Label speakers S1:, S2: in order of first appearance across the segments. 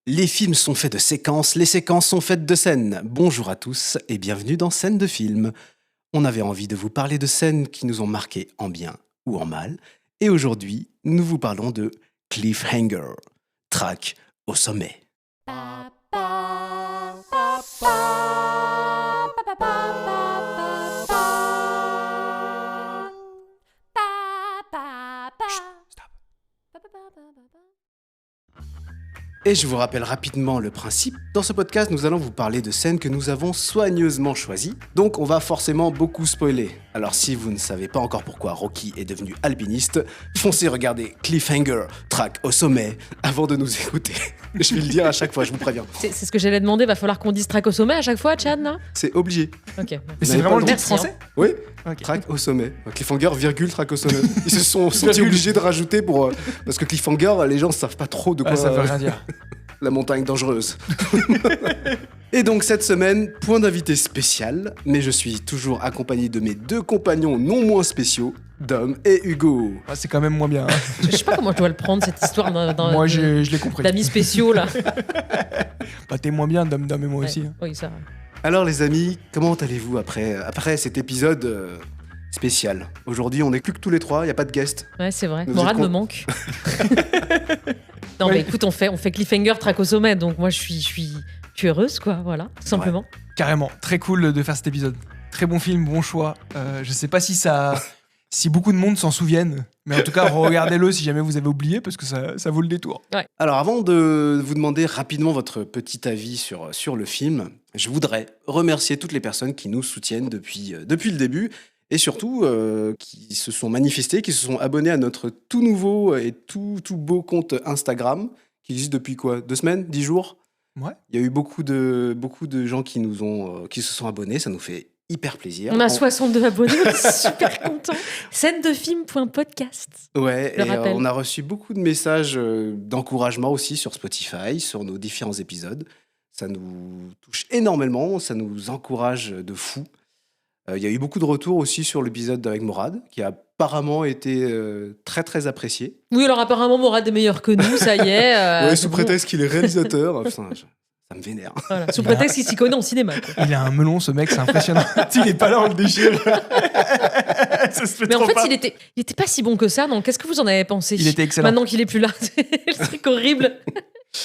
S1: Les films sont faits de séquences, les séquences sont faites de scènes. Bonjour à tous et bienvenue dans Scène de film. On avait envie de vous parler de scènes qui nous ont marqués en bien ou en mal. Et aujourd'hui, nous vous parlons de Cliffhanger, track au sommet. Et je vous rappelle rapidement le principe. Dans ce podcast, nous allons vous parler de scènes que nous avons soigneusement choisies. Donc on va forcément beaucoup spoiler. Alors si vous ne savez pas encore pourquoi Rocky est devenu alpiniste, foncez regarder Cliffhanger, track au sommet, avant de nous écouter. Je vais le dire à chaque fois, je vous préviens.
S2: C'est ce que j'allais demander, va falloir qu'on dise track au sommet à chaque fois, Chad, non ?
S1: C'est obligé.
S2: Ok.
S3: Mais c'est vraiment le titre français ?
S1: Oui,
S3: Ok.
S1: track au sommet. Cliffhanger, virgule, track au sommet. Ils se sont sentis obligés de rajouter pour... parce que Cliffhanger, les gens ne savent pas trop de quoi...
S3: ça veut rien dire.
S1: La montagne dangereuse. Et donc cette semaine, point d'invité spécial, mais je suis toujours accompagné de mes deux compagnons non moins spéciaux, Dom et Hugo.
S3: Ah, c'est quand même moins bien.
S2: Je sais pas comment je dois le prendre, cette histoire
S3: Moi, je l'ai compris.
S2: d'amis spéciaux, là.
S3: Bah, t'es moins bien, Dom et moi aussi.
S2: Ouais. Oui, ça.
S1: Alors les amis, comment allez-vous après cet épisode spécial ? Aujourd'hui, on n'est plus que tous les trois, il n'y a pas de guest.
S2: Ouais, c'est vrai.
S1: Vous
S2: Morad
S1: êtes
S2: me manque. Non, mais écoute, on fait Cliffhanger, track au sommet, donc moi, je suis heureuse, quoi, voilà, tout simplement.
S3: Carrément, très cool de faire cet épisode. Très bon film, bon choix. Je sais pas si beaucoup de monde s'en souviennent, mais en tout cas, regardez-le si jamais vous avez oublié, parce que ça vaut le détour.
S2: Ouais.
S1: Alors avant de vous demander rapidement votre petit avis sur le film, je voudrais remercier toutes les personnes qui nous soutiennent depuis le début et surtout qui se sont manifestées, qui se sont abonnés à notre tout nouveau et tout beau compte Instagram qui existe depuis quoi ? 2 semaines ? 10 jours ?
S3: Ouais.
S1: Il y a eu beaucoup de gens qui se sont abonnés, ça nous fait hyper plaisir.
S2: On a 62 abonnés, on est super contents. Scène-de-film.podcast.
S1: Ouais,
S2: Le
S1: et
S2: rappel.
S1: on a reçu beaucoup de messages d'encouragement aussi sur Spotify, sur nos différents épisodes. Ça nous touche énormément, ça nous encourage de fou. Il y a eu beaucoup de retours aussi sur l'épisode avec Morad, qui a apparemment été très très apprécié.
S2: Oui, alors apparemment, Morad est meilleur que nous, ça y est.
S1: Ouais,
S2: c'est
S1: sous
S2: bon.
S1: prétexte qu'il est réalisateur. Putain, ça me vénère.
S2: Voilà. Sous prétexte qu'il s'y connaît en cinéma, quoi.
S3: Il a un melon, ce mec, c'est impressionnant. Il est pas là, on le déchire. Ça se fait
S2: Mais en
S3: trop
S2: fait,
S3: pas.
S2: il était pas si bon que ça, non ? Qu'est-ce que vous en avez pensé ?
S3: Il était excellent.
S2: Maintenant qu'il est plus là, c'est le truc horrible.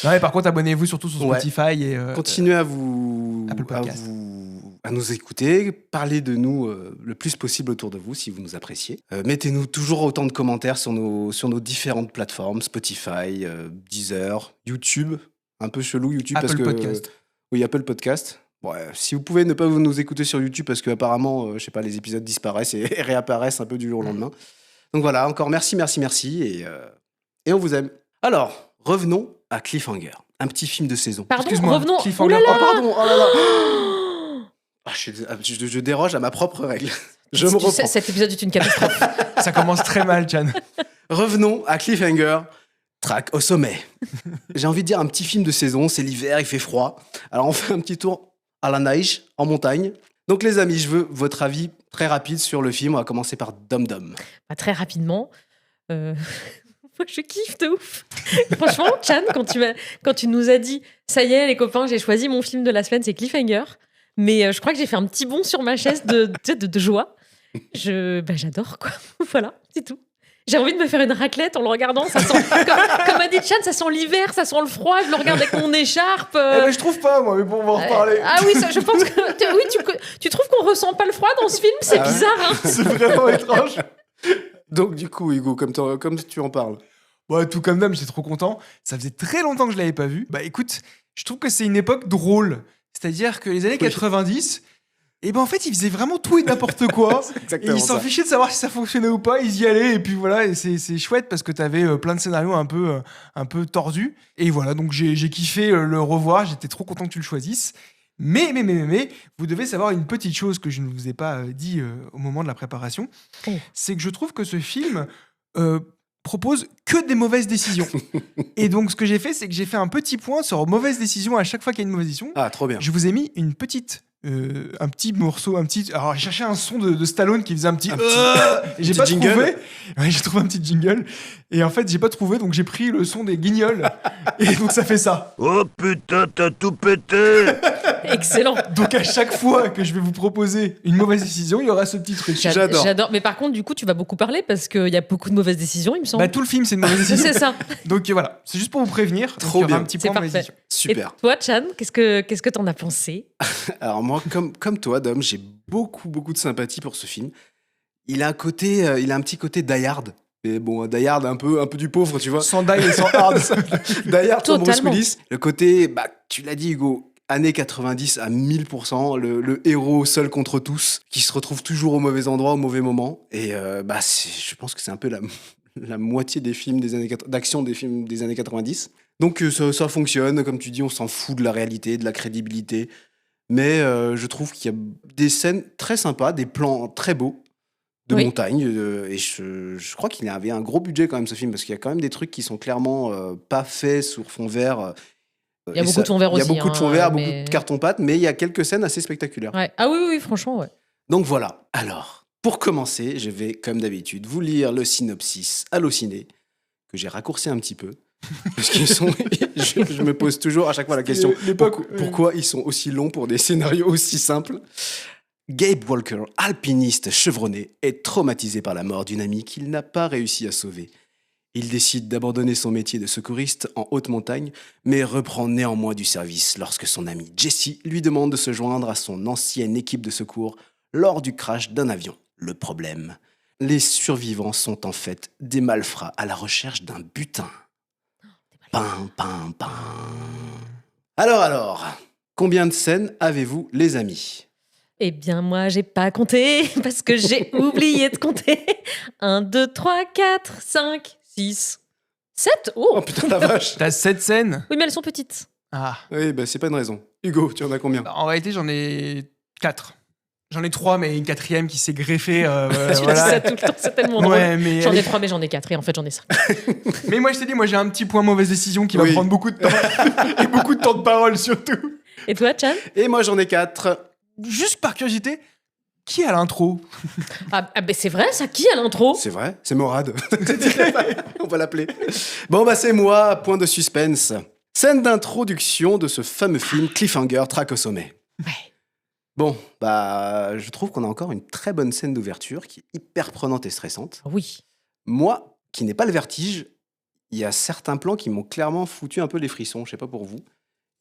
S3: Non, mais par contre, abonnez-vous surtout sur
S1: Ouais.
S3: Spotify et
S1: Continuez à
S3: Apple Podcast.
S1: nous écouter, parlez de nous le plus possible autour de vous si vous nous appréciez. Mettez-nous toujours autant de commentaires sur nos différentes plateformes, Spotify, Deezer, YouTube, un peu chelou YouTube
S3: Apple
S1: parce que
S3: Podcast.
S1: oui, Apple Podcast. Ouais, si vous pouvez ne pas nous écouter sur YouTube parce que apparemment, je sais pas, les épisodes disparaissent et réapparaissent un peu du jour au lendemain. Donc voilà, encore merci et on vous aime. Alors, revenons à Cliffhanger, un petit film de saison.
S2: Pardon,
S3: Excuse-moi,
S2: revenons.
S3: Cliffhanger.
S2: Ouh là là.
S1: Oh pardon, oh là là. Ah, je déroge à ma propre règle. Je me reprends.
S2: Cet épisode est une catastrophe.
S3: Ça commence très mal, Chan.
S1: Revenons à Cliffhanger, track au sommet. J'ai envie de dire un petit film de saison, c'est l'hiver, il fait froid. Alors on fait un petit tour à la neige, en montagne. Donc les amis, je veux votre avis très rapide sur le film. On va commencer par Dom Dom.
S2: Bah, très rapidement. Moi, je kiffe de ouf. Franchement, Chan, quand tu nous as dit « Ça y est, les copains, j'ai choisi mon film de la semaine, c'est Cliffhanger », mais je crois que j'ai fait un petit bond sur ma chaise de joie. J'adore, quoi. Voilà, c'est tout. J'ai envie de me faire une raclette en le regardant. Ça sent, comme a dit Chan, ça sent l'hiver, ça sent le froid. Je le regarde avec mon écharpe.
S3: Je trouve pas, moi, mais bon, on va en reparler.
S2: Ah oui, ça, je pense que... Oui, tu trouves qu'on ressent pas le froid dans ce film ? C'est
S1: Ah ouais.
S2: bizarre, hein.
S3: C'est vraiment étrange.
S1: Donc du coup, Hugo, comme tu en parles.
S3: Ouais, tout comme d'hab, j'étais trop content. Ça faisait très longtemps que je l'avais pas vu. Bah écoute, je trouve que c'est une époque drôle. C'est-à-dire que les années 90, et ben en fait, ils faisaient vraiment tout et n'importe quoi.
S1: C'est
S3: Et
S1: exactement
S3: ils s'en
S1: ça.
S3: fichaient de savoir si ça fonctionnait ou pas. Ils y allaient et puis voilà. Et c'est chouette parce que t'avais plein de scénarios un peu tordus. Et voilà, donc j'ai kiffé le revoir. J'étais trop content que tu le choisisses. Mais, vous devez savoir une petite chose que je ne vous ai pas dit au moment de la préparation.
S2: Oh.
S3: C'est que je trouve que ce film propose que des mauvaises décisions. Et donc, ce que j'ai fait, c'est que j'ai fait un petit point sur mauvaises décisions à chaque fois qu'il y a une mauvaise décision.
S1: Ah, trop bien.
S3: Je vous ai mis une petite un petit morceau, alors j'ai cherché un son de Stallone qui faisait un petit et j'ai
S1: petit
S3: pas
S1: jingle.
S3: trouvé. Ouais, j'ai trouvé un petit jingle et en fait j'ai pas trouvé, donc j'ai pris le son des guignols et donc ça fait ça.
S4: Oh putain, t'as tout pété!
S2: Excellent.
S3: Donc à chaque fois que je vais vous proposer une mauvaise décision, il y aura ce petit truc.
S1: J'adore.
S2: J'adore. Mais par contre, du coup, tu vas beaucoup parler parce qu'il y a beaucoup de mauvaises décisions, il me semble.
S3: Bah, tout le film c'est une mauvaise décision.
S2: C'est ça.
S3: Donc voilà, c'est juste pour vous prévenir.
S1: Trop
S3: Donc, il y aura
S1: bien.
S3: un petit
S2: C'est
S3: point mauvaise
S2: parfait.
S3: décision.
S1: Super.
S2: Et toi, Chan, qu'est-ce que t'en as pensé?
S1: Alors moi, comme toi, Dom, j'ai beaucoup de sympathie pour ce film. Il a un petit côté Die Hard. Mais bon, Die Hard un peu du pauvre, tu vois.
S3: Sans die et sans hard.
S1: Die Hard sans Bruce
S2: Totalement.
S1: Willis. Le côté, bah, tu l'as dit, Hugo, années 90 à 1000%, le héros seul contre tous, qui se retrouve toujours au mauvais endroit, au mauvais moment. Et je pense que c'est un peu la moitié des films d'action des films des années 90. Donc ça fonctionne, comme tu dis, on s'en fout de la réalité, de la crédibilité. Mais je trouve qu'il y a des scènes très sympas, des plans très beaux de
S2: Oui.
S1: montagne. Et je crois qu'il avait un gros budget quand même, ce film, parce qu'il y a quand même des trucs qui sont clairement pas faits sur fond vert.
S2: Il y a beaucoup de fond vert
S1: Il y a
S2: aussi,
S1: beaucoup de
S2: hein,
S1: fond vert,
S2: mais-
S1: beaucoup de carton-pâte, mais il y a quelques scènes assez spectaculaires.
S2: Ouais. Ah oui, franchement, ouais.
S1: Donc voilà. Alors, pour commencer, je vais, comme d'habitude, vous lire le synopsis Allociné, que j'ai raccourci un petit peu. Parce qu'ils sont. je me pose toujours à chaque fois la question
S3: L'époque,
S1: pourquoi ils sont aussi longs pour des scénarios aussi simples. Gabe Walker, alpiniste chevronné, est traumatisé par la mort d'une amie qu'il n'a pas réussi à sauver. Il décide d'abandonner son métier de secouriste en haute montagne, mais reprend néanmoins du service lorsque son ami Jesse lui demande de se joindre à son ancienne équipe de secours lors du crash d'un avion. Le problème, les survivants sont en fait des malfrats à la recherche d'un butin. Pam, pam, pam. Alors, combien de scènes avez-vous, les amis?
S2: Eh bien, moi, j'ai pas compté parce que j'ai oublié de compter. 1, 2, 3, 4, 5, 6, 7.
S1: Oh
S2: Oh
S1: putain la vache.
S3: T'as 7 scènes.
S2: Oui, mais elles sont petites.
S3: Ah.
S1: Oui, bah c'est pas une raison. Hugo, tu en as combien?
S3: En réalité, j'en ai 4. J'en ai 3, mais une 4e qui s'est greffée.
S2: Tu dis
S3: voilà.
S2: ça tout le temps, c'est tellement drôle.
S3: Ouais, mais,
S2: J'en ai 3, mais j'en ai 4. Et en fait, j'en ai 5.
S3: mais moi, je t'ai dit, moi, j'ai un petit point mauvaise décision qui va
S1: Oui.
S3: prendre beaucoup de temps. Et beaucoup de temps de parole, surtout.
S2: Et toi, Chan?
S1: Et moi j'en ai 4.
S3: Juste par curiosité, qui a l'intro?
S2: Ben c'est vrai, ça, qui a l'intro?
S1: C'est vrai, c'est Morad. On va l'appeler. Bon bah c'est moi, point de suspense. Scène d'introduction de ce fameux film Cliffhanger, traque au sommet.
S2: Ouais.
S1: Bon, bah je trouve qu'on a encore une très bonne scène d'ouverture qui est hyper prenante et stressante.
S2: Oui.
S1: Moi, qui n'ai pas le vertige, il y a certains plans qui m'ont clairement foutu un peu les frissons, je sais pas pour vous.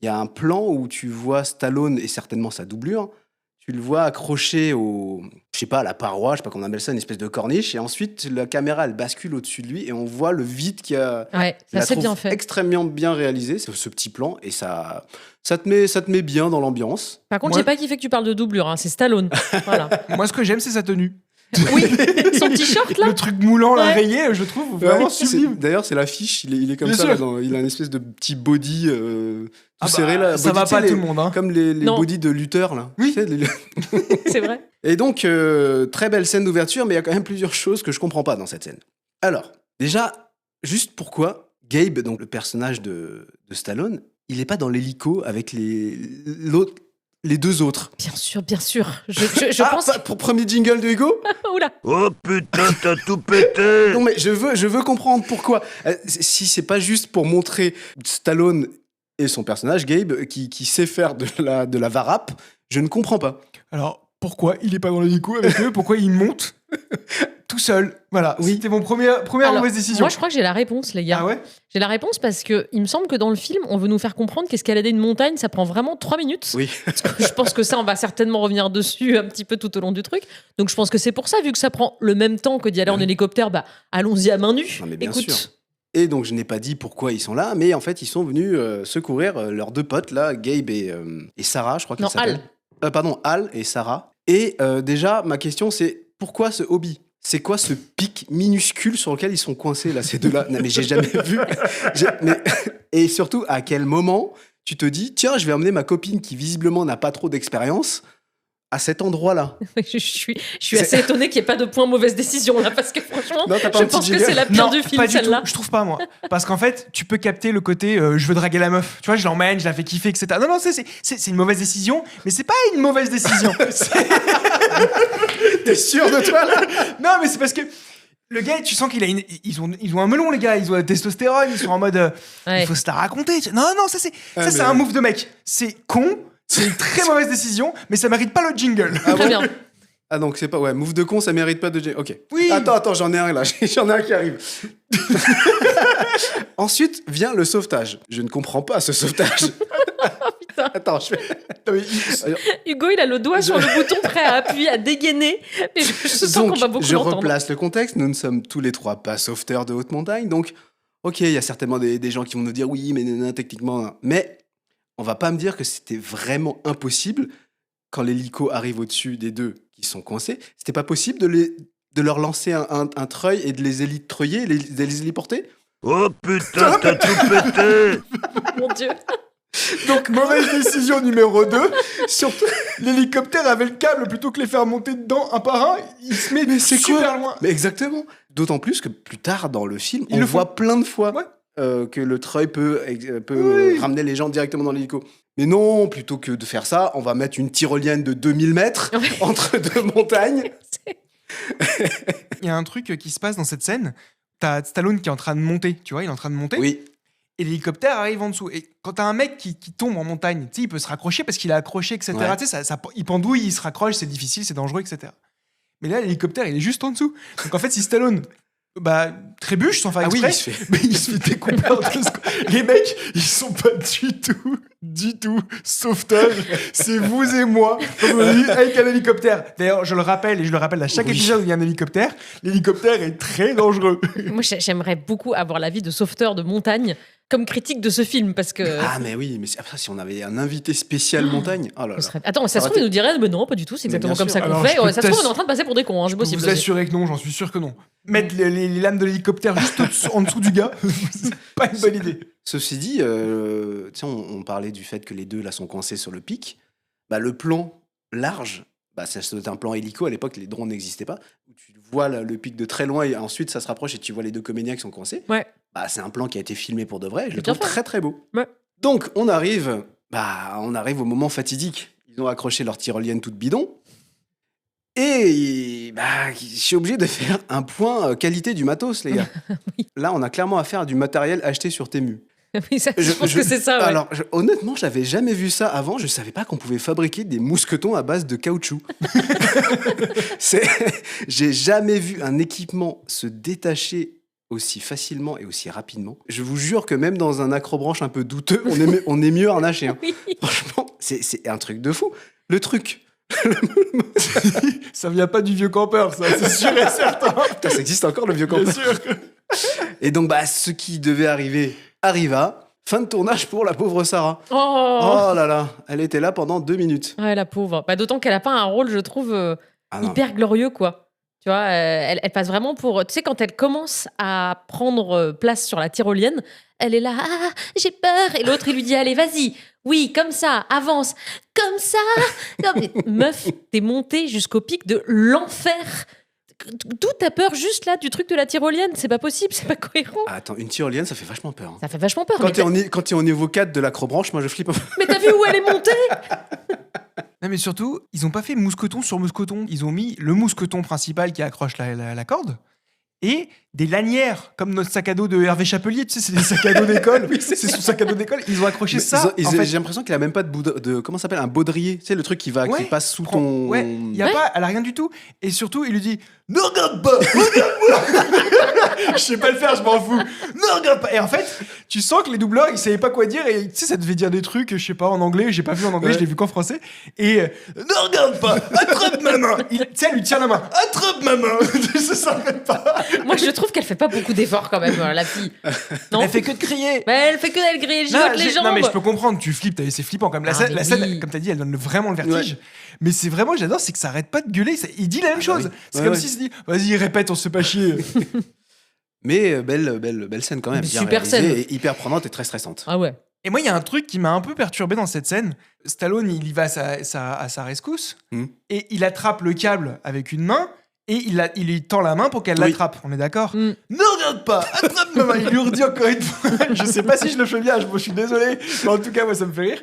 S1: Il y a un plan où tu vois Stallone et certainement sa doublure, tu le vois accroché je sais pas, à la paroi, je sais pas comment on appelle ça, une espèce de corniche, et ensuite la caméra elle bascule au-dessus de lui et on voit le vide qu'il y a.
S2: Ouais,
S1: Je la
S2: ça c'est
S1: trouve
S2: bien fait.
S1: extrêmement bien réalisé, ce petit plan, et ça te met bien dans l'ambiance.
S2: Par contre,
S3: Moi-
S2: j'ai pas kiffé que tu parles de doublure, hein, c'est Stallone. Voilà.
S3: Moi, ce que j'aime, c'est sa tenue.
S2: Oui, son t-shirt là.
S3: Le truc moulant, là,
S2: Ouais.
S3: rayé, je le trouve vraiment sublime.
S1: D'ailleurs, c'est l'affiche, il est comme
S3: Bien
S1: ça,
S3: sûr.
S1: là, il a une espèce de petit body tout
S3: Ah bah,
S1: serré là.
S3: ça
S1: Body,
S3: va
S1: tu sais,
S3: pas à
S1: les-
S3: tout le monde, hein.
S1: Comme les
S2: Non.
S1: bodies de lutteurs là.
S3: Oui.
S1: Tu sais,
S2: C'est vrai.
S1: Et donc, très belle scène d'ouverture, mais il y a quand même plusieurs choses que je comprends pas dans cette scène. Alors, déjà, juste pourquoi Gabe, donc le personnage de Stallone, il est pas dans l'hélico avec les deux autres.
S2: Bien sûr, bien sûr. Je pense.
S1: Pour premier jingle de Hugo.
S2: Oula.
S4: Oh putain, t'as tout pété!
S1: Non mais je veux comprendre pourquoi. Si c'est pas juste pour montrer Stallone et son personnage Gabe qui sait faire de la varap, je ne comprends pas.
S3: Alors, pourquoi il est pas dans l'hélico avec eux? Pourquoi il monte tout seul? Voilà,
S1: Oui.
S3: c'était mon première
S2: Alors,
S3: mauvaise décision.
S2: Moi, je crois que j'ai la réponse, les gars.
S3: Ah ouais?
S2: J'ai la réponse parce que il me semble que dans le film, on veut nous faire comprendre qu'escalader une montagne, ça prend vraiment 3 minutes.
S1: Oui.
S2: Parce que je pense que ça, on va certainement revenir dessus un petit peu tout au long du truc. Donc, je pense que c'est pour ça, vu que ça prend le même temps que d'y aller en
S1: Oui.
S2: hélicoptère, bah, allons-y à main nue.
S1: Non, mais bien
S2: Écoute,
S1: sûr. Et donc je n'ai pas dit pourquoi ils sont là, mais en fait ils sont venus secourir leurs deux potes là, Gabe et Sarah, je crois qu'ils
S2: Non,
S1: s'appellent. Pardon, Al et Sarah. Et déjà ma question c'est pourquoi ce hobby? C'est quoi ce pic minuscule sur lequel ils sont coincés là, ces deux-là? Non mais j'ai jamais vu. Et surtout à quel moment tu te dis tiens je vais emmener ma copine qui visiblement n'a pas trop d'expérience à cet endroit-là.
S2: Je suis assez étonné qu'il n'y ait pas de point mauvaise décision là, parce que franchement,
S1: Non, t'as pas
S2: je
S1: un petit
S2: pense que
S1: jingle
S2: c'est la pire
S3: Non,
S2: du film,
S3: pas du tout.
S2: celle-là.
S3: Je trouve pas, moi. Parce qu'en fait, tu peux capter le côté je veux draguer la meuf. Tu vois, je l'emmène, je la fais kiffer, etc. Non, c'est une mauvaise décision, mais c'est pas une mauvaise décision.
S1: T'es sûr de toi, là?
S3: Non, mais c'est parce que le gars, tu sens qu'il a ils ont un melon, les gars. Ils ont la testostérone. Ils sont en mode
S2: Ouais.
S3: il faut se la raconter. Non, ça c'est
S1: mais-
S3: un move de mec. C'est con. C'est une très mauvaise décision, mais ça mérite pas le jingle.
S2: Très bien.
S1: Ah, donc c'est pas... Ouais, move de con, ça mérite pas de... Ok.
S3: Oui.
S1: Attends, j'en ai un, là. J'en ai un qui arrive. Ensuite vient le sauvetage. Je ne comprends pas ce sauvetage.
S2: Putain.
S1: Attends, je fais...
S3: Non, mais
S2: Hugo, il a le doigt sur le bouton prêt à appuyer, à dégainer. Mais je sens qu'on
S1: Donc,
S2: va beaucoup
S1: je
S2: l'entendre.
S1: replace le contexte. Nous ne sommes tous les trois pas sauveteurs de haute montagne. Donc, ok, il y a certainement des gens qui vont nous dire oui, mais techniquement... non. Mais on va pas me dire que c'était vraiment impossible quand l'hélico arrive au-dessus des deux qui sont coincés. C'était pas possible de leur lancer un treuil et de les élitreuiller, de les héliporter.
S4: Oh putain, t'as tout pété.
S2: Mon Dieu.
S3: Donc, mauvaise décision numéro 2. Surtout, l'hélicoptère avait le câble plutôt que les faire monter dedans un par un. Il se met
S1: c'est
S3: super loin.
S1: Mais exactement. D'autant plus que plus tard dans le film,
S3: Ils
S1: on
S3: le
S1: voit plein de fois
S3: Ouais.
S1: que le treuil peut
S3: Oui.
S1: ramener les gens directement dans l'hélico. Mais non, plutôt que de faire ça, on va mettre une tyrolienne de 2000 mètres
S2: Ouais.
S1: entre deux montagnes.
S3: Il y a un truc qui se passe dans cette scène. T'as Stallone qui est en train de monter, tu vois, il est en train de monter.
S1: Oui,
S3: Et l'hélicoptère arrive en dessous. Et quand t'as un mec qui tombe en montagne, tu sais, il peut se raccrocher parce qu'il est accroché, etc.
S1: Ouais.
S3: Tu sais, il pendouille, il se raccroche, c'est difficile, c'est dangereux, etc. Mais là, l'hélicoptère, il est juste en dessous. Donc en fait, si Stallone trébuche sans faire
S1: ah oui,
S3: exprès,
S1: il se fait.
S3: mais il se fait découper en 2 secondes. Les mecs, ils sont pas du tout sauveteurs. C'est vous et moi. Donc, on dit, avec un hélicoptère. D'ailleurs, je le rappelle, et je le rappelle à chaque
S1: Oui.
S3: épisode où il y a un hélicoptère, l'hélicoptère est très dangereux.
S2: Moi, j'aimerais beaucoup avoir l'avis de sauveteur de montagne comme critique de ce film, parce que...
S1: Ah mais oui, mais après si on avait un invité spécial montagne, oh là
S2: on
S1: là.
S2: serait- Attends, ça se
S1: Ça
S2: trouve,
S1: aurait
S2: il nous dirait, mais non, pas du tout, c'est
S1: Mais
S2: exactement
S1: bien
S2: comme
S1: sûr.
S2: ça qu'on
S3: Alors,
S2: fait.
S3: je peux
S2: Ouais, ça se trouve, on est
S3: t'assurer-
S2: en train de passer pour des cons, hein, je
S3: Je peux
S2: possible.
S3: vous assurer que non, j'en suis sûr que non. Mettre les lames de l'hélicoptère juste en dessous du gars, c'est pas une bonne idée.
S1: Ceci dit, tu sais, on parlait du fait que les deux là sont coincés sur le pic. Bah, le plan large, bah, c'était un plan hélico à l'époque, les drones n'existaient pas. Où tu vois le pic de très loin et ensuite ça se rapproche et tu vois les deux comédiens qui sont coincés.
S2: Ouais.
S1: Bah, c'est un plan qui a été filmé pour de vrai. Je le
S2: Bien
S1: trouve
S2: fait.
S1: très très beau.
S2: Ouais.
S1: Donc on arrive au moment fatidique. Ils ont accroché leur tyrolienne toute bidon. Et bah, je suis obligé de faire un point qualité du matos, les gars. Là, on a clairement affaire à du matériel acheté sur Temu.
S2: Oui, ça, je pense que c'est ça, ouais.
S1: Alors, honnêtement, j'avais jamais vu ça avant. Je savais pas qu'on pouvait fabriquer des mousquetons à base de caoutchouc. J'ai jamais vu un équipement se détacher aussi facilement et aussi rapidement. Je vous jure que même dans un acrobranche un peu douteux, on est mieux harnaché. Hein.
S2: Oui.
S1: Franchement, c'est un truc de fou. Le truc.
S3: Ça vient pas du vieux campeur, ça, c'est sûr et certain.
S1: Putain, ça existe encore, le vieux
S3: Bien
S1: campeur.
S3: sûr.
S1: Et donc, ce qui devait arriver arriva. Fin de tournage pour la pauvre Sarah.
S2: Oh,
S1: Oh là là, elle était là pendant 2 minutes.
S2: Ouais, la pauvre. Bah, d'autant qu'elle a pas un rôle, je trouve,
S1: Ah non.
S2: hyper glorieux, quoi. Tu vois, elle passe vraiment pour... Tu sais, quand elle commence à prendre place sur la tyrolienne, elle est là, ah, j'ai peur. Et l'autre, il lui dit, allez, vas-y. Oui, comme ça, avance. Comme ça. Non, mais, meuf, t'es montée jusqu'au pic de l'enfer. D'où t'as peur juste là du truc de la tyrolienne? C'est pas possible, c'est pas cohérent.
S1: Ah, attends, une tyrolienne, ça fait vachement peur. Hein.
S2: Ça fait vachement peur.
S1: Quand t'es au niveau 4 de l'acrobranche, moi je flippe un peu.
S2: Mais t'as vu où elle est montée?
S3: Non, mais surtout, ils ont pas fait mousqueton sur mousqueton. Ils ont mis le mousqueton principal qui accroche la corde et des lanières, comme notre sac à dos de Hervé Chapelier. Tu sais, c'est des sacs à dos d'école. C'est son sac à dos d'école. Ils ont accroché ça. En fait,
S1: J'ai l'impression qu'il a même pas de comment ça s'appelle, un baudrier. Tu sais, le truc qui
S3: Ouais,
S1: passe sous
S3: prends-
S1: ton.
S3: Ouais, il y a
S2: Ouais.
S3: pas, elle a rien du tout. Et surtout, il lui dit ne regarde pas, regarde-moi. Je sais pas le faire, je m'en fous. Ne regarde pas. Et en fait, tu sens que les doubleurs, ils savaient pas quoi dire. Et tu sais, ça devait dire des trucs, je sais pas, en anglais. J'ai pas vu en anglais,
S1: Ouais.
S3: je l'ai vu qu'en français. Et ne regarde pas, attrape ma main. Tu sais, elle lui tient la main, attrape ma main. Ça s'arrête pas.
S2: Moi, je trouve qu'elle fait pas beaucoup d'efforts quand même, la fille. Non.
S3: Elle fait que de crier.
S2: Mais elle fait que d'elle griller, gigote les jambes.
S3: Non, mais je peux comprendre, tu flippes, c'est flippant quand même.
S2: Ah, mais
S3: La scène,
S2: oui.
S3: comme t'as dit, elle donne vraiment le vertige. Mais c'est vraiment, j'adore, c'est que ça arrête pas de gueuler. Il dit la même chose.
S1: oui.
S3: C'est
S1: Ouais,
S3: comme
S1: ouais.
S3: s'il se dit, vas-y, répète, on se fait pas chier.
S1: Mais belle scène quand même. Bien
S2: Super
S1: réalisée
S2: scène.
S1: et hyper prenante et très stressante.
S2: Ah ouais.
S3: Et moi, il y a un truc qui m'a un peu perturbé dans cette scène. Stallone, il y va à sa rescousse et il attrape le câble avec une main et il lui tend la main pour qu'elle l'attrape. On est d'accord ? Ne regarde pas, attrape ma main. Il lui redit encore une fois. Je sais pas si je le fais bien, je suis désolé. Mais en tout cas, moi, ça me fait rire.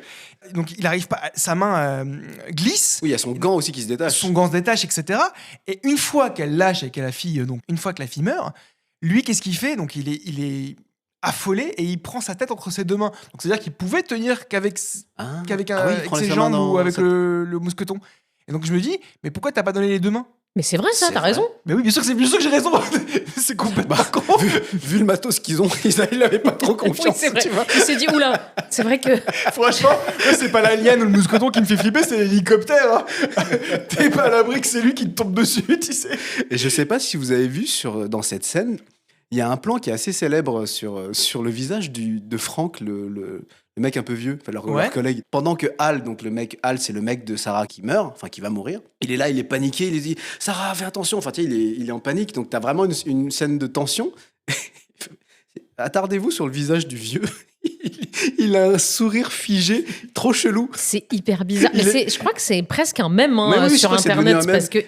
S3: Donc, il arrive pas, sa main glisse.
S1: Oui, il y a son gant aussi qui se détache.
S3: Son gant se détache, etc. Et une fois qu'elle lâche et que la fille, donc une fois que la fille meurt, lui, qu'est-ce qu'il fait ? Donc, il est affolé et il prend sa tête entre ses deux mains. Donc c'est-à-dire qu'il pouvait tenir qu'avec avec ses jambes ou avec le mousqueton. Et donc je me dis, mais pourquoi t'as pas donné les deux mains ?
S2: Mais c'est vrai ça, t'as raison.
S3: Mais oui, bien sûr que j'ai raison. C'est complètement con.
S1: Vu le matos qu'ils ont, il avait pas trop confiance.
S2: Oui, c'est vrai.
S1: Tu vois.
S2: Il s'est dit, oula, c'est vrai que...
S3: Franchement, moi, c'est pas l'alien ou le mousqueton qui me fait flipper, c'est l'hélicoptère. Hein. T'es pas à l'abri que c'est lui qui te tombe dessus, tu sais.
S1: Et je sais pas si vous avez vu dans cette scène, il y a un plan qui est assez célèbre sur le visage de Frank, le mec un peu vieux, leur collègue. Pendant que Hal, donc Hal, c'est le mec de Sarah qui meurt, enfin qui va mourir. Il est là, il est paniqué, il dit « Sarah, fais attention !» Enfin, tu sais, il est en panique, donc t'as vraiment une scène de tension. Attardez-vous sur le visage du vieux. Il a un sourire figé, trop chelou.
S2: C'est hyper bizarre. Mais je crois que c'est presque un mème
S1: oui,
S2: sur Internet. Parce que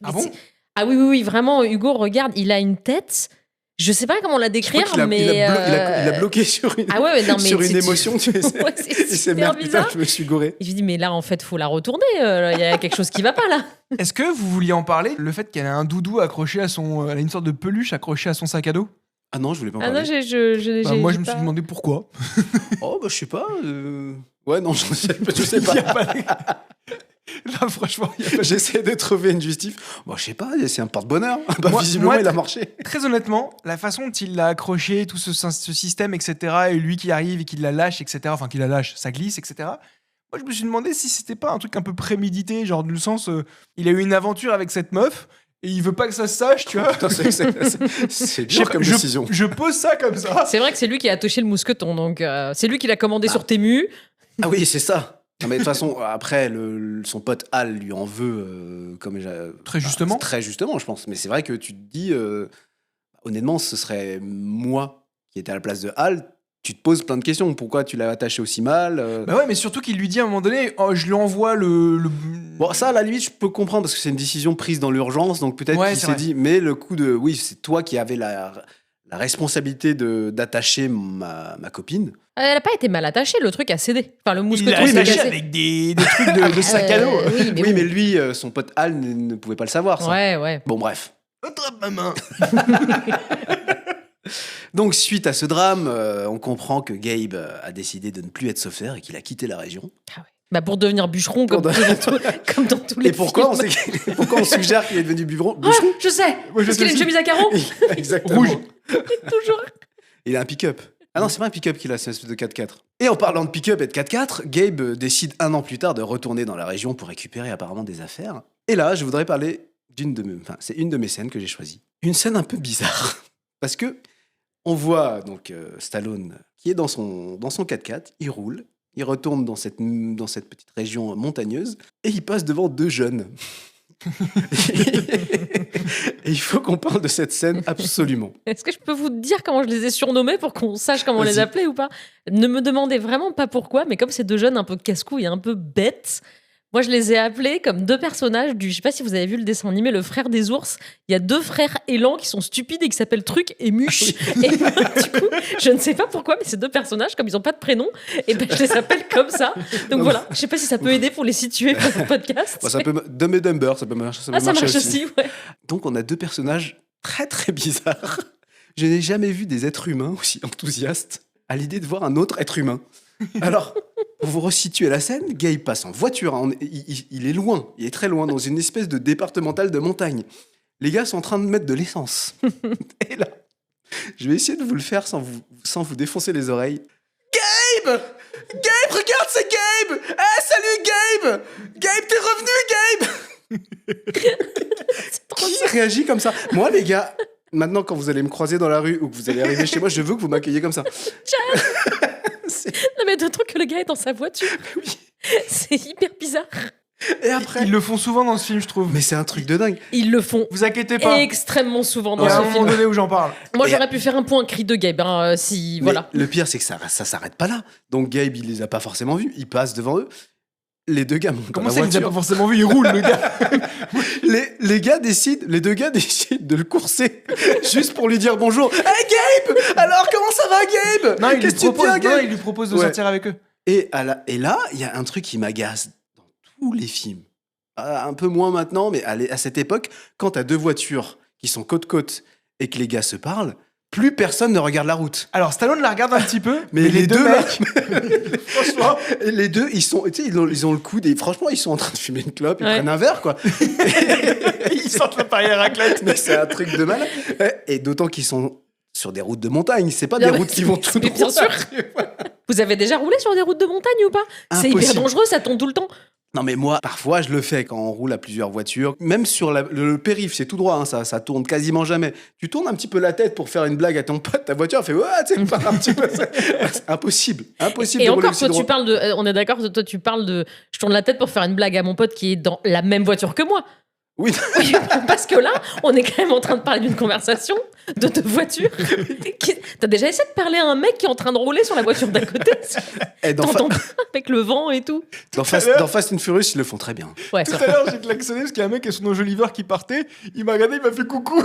S3: bon
S2: ah oui, vraiment, Hugo, regarde, il a une tête... Je sais pas comment la décrire, mais...
S1: Il a bloqué sur une, sur une émotion, tu sais.
S2: Ouais, c'est super bizarre.
S1: Je me suis gouré.
S2: Et je dis, mais là, en fait, faut la retourner. Il y a quelque chose qui va pas, là.
S3: Est-ce que vous vouliez en parler ? Le fait qu'elle a un doudou accroché à son... Elle a une sorte de peluche accrochée à son sac à dos ?
S1: Ah non, je voulais pas en
S2: Ah
S1: parler.
S2: non,
S3: moi, je me suis demandé pourquoi.
S1: Oh, bah, je sais pas. Ouais, non, je sais pas.
S3: Il y a pas... Là, franchement,
S1: j'essaie de trouver une justif. Bon, je sais pas, c'est un porte-bonheur. Bah, visiblement, il a marché.
S3: Très honnêtement, la façon dont il l'a accroché, tout ce système, etc., et lui qui arrive et qui la lâche, etc., enfin, qui la lâche, ça glisse, etc., moi, je me suis demandé si c'était pas un truc un peu prémédité, genre, du sens, il a eu une aventure avec cette meuf, et il veut pas que ça se sache, tu vois.
S1: Putain, c'est dur comme décision.
S3: Je pose ça comme ça.
S2: C'est vrai que c'est lui qui a touché le mousqueton, donc c'est lui qui l'a commandé sur Temu.
S1: Ah oui, c'est ça. Non, mais de toute façon, après, son pote Hal lui en veut
S3: très justement.
S1: Très justement, je pense. Mais c'est vrai que tu te dis, honnêtement, ce serait moi qui étais à la place de Hal. Tu te poses plein de questions. Pourquoi tu l'as attaché aussi mal
S3: Bah ouais, mais surtout qu'il lui dit à un moment donné, je lui envoie le...
S1: Bon, ça, à la limite, je peux comprendre parce que c'est une décision prise dans l'urgence. Donc peut-être qu'il s'est dit, mais le coup de... Oui, c'est toi qui avais la responsabilité d'attacher ma copine.
S2: Elle n'a pas été mal attachée, le truc a cédé. Enfin, le mousqueton
S3: s'est
S2: s'est
S3: cassé
S2: cassé.
S3: avec des trucs de sac à dos.
S2: Oui,
S1: mais lui, son pote Hal ne pouvait pas le savoir, ça.
S2: Ouais.
S1: Bon, bref.
S3: Attrape ma main.
S1: Donc, suite à ce drame, on comprend que Gabe a décidé de ne plus être sauveteur et qu'il a quitté la région.
S2: Ah ouais. Bah pour devenir bûcheron, comme dans tous les
S1: films. Pourquoi on suggère qu'il est devenu bûcheron
S2: je sais. Parce qu'il a une chemise à carreaux.
S1: Exactement.
S3: Rouge.
S2: Toujours.
S1: Il a un pick-up. Ah non, c'est pas un pick-up qu'il a, c'est une espèce de 4x4. Et en parlant de pick-up et de 4x4, Gabe décide 1 an plus tard de retourner dans la région pour récupérer apparemment des affaires. Et là, je voudrais parler c'est une de mes scènes que j'ai choisies. Une scène un peu bizarre. Parce que on voit donc Stallone qui est dans son 4x4, il roule, il retourne dans cette petite région montagneuse et il passe devant 2 jeunes. Et il faut qu'on parle de cette scène absolument.
S2: Est-ce que je peux vous dire comment je les ai surnommés pour qu'on sache comment les appeler ou pas ? Ne me demandez vraiment pas pourquoi, mais comme ces 2 jeunes un peu casse-couilles et un peu bêtes, moi je les ai appelés comme 2 personnages je sais pas si vous avez vu le dessin animé Le Frère des Ours, il y a 2 frères élans qui sont stupides et qui s'appellent Truc et Muche. Et ben, du coup, je ne sais pas pourquoi, mais ces 2 personnages, comme ils n'ont pas de prénom, et ben je les appelle comme ça. Donc voilà, je sais pas si ça peut aider pour les situer pour le podcast.
S1: Bon, ça peut Dumb et Dumber, ça peut marcher.
S2: Ça marche aussi, ouais.
S1: Donc on a 2 personnages très très bizarres. Je n'ai jamais vu des êtres humains aussi enthousiastes à l'idée de voir un autre être humain. Alors, pour vous resituer la scène, Gabe passe en voiture, il est loin, il est très loin, dans une espèce de départementale de montagne. Les gars sont en train de mettre de l'essence. Et là, je vais essayer de vous le faire sans vous défoncer les oreilles. Gabe, regarde, c'est Gabe. Salut Gabe. Gabe, t'es revenu, Gabe. Qui réagit comme ça? Moi, les gars, maintenant, quand vous allez me croiser dans la rue ou que vous allez arriver chez moi, je veux que vous m'accueilliez comme ça.
S2: Non mais d'autres trucs que le gars est dans sa voiture.
S1: Oui.
S2: C'est hyper bizarre.
S1: Et après.
S3: Ils le font souvent dans ce film, je trouve.
S1: Mais c'est un truc de dingue.
S2: Ils le font
S3: Vous inquiétez pas.
S2: extrêmement souvent
S3: Il
S2: dans
S3: y a
S2: ce
S3: un moment
S2: film.
S3: donné où j'en parle.
S2: Moi,
S1: Et-
S2: j'aurais pu faire un point cri de Gabe, si...
S1: Mais
S2: Voilà.
S1: le pire, c'est que ça s'arrête pas là. Donc Gabe, il les a pas forcément vus. Il passe devant eux. Les deux gars montent dans
S3: Comment
S1: la
S3: ça, il les a pas
S1: voiture.
S3: forcément vu? Il roule, le gars.
S1: Les deux gars décident de le courser juste pour lui dire bonjour. Hey Gabe, alors comment ça va Gabe?
S3: Non,
S1: Qu'est-ce que tu deviens, Gabe?
S3: il lui propose de
S1: Ouais.
S3: sortir avec eux.
S1: Et là, il y a un truc qui m'agace dans tous les films. Un peu moins maintenant, mais à cette époque, quand t'as deux voitures qui sont côte-côte et que les gars se parlent, plus personne ne regarde la route.
S3: Alors, Stallone la regarde un petit peu,
S1: Mais
S3: mais
S1: les deux, là,
S3: mecs, franchement,
S1: Et les deux, tu sais, ils ont le coude et franchement, ils sont en train de fumer une clope, ils
S2: Ouais.
S1: prennent un verre, quoi.
S3: ils sortent la barrière à raclette.
S1: Mais c'est un truc de mal. Et d'autant qu'ils sont sur des routes de montagne, c'est pas
S2: Non,
S1: des
S2: mais
S1: routes qui vont tout
S2: mais bien
S1: droit.
S2: sûr. Vous avez déjà roulé sur des routes de montagne ou pas? C'est hyper
S1: Impossible.
S2: dangereux, ça tombe tout le temps.
S1: Non, mais moi, parfois, je le fais quand on roule à plusieurs voitures. Même sur le périph', c'est tout droit, hein, ça tourne quasiment jamais. Tu tournes un petit peu la tête pour faire une blague à ton pote, ta voiture fait ouais, tu sais, part un petit peu. C'est impossible. Impossible
S2: Et
S1: de rouler
S2: encore,
S1: aussi
S2: toi,
S1: droit.
S2: tu parles de. On est d'accord, toi, tu parles de. Je tourne la tête pour faire une blague à mon pote qui est dans la même voiture que moi.
S1: Oui,
S2: Oui, parce que là, on est quand même en train de parler d'une conversation de deux voitures. T'as déjà essayé de parler à un mec qui est en train de rouler sur la voiture d'à côté?
S1: et
S2: T'entends pas avec le vent et tout.
S1: dans Fast and Furious, ils le font très bien.
S2: Ouais,
S3: Tout
S2: ça.
S3: à l'heure, j'ai klaxonné parce qu'il y a un mec et son enjoliveur qui partait. Il m'a regardé, il m'a fait coucou.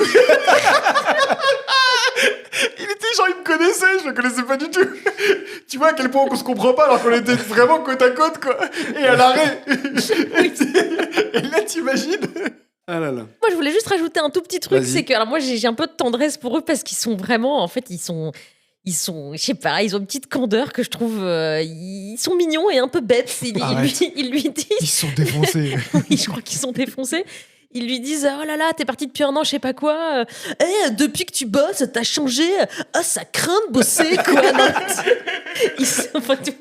S3: Il était genre, il me connaissait, je le connaissais pas du tout. Tu vois à quel point on se comprend pas alors qu'on était vraiment côte à côte, quoi. Et à l'arrêt. Et là, t'imagines?
S1: Ah là là.
S2: Moi, je voulais juste rajouter un tout petit truc,
S1: Vas-y.
S2: c'est que alors moi j'ai un peu de tendresse pour eux parce qu'ils sont vraiment, en fait, ils sont, je sais pas, ils ont une petite candeur que je trouve, ils sont mignons et un peu bêtes.
S3: Arrête.
S2: Ils lui
S3: Ils
S2: disent,
S3: se sont défoncés.
S2: oui, je crois qu'ils sont défoncés. Ils lui disent oh là là, t'es parti depuis un an, je sais pas quoi. Depuis que tu bosses, t'as changé. Ah, ça craint de bosser, quoi. Non, ils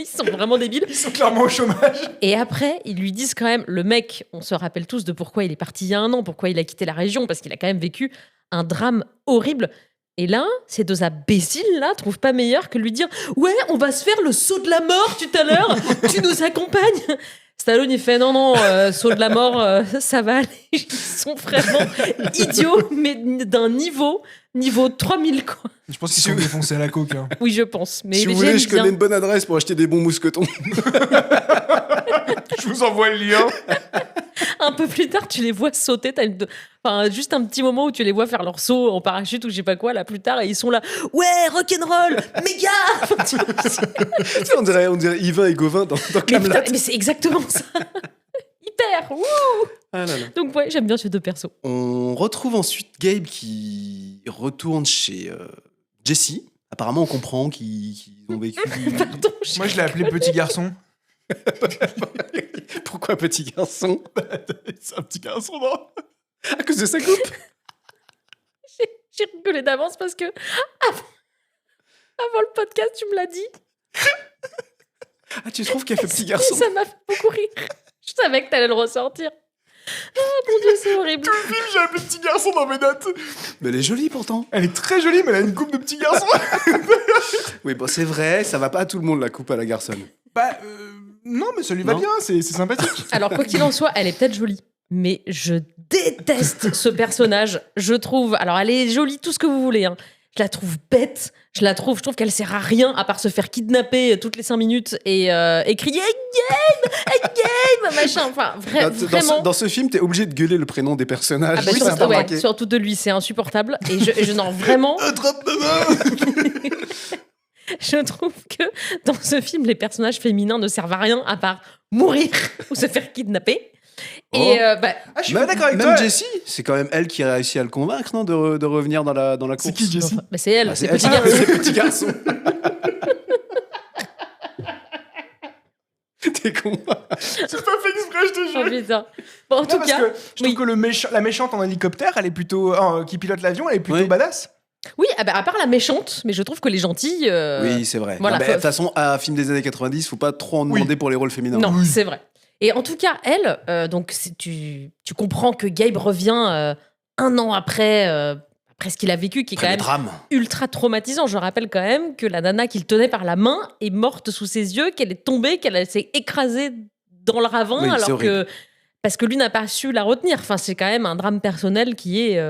S2: sont vraiment débiles.
S3: Ils sont clairement au chômage.
S2: Et après, ils lui disent quand même, le mec, on se rappelle tous de pourquoi il est parti il y a un an, pourquoi il a quitté la région, parce qu'il a quand même vécu un drame horrible. Et là, ces deux imbéciles-là trouvent pas meilleur que lui dire « Ouais, on va se faire le saut de la mort tout à l'heure, tu nous accompagnes ?» Stallone, il fait « Non, saut de la mort, ça va aller. » Ils sont vraiment idiots, mais d'un niveau 3000, quoi.
S3: Je pense qu'ils sont défoncés à la coke. Hein.
S2: Oui, je pense. Mais
S1: Si vous
S2: j'aime
S1: voulez, je
S2: bien.
S1: connais une bonne adresse pour acheter des bons mousquetons.
S3: Je vous envoie le lien.
S2: Un peu plus tard, tu les vois sauter. Enfin, juste un petit moment où tu les vois faire leur saut en parachute ou je sais pas quoi, là, plus tard, et ils sont là. Ouais, rock'n'roll, méga. Enfin, tu vois,
S1: on dirait Yvain et Gauvin dans
S2: mais,
S1: Camelot.
S2: putain, mais c'est exactement ça. Hyper. Wouh.
S1: Ah là là.
S2: Donc, ouais, j'aime bien ces deux persos.
S1: On retrouve ensuite Gabe qui retourne chez Jessie. Apparemment, on comprend qu'ils ont vécu.
S2: Pardon,
S3: Moi, je l'ai appelé petit garçon.
S1: Pourquoi petit garçon?
S3: C'est un petit garçon, non?
S1: À cause de sa coupe.
S2: j'ai rigolé d'avance parce que avant le podcast, tu me l'as dit.
S1: Ah, tu trouves qu'elle fait petit garçon?
S2: Ça m'a fait beaucoup rire. Je savais que t'allais le ressortir. Ah, mon Dieu, c'est horrible.
S3: Tout le film, j'ai appelé petit garçon dans mes notes.
S1: Mais elle est jolie pourtant.
S3: Elle est très jolie, mais elle a une coupe de petit garçon.
S1: Oui, bon, c'est vrai, ça va pas à tout le monde la coupe à la garçonne.
S3: Bah, non, mais ça lui va
S1: Non.
S3: bien, c'est sympathique.
S2: Alors, quoi qu'il en soit, elle est peut-être jolie. Mais je déteste ce personnage. Je trouve. Alors, elle est jolie, tout ce que vous voulez. Hein. Je la trouve bête. Je trouve qu'elle sert à rien à part se faire kidnapper toutes les 5 minutes et crier Hey Game machin. Enfin, vraiment.
S1: Dans ce film, t'es obligé de gueuler le prénom des personnages.
S2: Ah bah,
S1: Oui,
S2: surtout,
S1: ça m'a
S2: ouais,
S1: marqué.
S2: surtout de lui, c'est insupportable. Et je n'en vraiment.
S1: Attrape ma main.
S2: Je trouve que dans ce film, les personnages féminins ne servent à rien à part mourir ou se faire kidnapper. Et bah,
S3: Ah, je suis
S1: Même,
S3: pas d'accord avec
S1: même
S3: toi.
S1: Jessie, c'est quand même elle qui a réussi à le convaincre, non, de revenir dans la course.
S3: C'est qui, Jessie?
S2: bah, c'est elle,
S1: Ah,
S2: c'est
S1: elle.
S2: petit
S1: Ah,
S2: garçon.
S1: c'est petit garçon. T'es con.
S3: C'est pas fait exprès, je te
S2: Oh,
S3: jure.
S2: putain. Bon, en
S3: Non,
S2: tout
S3: parce
S2: cas,
S3: que je trouve
S2: oui.
S3: que la méchante en hélicoptère, elle est plutôt. Qui pilote l'avion, elle est plutôt
S1: Oui.
S3: badass.
S2: Oui, ah bah, à part la méchante, mais je trouve que les gentils.
S1: Oui, c'est vrai.
S2: voilà,
S1: Non, mais
S2: faut-
S1: de toute façon, à un film des années 90, faut pas trop en
S3: Oui.
S1: demander pour les rôles féminins.
S2: Non,
S3: Oui.
S2: c'est vrai. Et en tout cas, elle, donc tu comprends que Gabe revient un an après ce qu'il a vécu, qui est
S1: Après
S2: quand
S1: le
S2: même
S1: drame.
S2: ultra traumatisant. Je rappelle quand même que la nana qu'il tenait par la main est morte sous ses yeux, qu'elle est tombée, qu'elle s'est écrasée dans le ravin,
S1: Oui, c'est
S2: alors que
S1: horrible.
S2: parce que lui n'a pas su la retenir. Enfin, c'est quand même un drame personnel qui est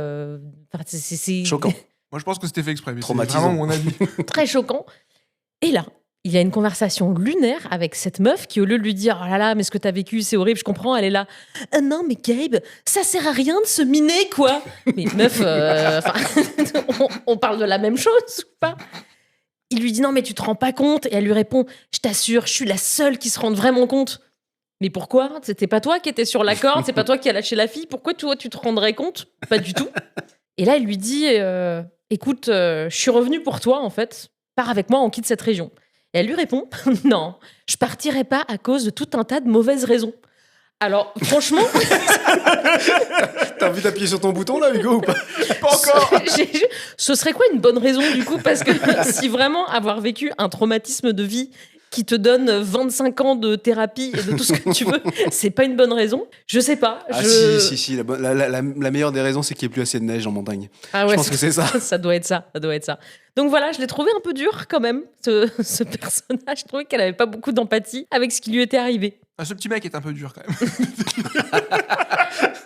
S2: c'est
S1: Choquant.
S3: Moi, je pense que c'était fait exprès. Mais c'est
S1: Traumatisant.
S3: vraiment mon avis.
S2: très choquant. Et là, il y a une conversation lunaire avec cette meuf qui, au lieu de lui dire « Oh là là, mais ce que t'as vécu, c'est horrible, je comprends », elle est là « Ah non, mais Gabe, ça sert à rien de se miner, quoi !» Mais meuf, on parle de la même chose ou pas ? Il lui dit « Non, mais tu te rends pas compte ?» Et elle lui répond « Je t'assure, je suis la seule qui se rende vraiment compte. » Mais pourquoi ? C'était pas toi qui étais sur la corde, c'est pas toi qui as lâché la fille, pourquoi toi tu te rendrais compte ? Pas du tout. Et là, il lui dit « Écoute, je suis revenue pour toi, en fait. Pars avec moi, on quitte cette région. » Et elle lui répond « Non, je partirai pas à cause de tout un tas de mauvaises raisons. » Alors, franchement,
S1: T'as envie d'appuyer sur ton bouton là, Hugo, ou pas?
S3: Pas encore.
S2: ce serait quoi une bonne raison, du coup ? Parce que si vraiment avoir vécu un traumatisme de vie qui te donne 25 ans de thérapie et de tout ce que tu veux, c'est pas une bonne raison. Je sais pas.
S1: Ah si, la meilleure des raisons, c'est qu'il n'y ait plus assez de neige en montagne.
S2: Ah ouais,
S1: Je pense que c'est ça.
S2: Ça doit être ça. Donc voilà, je l'ai trouvé un peu dur quand même, ce personnage. Je trouvais qu'elle avait pas beaucoup d'empathie avec ce qui lui était arrivé.
S3: Ah, ce petit mec est un peu dur quand même.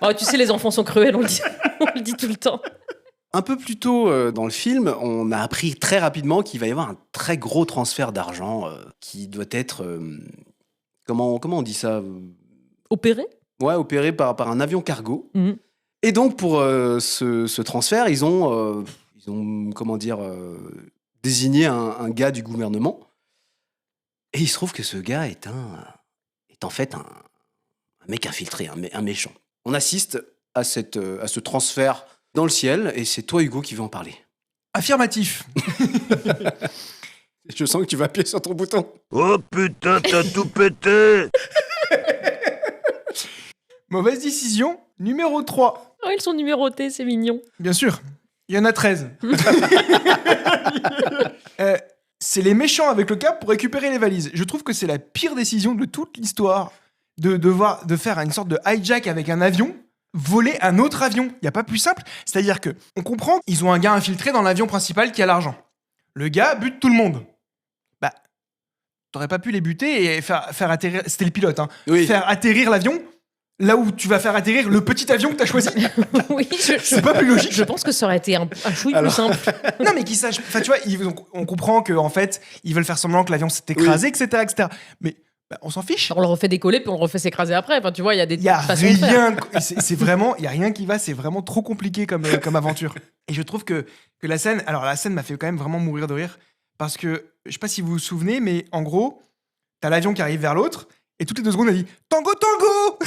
S2: Oh, tu sais, les enfants sont cruels, on le dit tout le temps.
S1: Un peu plus tôt dans le film, on a appris très rapidement qu'il va y avoir un très gros transfert d'argent qui doit être... comment on dit ça
S2: Opéré ?
S1: Ouais, opéré par un avion cargo.
S2: Mhm.
S1: Et donc, pour ce transfert, ils ont comment dire, désigné un gars du gouvernement. Et il se trouve que ce gars est en fait un mec infiltré, un méchant. On assiste à ce transfert dans le ciel, et c'est toi, Hugo, qui veux en parler.
S3: Affirmatif.
S1: Je sens que tu vas appuyer sur ton bouton.
S4: Oh putain, t'as tout pété!
S3: Mauvaise décision, numéro 3.
S2: Oh, ils sont numérotés, c'est mignon.
S3: Bien sûr, il y en a 13. C'est les méchants avec le cap pour récupérer les valises. Je trouve que c'est la pire décision de toute l'histoire de faire une sorte de hijack avec un avion, voler un autre avion. Il n'y a pas plus simple. C'est-à-dire que on comprend qu'ils ont un gars infiltré dans l'avion principal qui a l'argent. Le gars bute tout le monde. Bah, t'aurais pas pu les buter et faire atterrir... C'était le pilote, hein.
S1: Oui.
S3: Faire atterrir l'avion là où tu vas faire atterrir le petit avion que t'as choisi.
S2: Oui,
S3: C'est pas plus logique.
S2: je pense que ça aurait été un chouille plus simple.
S3: Non, mais qu'ils sachent. Enfin, tu vois, on comprend qu'en fait, ils veulent faire semblant que l'avion s'est écrasé, etc., etc. Mais bah, on s'en fiche.
S2: On le refait décoller, puis on le refait s'écraser après. Enfin, tu vois, il y a des
S3: Il y a
S2: façons de faire.
S3: rien. C'est vraiment, il y a rien qui va. C'est vraiment trop compliqué comme aventure. Et je trouve que la scène. Alors la scène m'a fait quand même vraiment mourir de rire parce que je sais pas si vous vous souvenez, mais en gros, t'as l'avion qui arrive vers l'autre. Et toutes les 2 secondes, elle dit Tango, tango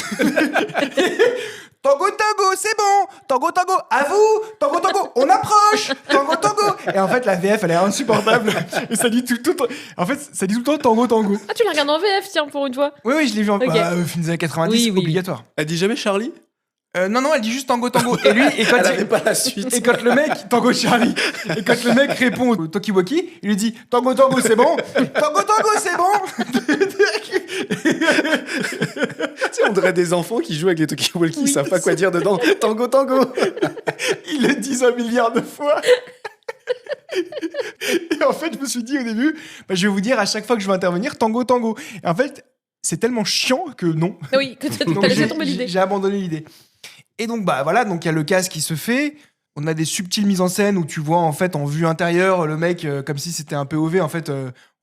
S3: Tango, tango, c'est bon Tango, tango, à vous Tango, tango, on approche Tango, tango Et en fait, la VF, elle est insupportable. Et ça dit tout le temps. En fait, ça dit tout le temps tango, tango.
S2: Ah, tu la regardes en VF, tiens, pour une fois.
S3: Oui, je l'ai vu en
S2: Ok.
S3: film des années 90,
S2: Oui, oui.
S3: obligatoire.
S1: Elle dit jamais Charlie?
S3: Non, elle dit juste tango, tango. Et lui,
S1: Elle n'avait pas la suite.
S3: et quand le mec, tango Charlie, et quand le mec répond au talkie-walkie, il lui dit tango, tango, c'est bon Tango, tango, c'est bon
S1: Tu sais, on dirait des enfants qui jouent avec les talkie-walkie,
S2: Oui,
S1: ils savent pas quoi dire dedans. Tango, tango.
S3: Il le dit 1 milliard de fois. Et en fait, je me suis dit au début, bah, je vais vous dire à chaque fois que je vais intervenir, tango, tango. Et en fait, c'est tellement chiant que non.
S2: Oui, que
S3: Donc,
S2: t'as laissé tomber l'idée.
S3: j'ai abandonné l'idée. Et donc, bah voilà, donc il y a le casque qui se fait. On a des subtiles mises en scène où tu vois en fait en vue intérieure le mec comme si c'était un POV. En fait,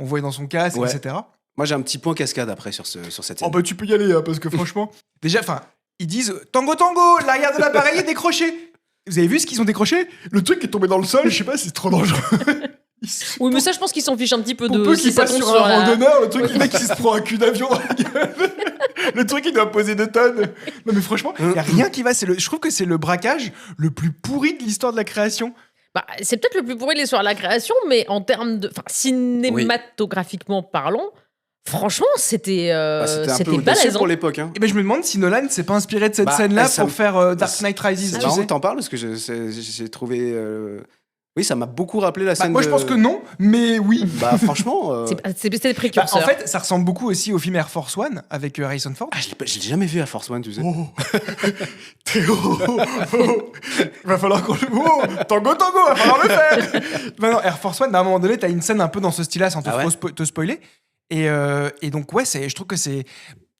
S3: on voyait dans son casque,
S1: Ouais.
S3: etc.
S1: Moi, j'ai un petit point cascade après sur cette scène.
S3: Oh bah tu peux y aller, hein, parce que franchement... Déjà, enfin, ils disent « Tango, tango, l'arrière de l'appareil est décroché !» Vous avez vu ce qu'ils ont décroché? Le truc est tombé dans le sol, je sais pas, c'est trop dangereux.
S2: Oui, mais ça, je pense qu'ils s'en fichent un petit peu
S3: Pour
S2: de
S3: peu
S2: si
S3: qu'il
S2: ça
S3: passe
S2: tombe
S3: sur un
S2: la-
S3: randonneur, le truc, le mec, il se prend un cul d'avion dans la gueule. Le truc, il doit peser 2 tonnes. Non, mais franchement, il n'y a rien qui va. Je trouve que c'est le braquage le plus pourri de l'histoire de la création.
S2: Bah, c'est peut-être le plus pourri de l'histoire de la création, mais en termes de... Enfin, cinématographiquement parlant, franchement, c'était
S1: C'était un peu audacieux
S2: balèze.
S1: pour l'époque. Hein.
S3: Et ben, je me demande si Nolan s'est pas inspiré de cette
S1: Bah,
S3: scène-là
S1: ça
S3: pour
S1: me-
S3: faire Dark Knight Rises.
S1: C'est
S3: tu
S1: marrant
S3: sais.
S1: que t'en parles parce que j'ai trouvé. Oui, ça m'a beaucoup rappelé la
S3: Bah,
S1: scène.
S3: moi, je pense que non, mais oui.
S1: Bah, franchement.
S2: C'est des
S3: Bah,
S2: précurseurs.
S3: en fait, ça ressemble beaucoup aussi au film Air Force One avec Harrison Ford.
S1: Ah, je l'ai jamais vu à Force One, tu sais.
S3: Oh. Théo, va falloir qu'on le... Oh, tango, tango, va falloir le faire. Bah non, Air Force One, à un moment donné, t'as une scène un peu dans ce style-là sans te,
S1: Ah ouais
S3: te spoiler. Et donc, ouais, je trouve que c'est...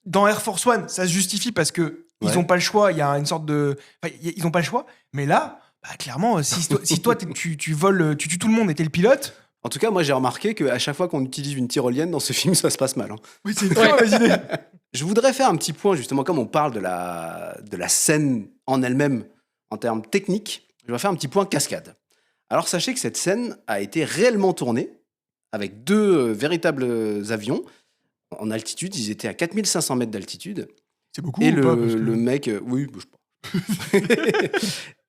S3: Dans Air Force One, ça se justifie parce que Ils
S1: Ouais.
S3: ont pas le choix. Il y a une sorte de. Enfin, ils ont pas le choix. Mais là, clairement, si toi, tu voles, tu tues tout le monde et t'es le pilote.
S1: En tout cas, moi, j'ai remarqué qu'à chaque fois qu'on utilise une tyrolienne dans ce film, ça se passe mal. Hein.
S3: Oui, c'est une très mauvaise idée.
S1: Je voudrais faire un petit point, justement, comme on parle de la scène en elle-même, en termes techniques, je vais faire un petit point cascade. Alors, sachez que cette scène a été réellement tournée avec 2 véritables avions en altitude. Ils étaient à 4500 mètres d'altitude.
S3: C'est beaucoup.
S1: Et
S3: ou pas, parce que-
S1: le mec, oui, bouge pas.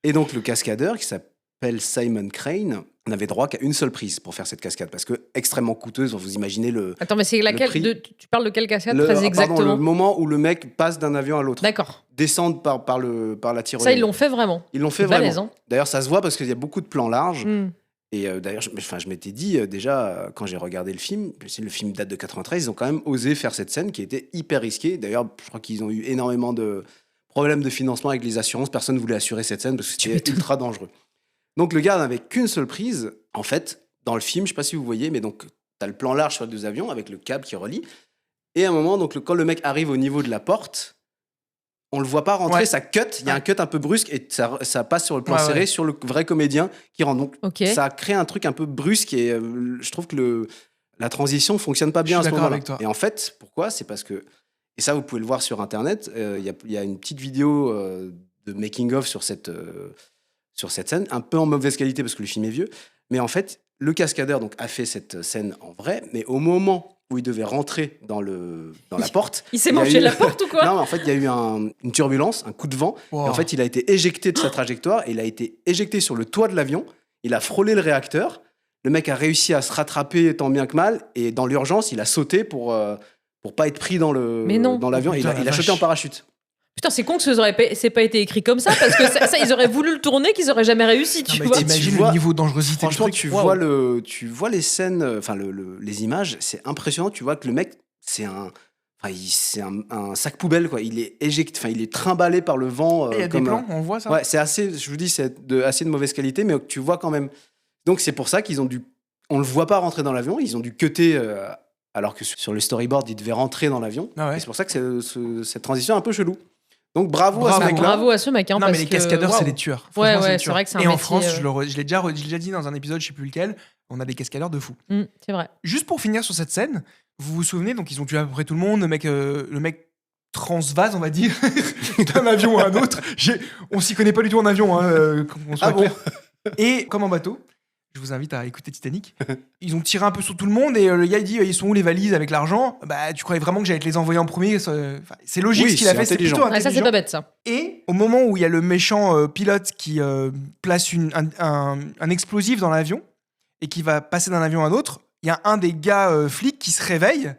S1: Et donc, le cascadeur, qui s'appelle Simon Crane, n'avait droit qu'à une seule prise pour faire cette cascade, parce que extrêmement coûteuse. Vous imaginez le,
S2: Attends, mais c'est laquelle
S1: prix-
S2: tu parles de quelle cascade
S1: le-
S2: très
S1: pardon,
S2: exactement
S1: le moment où le mec passe d'un avion à l'autre,
S2: D'accord.
S1: descendre par la tyrolienne.
S2: Ça, ils l'ont fait vraiment.
S1: Ils l'ont fait
S2: C'est balèze,
S1: vraiment.
S2: hein.
S1: D'ailleurs, ça se voit parce qu'il y a beaucoup de plans larges.
S2: Hmm.
S1: Et d'ailleurs, je m'étais dit, déjà, quand j'ai regardé le film date de 93, ils ont quand même osé faire cette scène qui était hyper risquée. D'ailleurs, je crois qu'ils ont eu énormément de problèmes de financement avec les assurances. Personne ne voulait assurer cette scène parce que c'était ultra dangereux. Donc, le gars n'avait qu'une seule prise. En fait, dans le film, je ne sais pas si vous voyez, mais donc, tu as le plan large sur les 2 avions avec le câble qui relie. Et à un moment, donc, quand le mec arrive au niveau de la porte, on le voit pas rentrer,
S3: Ouais.
S1: ça cut. Il y a un cut un peu brusque et ça passe sur le plan
S3: Ouais,
S1: serré
S3: ouais.
S1: sur le vrai comédien qui rentre. Donc,
S2: Ok.
S1: ça crée un truc un peu brusque et je trouve que la transition fonctionne pas bien
S3: Je
S1: à
S3: suis
S1: ce
S3: d'accord
S1: moment-là.
S3: avec toi.
S1: Et en fait, pourquoi? C'est parce que, et ça vous pouvez le voir sur internet, il y a une petite vidéo de making-of sur cette scène, un peu en mauvaise qualité parce que le film est vieux, mais en fait, le cascadeur donc, a fait cette scène en vrai, mais au moment où il devait rentrer dans la porte...
S2: Il s'est
S1: y a
S2: mangé
S1: eu-
S2: la porte ou quoi?
S1: Non, mais en fait, il y a eu une turbulence, un coup de vent,
S3: Wow.
S1: et en fait, il a été éjecté de sa trajectoire et il a été éjecté sur le toit de l'avion. Il a frôlé le réacteur. Le mec a réussi à se rattraper tant bien que mal. Et dans l'urgence, il a sauté pour pas être pris dans
S2: Mais non.
S1: l'avion.
S3: Oh,
S1: Il
S3: putain,
S1: a
S3: la
S1: sauté
S3: vache.
S1: en parachute.
S2: Putain, c'est con que c'est pas été écrit comme ça parce que ça, ils auraient voulu le tourner, qu'ils auraient jamais réussi,
S3: Non,
S2: tu
S3: mais
S2: vois.
S3: t'imagines
S1: Tu vois-
S3: le niveau de dangerosité du
S1: Franchement,
S3: truc.
S1: tu
S3: Waouh.
S1: vois les scènes, enfin les images, c'est impressionnant. Tu vois que le mec, c'est un sac poubelle, quoi. Il est éjecté, enfin il est trimballé par le vent.
S3: Il y a des
S1: comme
S3: plans, on voit ça.
S1: Ouais, c'est assez, je vous dis, assez de mauvaise qualité, mais tu vois quand même. Donc c'est pour ça qu'ils ont dû, on le voit pas rentrer dans l'avion, ils ont dû cutter, alors que sur le storyboard, il devait rentrer dans l'avion.
S3: Ah ouais.
S1: Et c'est pour ça que cette transition est un peu chelou. Donc bravo à ce
S3: Bravo.
S1: mec-là.
S2: Bravo à ce mec. Hein,
S3: Non, mais
S2: parce
S3: les
S2: que,
S3: cascadeurs, c'est
S2: waouh.
S3: des tueurs.
S2: Ouais,
S3: Franchement,
S2: ouais,
S3: des
S2: c'est
S3: tueurs.
S2: vrai que c'est un
S3: Et en
S2: métier,
S3: France, je l'ai déjà dit dans un épisode, je sais plus lequel, on a des cascadeurs de fou.
S2: C'est vrai.
S3: Juste pour finir sur cette scène, vous vous souvenez, donc ils ont tué à peu près tout le monde, le mec transvase, on va dire, d'un avion à un autre. On s'y connaît pas du tout en avion, qu'on soit
S1: Ah bon
S3: clair. Et comme en bateau, je vous invite à écouter Titanic. Ils ont tiré un peu sur tout le monde et le gars il dit ils sont où les valises avec l'argent? Bah tu croyais vraiment que j'allais te les envoyer en premier? C'est logique
S1: Oui,
S3: ce qu'il a
S1: c'est
S3: fait, c'est
S1: intelligent.
S3: plutôt
S2: Ah, ça, c'est
S3: intelligent.
S2: pas bête, ça.
S3: Et au moment où il y a le méchant pilote qui place un explosif dans l'avion et qui va passer d'un avion à un autre, il y a un des gars flics qui se réveille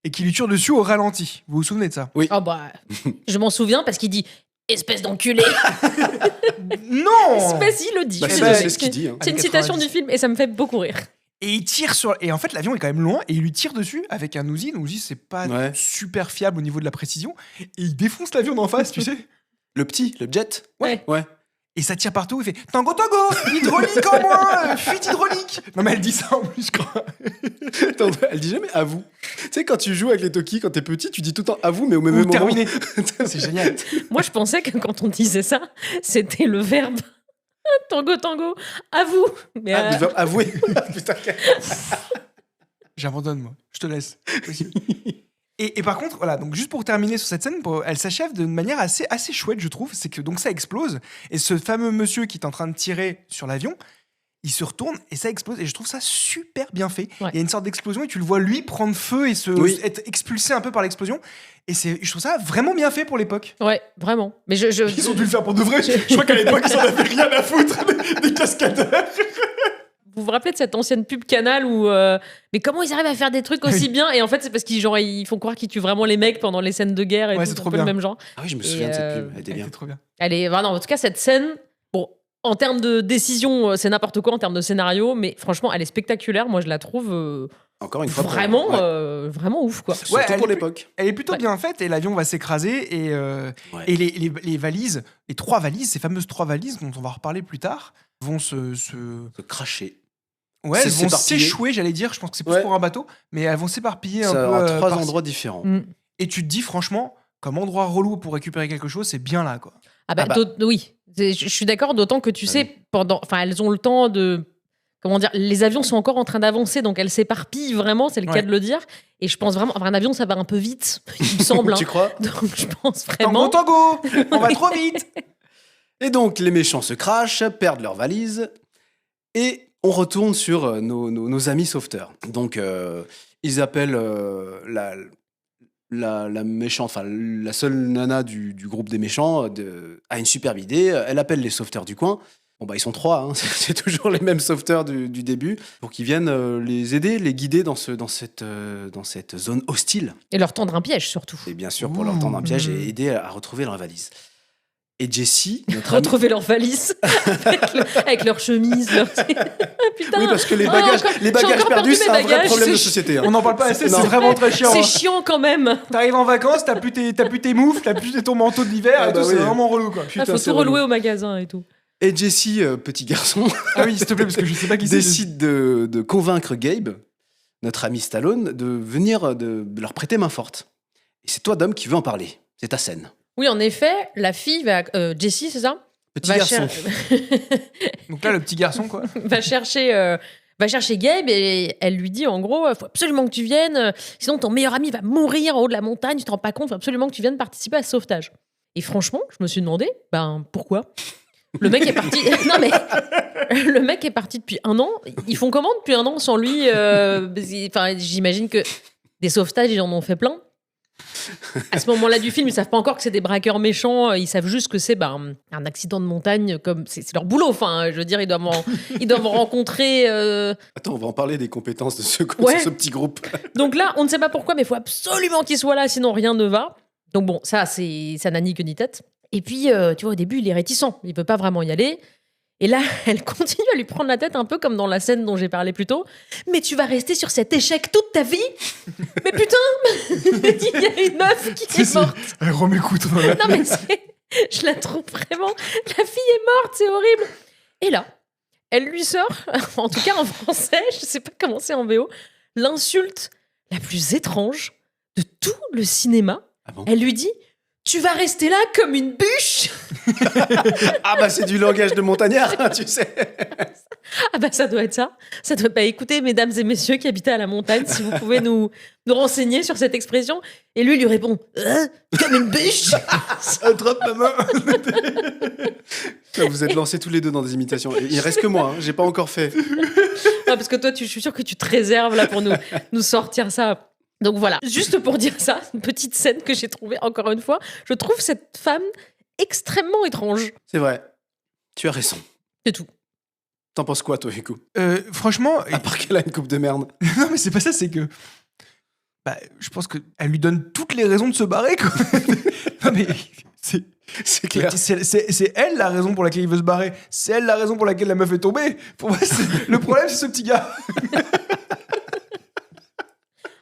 S3: et qui lui tire dessus au ralenti. Vous vous souvenez de ça?
S2: Oh bah, je m'en souviens parce qu'il dit espèce d'enculé.
S3: Non.
S2: Espèce, il le dit.
S1: Bah,
S3: Eh
S1: c'est
S3: ben,
S1: c'est ce qu'il dit. Hein.
S2: C'est une
S3: Années
S2: citation
S3: 90.
S2: du film et ça me fait beaucoup rire.
S3: Et il tire sur. Et en fait, l'avion est quand même loin et il lui tire dessus avec un Uzi. Donc, Uzi, c'est pas
S1: Ouais.
S3: super fiable au niveau de la précision. Et il défonce l'avion d'en face, tu sais.
S1: Le jet.
S2: Ouais.
S1: Ouais.
S3: Et ça tire partout. Il fait Tango, tango, hydraulique en moins, fuite hydraulique. Non, mais elle dit ça en plus, je crois.
S1: Attends, elle dit jamais à vous. Tu sais, quand tu joues avec les Toki, quand t'es petit, tu dis tout le temps à vous, mais au même
S3: Ou
S1: moment.
S3: terminé. C'est génial.
S2: Moi, je pensais que quand on disait ça, c'était le verbe tango tango. À vous. Mais
S1: Ah, il va avouer. Putain,
S3: J'abandonne, moi. Je te laisse. Possible. Et par contre, voilà, donc juste pour terminer sur cette scène, elle s'achève d'une manière assez chouette, je trouve. C'est que donc ça explose, et ce fameux monsieur qui est en train de tirer sur l'avion, il se retourne et ça explose. Et je trouve ça super bien fait.
S2: Ouais.
S3: Il y a une sorte d'explosion et tu le vois lui prendre feu et
S1: Oui.
S3: être expulsé un peu par l'explosion. Et je trouve ça vraiment bien fait pour l'époque.
S2: ouais, vraiment. Mais
S3: Ils ont dû le faire pour de vrai. Je crois qu'à l'époque, ils en avaient rien à foutre des cascadeurs.
S2: Vous vous rappelez de cette ancienne pub Canal où mais comment ils arrivent à faire des trucs aussi
S3: Oui.
S2: bien? Et en fait, c'est parce qu'ils font croire qu'ils tuent vraiment les mecs pendant les scènes de guerre et
S3: Ouais,
S2: tout,
S3: c'est trop
S2: un peu le
S3: bien.
S2: même genre.
S1: Ah oui, je me
S2: Et,
S1: souviens de cette pub. Elle était bien.
S3: C'est trop bien.
S2: Non, en tout cas, cette scène, bon, en termes de décision, c'est n'importe quoi en termes de scénario, mais franchement, elle est spectaculaire. Moi, je la trouve
S1: Encore une fois.
S2: vraiment,
S1: Ouais.
S2: vraiment ouf, quoi.
S1: Surtout
S3: Ouais, elle
S1: pour
S3: est
S1: l'époque.
S3: Elle est plutôt
S2: Ouais.
S3: bien faite et l'avion va s'écraser et
S1: Ouais.
S3: les valises, les 3 valises, ces fameuses 3 valises dont on va reparler plus tard, vont se
S1: Se cracher.
S3: ouais, elles vont
S1: s'éparpiller.
S3: s'échouer, j'allais dire. Je pense que c'est plus
S1: Ouais.
S3: pour un bateau, mais elles vont s'éparpiller un
S1: Ça
S3: peu
S1: à 3
S3: par-
S1: endroits différents.
S2: Mm.
S3: Et tu te dis franchement, comme endroit relou pour récupérer quelque chose, c'est bien là, quoi.
S2: Ah bah, oui, je suis d'accord, d'autant que tu sais, elles ont le temps de... Comment dire, les avions sont encore en train d'avancer, donc elles s'éparpillent vraiment, c'est le cas de le dire. Et je pense vraiment, un avion, ça va un peu vite, il me semble.
S1: Tu crois ?
S2: Donc je pense vraiment...
S3: Tango, on va trop vite.
S1: Et donc, les méchants se crachent, perdent leurs valises, et on retourne sur nos amis sauveteurs. Donc, ils appellent la méchante, enfin, la seule nana du groupe des méchants a une superbe idée. Elle appelle les sauveteurs du coin. Bon, bah, ils sont 3, hein. C'est toujours les mêmes sauveteurs du début, pour qu'ils viennent les aider, les guider dans cette zone hostile.
S2: Et leur tendre un piège, surtout.
S1: Et bien sûr, pour leur tendre un piège et aider à retrouver leur valise. Et Jessie, notre amie...
S2: Retrouver leur valise avec leur chemise. Putain.
S1: Oui, parce que les bagages perdus, c'est un vrai problème de société. Hein.
S3: On n'en parle pas assez, c'est vraiment très chiant.
S2: C'est chiant quand même.
S3: T'arrives en vacances, t'as plus tes moufles, t'as plus ton manteau d'hiver et tout, c'est vraiment relou, quoi.
S1: Putain,
S2: faut tout relouer au magasin et tout.
S1: Et Jessie, petit garçon,
S3: ah oui, s'il te plaît, parce que je sais pas qui c'est.
S1: décide de convaincre Gabe, notre ami Stallone, de venir de leur prêter main forte. Et c'est toi, Dom, qui veux en parler. C'est ta scène.
S2: Oui, en effet, la fille va... Jessie, c'est ça ?
S1: Petit garçon.
S3: Donc là, le petit garçon, quoi.
S2: va chercher Gabe et elle lui dit en gros, faut absolument que tu viennes, sinon ton meilleur ami va mourir en haut de la montagne, tu te rends pas compte, faut absolument que tu viennes participer à ce sauvetage. Et franchement, je me suis demandé, pourquoi ? Le mec est parti. Non mais le mec est parti depuis 1 an. Ils font comment depuis 1 an sans lui ? Enfin, j'imagine que des sauvetages, ils en ont fait plein. À ce moment-là du film, ils savent pas encore que c'est des braqueurs méchants. Ils savent juste que c'est un accident de montagne, comme c'est leur boulot. Enfin, je veux dire, ils doivent rencontrer.
S1: Attends, on va en parler des compétences de ce petit groupe.
S2: Donc là, on ne sait pas pourquoi, mais il faut absolument qu'ils soient là, sinon rien ne va. Donc bon, ça n'a ni queue ni tête. Et puis, tu vois, au début, il est réticent. Il veut pas vraiment y aller. Et là, elle continue à lui prendre la tête un peu comme dans la scène dont j'ai parlé plus tôt. Mais tu vas rester sur cet échec toute ta vie ? Mais putain, il y a une meuf qui est morte.
S3: Elle remécoute.
S2: Non mais je la trouve vraiment... La fille est morte, c'est horrible. Et là, elle lui sort, en tout cas en français, je sais pas comment c'est en VO, l'insulte la plus étrange de tout le cinéma.
S1: Ah bon ?
S2: Elle lui dit... Tu vas rester là comme une bûche ?
S1: Ah bah c'est du langage de montagnard, tu sais.
S2: Ah bah ça doit être ça. Ça doit pas écouter, mesdames et messieurs qui habitez à la montagne, si vous pouvez nous renseigner sur cette expression. Et lui répond comme une bûche.
S3: Attrape ma main.
S1: Vous êtes lancés tous les deux dans des imitations. Il reste que moi, hein. J'ai pas encore fait.
S2: Ah, parce que toi, je suis sûre que tu te réserves là pour nous sortir ça. Donc voilà, juste pour dire ça, une petite scène que j'ai trouvée, encore une fois, je trouve cette femme extrêmement étrange.
S1: C'est vrai. Tu as raison.
S2: C'est tout.
S1: T'en penses quoi, toi, Hugo ?
S3: Franchement...
S1: À part qu'elle a une coupe de merde.
S3: Non, mais c'est pas ça, c'est que... je pense qu'elle lui donne toutes les raisons de se barrer, quoi. Non, mais...
S1: C'est clair.
S3: C'est elle la raison pour laquelle il veut se barrer. C'est elle la raison pour laquelle la meuf est tombée. Pour moi, le problème, c'est ce petit gars.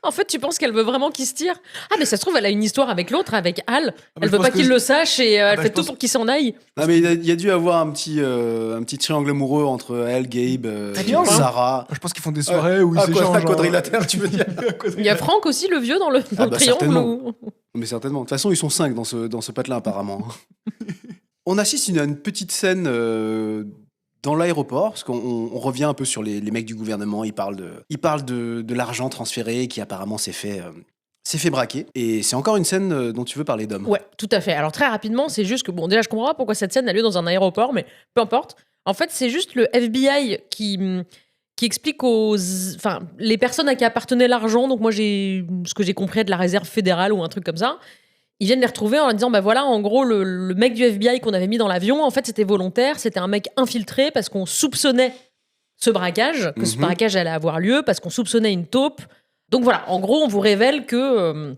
S2: En fait, tu penses qu'elle veut vraiment qu'il se tire ? Ah, mais ça se trouve, elle a une histoire avec l'autre, avec Al. Elle
S3: je
S2: veut
S3: pense
S2: pas
S3: que
S2: qu'il le sache et elle fait tout
S3: pense-
S2: pour qu'il s'en aille.
S1: Non, mais il y a dû avoir un petit triangle amoureux entre elle, Gabe,
S3: triangle, hein.
S1: Sarah.
S3: Je pense qu'ils font des soirées où ils
S1: Un
S3: s'échangent.
S1: quadrilatère, tu veux dire ?
S2: Il y a Franck aussi, le vieux, dans le triangle.
S1: certainement. Mais certainement. De toute façon, ils sont 5 dans ce patelin, apparemment. On assiste à une petite scène dans l'aéroport, parce qu'on revient un peu sur les mecs du gouvernement. Ils parlent de l'argent transféré qui apparemment s'est fait braquer. Et c'est encore une scène dont tu veux parler, Dom.
S2: Ouais, tout à fait. Alors très rapidement, c'est juste que, bon, déjà je comprends pas pourquoi cette scène a lieu dans un aéroport, mais peu importe. En fait, c'est juste le FBI qui explique les personnes à qui appartenait l'argent. Donc moi, ce que j'ai compris de la réserve fédérale ou un truc comme ça. Ils viennent les retrouver en disant, voilà, en gros, le mec du FBI qu'on avait mis dans l'avion, en fait, c'était volontaire, c'était un mec infiltré parce qu'on soupçonnait ce braquage, que ce braquage allait avoir lieu, parce qu'on soupçonnait une taupe. Donc voilà, en gros, on vous révèle que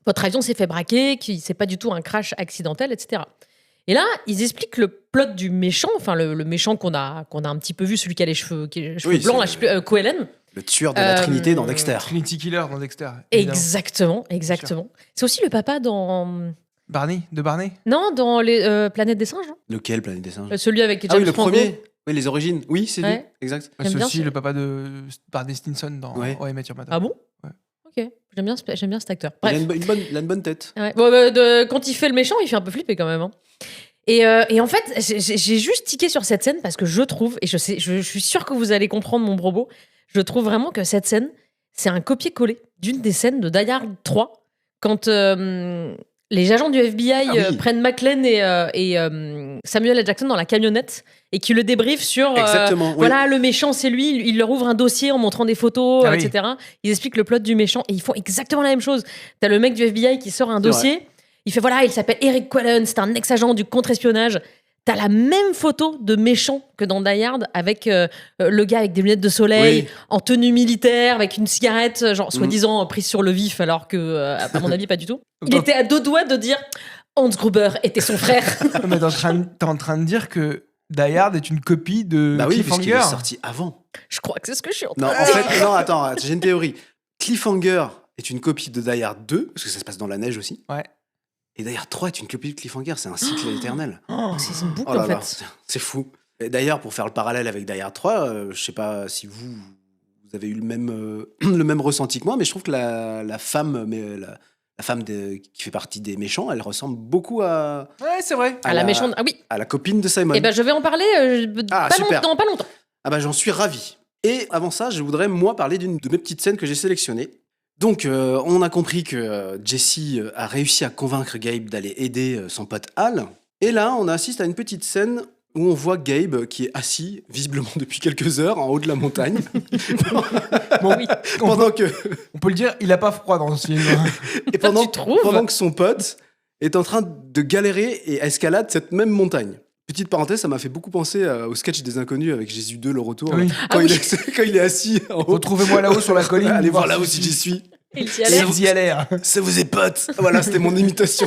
S2: votre avion s'est fait braquer, que c'est pas du tout un crash accidentel, etc. Et là, ils expliquent le plot du méchant, enfin le méchant qu'on a un petit peu vu, celui qui a les cheveux blancs, là, je sais plus, Coelen.
S1: Le tueur de la Trinité dans Dexter.
S3: Trinity Killer dans Dexter. Évidemment.
S2: Exactement. C'est aussi le papa dans...
S3: Barney.
S2: Non, dans les Planètes des singes. Non,
S1: Lequel, Planète des singes ?
S2: celui avec James
S1: Ah oui, le
S2: Franco.
S1: premier. Oui, les origines. Oui, c'est lui.
S2: Ouais.
S1: Exact.
S2: J'aime
S3: C'est
S2: bien
S3: aussi
S2: ça.
S3: le papa de Barney Stinson dans
S1: Ouais.
S3: I Met Your Mother.
S2: Ah bon ?
S3: Ouais.
S2: Ok. J'aime bien cet acteur.
S1: Il a
S2: Bref.
S1: il a une bonne tête.
S2: Ouais. Bon, quand il fait le méchant, il fait un peu flipper quand même. Hein. Et en fait, j'ai juste tiqué sur cette scène parce que je trouve, et je suis sûre que vous allez comprendre mon propos, je trouve vraiment que cette scène, c'est un copier-coller d'une des scènes de Die Hard 3, quand les agents du FBI prennent McClane et Samuel L. Jackson dans la camionnette et qui le débriefent sur
S1: Exactement.
S2: voilà, le méchant, c'est lui. Il leur ouvre un dossier en montrant des photos,
S3: Ah oui.
S2: etc. Ils expliquent le plot du méchant et ils font exactement la même chose. T'as le mec du FBI qui sort un dossier. Il fait voilà, il s'appelle Eric Quellen, c'est un ex-agent du contre-espionnage. T'as la même photo de méchant que dans Die Hard avec le gars avec des lunettes de soleil, en tenue militaire, avec une cigarette, genre soi-disant prise sur le vif, alors que, à mon avis, pas du tout. Il était à deux doigts de dire Hans Gruber était son frère.
S3: Mais t'es en train de dire que Die Hard est une copie de
S1: Bah oui, puisqu'il
S3: Cliffhanger.
S1: est sorti avant.
S2: Je crois que c'est ce que je suis en train
S1: Non,
S2: de
S1: en
S2: dire.
S1: fait, non, attends, j'ai une théorie. Cliffhanger est une copie de Die Hard 2, parce que ça se passe dans la neige aussi.
S3: Ouais.
S1: Et Die Hard 3 est une copie de Cliffhanger, c'est un cycle éternel.
S3: Oh.
S2: C'est une boucle
S1: Oh là
S2: en
S1: là,
S2: fait.
S1: c'est fou. Et d'ailleurs, pour faire le parallèle avec Die Hard 3, je sais pas si vous avez eu le même ressenti que moi, mais je trouve que la femme, la femme qui fait partie des méchants, elle ressemble beaucoup à
S3: Ouais, c'est vrai.
S2: À la méchante. Ah oui.
S1: à la copine de Simon.
S2: Et ben je vais en parler
S1: Ah, super.
S2: dans pas longtemps.
S1: Ah bah j'en suis ravi. Et avant ça, je voudrais moi parler d'une de mes petites scènes que j'ai sélectionnées. Donc on a compris que Jesse a réussi à convaincre Gabe d'aller aider son pote Hal. Et là, on assiste à une petite scène où on voit Gabe qui est assis, visiblement depuis quelques heures, en haut de la montagne.
S3: Bon,
S2: Oui.
S1: pendant que
S3: On peut le dire, il a pas froid dans ce film.
S1: et pendant,
S2: Tu trouves
S1: pendant que son pote est en train de galérer et escalade cette même montagne. Petite parenthèse, ça m'a fait beaucoup penser au sketch des Inconnus avec Jésus 2, le retour.
S3: Oui.
S1: Quand,
S2: Ah
S1: il
S2: oui.
S1: est, quand il est assis en haut.
S3: Retrouvez-moi là-haut sur la colline.
S1: Allez voir là-haut si j'y suis.
S2: Il y
S3: Et
S2: allait.
S3: vous y allez.
S1: Ça vous est pote. Voilà, c'était mon imitation.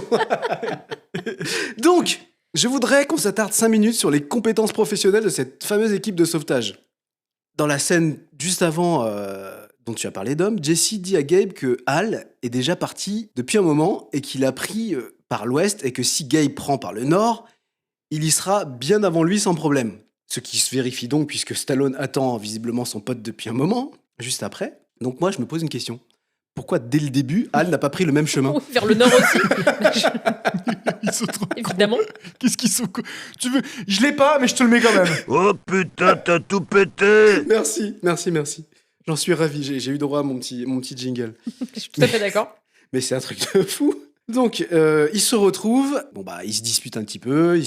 S1: Donc, je voudrais qu'on s'attarde 5 minutes sur les compétences professionnelles de cette fameuse équipe de sauvetage. Dans la scène juste avant dont tu as parlé, Dom, Jesse dit à Gabe que Hal est déjà parti depuis un moment et qu'il a pris par l'ouest et que si Gabe prend par le nord, il y sera bien avant lui sans problème. Ce qui se vérifie donc puisque Stallone attend visiblement son pote depuis un moment, juste après. Donc moi, je me pose une question. Pourquoi dès le début, Hal n'a pas pris le même chemin?
S2: Oui, vers le nord aussi.
S3: Ils sont trop
S2: Évidemment.
S3: Qu'est-ce qu'ils sont Tu veux Je l'ai pas, mais je te le mets quand même.
S4: Oh putain, t'as tout pété!
S1: Merci. J'en suis ravi, j'ai eu droit à mon petit jingle.
S2: Je suis tout à fait d'accord.
S1: Mais c'est un truc de fou. Donc, ils se retrouvent. Bon, bah, ils se disputent un petit peu.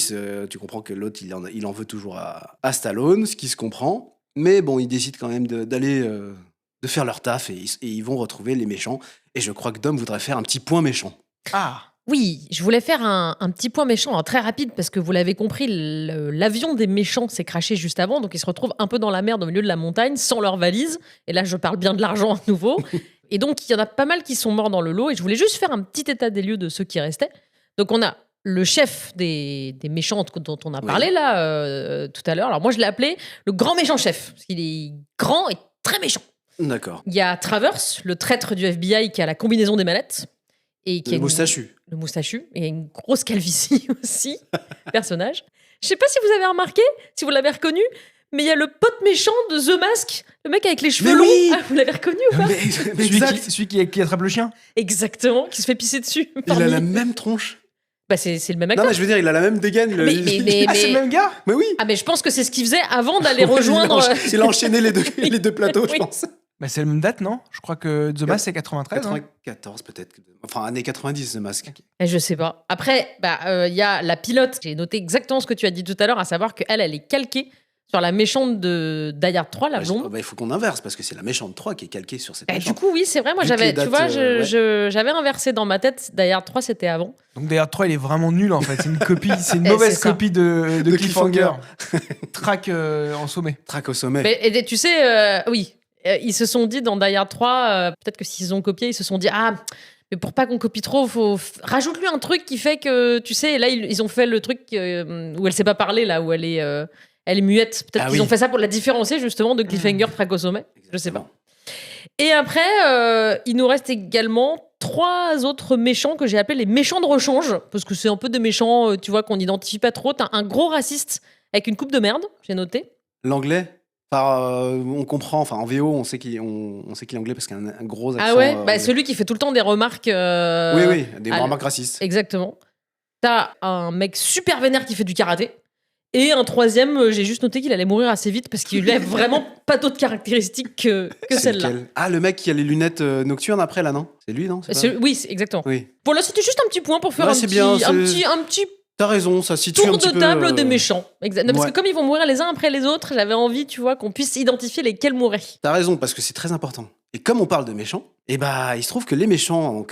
S1: Tu comprends que l'autre, il en veut toujours à Stallone, ce qui se comprend. Mais bon, ils décident quand même d'aller de faire leur taf et ils vont retrouver les méchants. Et je crois que Dom voudrait faire un petit point méchant.
S3: Ah.
S2: Oui, je voulais faire un petit point méchant, très rapide, parce que vous l'avez compris, l'avion des méchants s'est crashé juste avant, donc ils se retrouvent un peu dans la merde au milieu de la montagne, sans leur valise. Et là, je parle bien de l'argent à nouveau. Et donc, il y en a pas mal qui sont morts dans le lot. Et je voulais juste faire un petit état des lieux de ceux qui restaient. Donc, on a le chef des méchants dont on a parlé là tout à l'heure. Alors, moi, je l'ai appelé le grand méchant chef, parce qu'il est grand et très méchant.
S1: D'accord.
S2: Il y a Travers, le traître du FBI qui a la combinaison des mallettes. Et qui
S1: Le
S2: a
S1: moustachu.
S2: le moustachu. Et une grosse calvitie aussi, personnage. Je sais pas si vous avez remarqué, si vous l'avez reconnu, mais il y a le pote méchant de The Mask, le mec avec les cheveux
S1: Mais
S2: longs.
S1: oui
S2: Ah, vous l'avez reconnu ou pas?
S1: Mais
S3: Celui,
S1: exact.
S3: qui attrape le chien.
S2: Exactement, qui se fait pisser dessus.
S1: Il
S2: par
S1: a
S2: Nick.
S1: la même tronche.
S2: Bah, c'est le même
S1: Non,
S2: acteur.
S1: mais je veux dire, il a la même dégaine. Il a-
S3: Ah, c'est le même gars.
S1: Mais oui.
S2: Ah, mais je pense que c'est ce qu'il faisait avant d'aller rejoindre.
S1: Il a enchaîné les deux plateaux, je
S2: Oui.
S1: pense.
S3: Bah, c'est la même date, non? Je crois que The Mask, c'est 93. hein.
S1: 94 peut-être. Enfin, années 90, The Mask.
S2: Je sais pas. Après, il y a la pilote. J'ai noté exactement ce que tu as dit tout à l'heure, à savoir qu'elle, elle est calquée sur la méchante de Die Hard 3, la blonde.
S1: Il faut qu'on inverse parce que c'est la méchante 3 qui est calquée sur cette
S2: Du
S1: méchante.
S2: coup, oui, c'est vrai. Moi,
S1: Vu que
S2: j'avais,
S1: les
S2: tu vois,
S1: dates,
S2: j'avais inversé dans ma tête. Die Hard 3, c'était avant.
S3: Donc Die Hard 3, il est vraiment nul en fait. C'est une copie, c'est une
S2: Eh,
S3: mauvaise
S2: c'est ça.
S3: copie de
S1: De
S3: Cliffhanger. Track en sommet.
S1: Traque au sommet.
S2: Mais et tu sais, oui, ils se sont dit dans Die Hard 3, peut-être que s'ils ont copié, ils se sont dit mais pour pas qu'on copie trop, rajoute-lui un truc qui fait que, tu sais, là ils ont fait le truc où elle sait pas parler, là où elle est muette. Peut-être
S1: Ah
S2: qu'ils
S1: oui.
S2: ont fait ça pour la différencier justement de Cliffhanger, Track au sommet. Je sais pas. Et après, il nous reste également 3 autres méchants que j'ai appelés les méchants de rechange, parce que c'est un peu des méchants, tu vois, qu'on n'identifie pas trop. T'as un gros raciste avec une coupe de merde, j'ai noté.
S1: L'anglais. On comprend, enfin en VO, on sait qu'il est anglais parce qu'il a un gros accent.
S2: Ah ouais, celui qui fait tout le temps des remarques.
S1: Oui, des
S2: à-
S1: remarques racistes.
S2: Exactement. T'as un mec super vénère qui fait du karaté. Et un troisième, j'ai juste noté qu'il allait mourir assez vite parce qu'il a vraiment pas d'autres caractéristiques que
S1: C'est
S2: celle-là.
S1: lequel Ah, le mec qui a les lunettes nocturnes après, là, non? C'est lui, non?
S2: Oui, exactement.
S1: Oui.
S2: Bon, là, c'était juste un petit point pour faire
S1: Ouais,
S2: un
S1: c'est
S2: petit,
S1: bien,
S2: un petit
S1: T'as raison, ça situe un
S2: tour
S1: petit
S2: de
S1: peu,
S2: table des méchants. Non, parce
S1: ouais.
S2: que comme ils vont mourir les uns après les autres, j'avais envie, tu vois, qu'on puisse identifier lesquels mouraient.
S1: T'as raison, parce que c'est très important. Et comme on parle de méchants, il se trouve que les méchants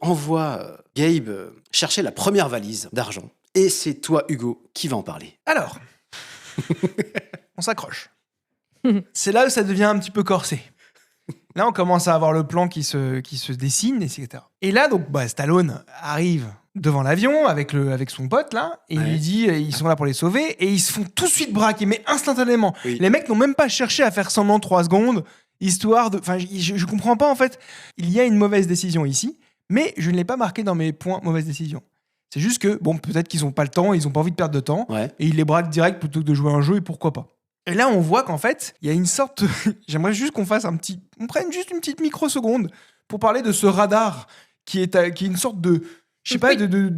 S1: envoient Gabe chercher la première valise d'argent. Et c'est toi, Hugo, qui va en parler.
S3: Alors, on s'accroche. C'est là où ça devient un petit peu corsé. Là, on commence à avoir le plan qui se dessine, etc. Et là, donc, Stallone arrive devant l'avion avec son pote, là, et il lui dit ils sont là pour les sauver, et ils se font tout de suite braquer, mais instantanément.
S1: Oui.
S3: Les mecs n'ont même pas cherché à faire semblant 3 secondes, histoire de... Enfin, je comprends pas, en fait. Il y a une mauvaise décision ici, mais je ne l'ai pas marqué dans mes points mauvaise décision. C'est juste que, bon, peut-être qu'ils n'ont pas le temps, ils n'ont pas envie de perdre de temps, et ils les braquent direct plutôt que de jouer un jeu, et pourquoi pas. Et là, on voit qu'en fait, il y a une sorte... J'aimerais juste qu'on prenne juste une petite microseconde pour parler de ce radar qui est une sorte de... Je sais pas, de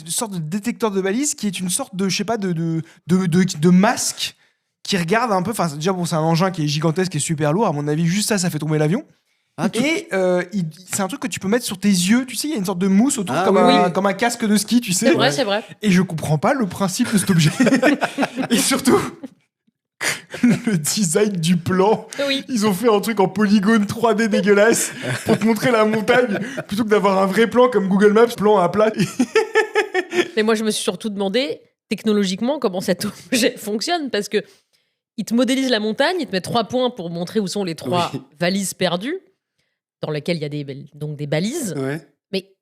S3: sorte de détecteur de balise qui est une sorte de, je sais pas, de masque qui regarde un peu... Enfin, déjà, bon, c'est un engin qui est gigantesque et super lourd. À mon avis, juste ça fait tomber l'avion. Et c'est un truc que tu peux mettre sur tes yeux. Tu sais, il y a une sorte de mousse autour comme un casque de ski, tu sais.
S2: C'est vrai, c'est vrai.
S3: Et je comprends pas le principe de cet objet. Et surtout, le design du plan.
S2: Oui.
S3: Ils ont fait un truc en polygone 3D dégueulasse pour te montrer la montagne plutôt que d'avoir un vrai plan comme Google Maps, plan à plat.
S2: Mais moi, je me suis surtout demandé, technologiquement, comment cet objet fonctionne. Parce que il te modélise la montagne, il te met 3 points pour montrer où sont les 3 valises perdues, dans lesquelles il y a des balises.
S1: Ouais.
S2: Mais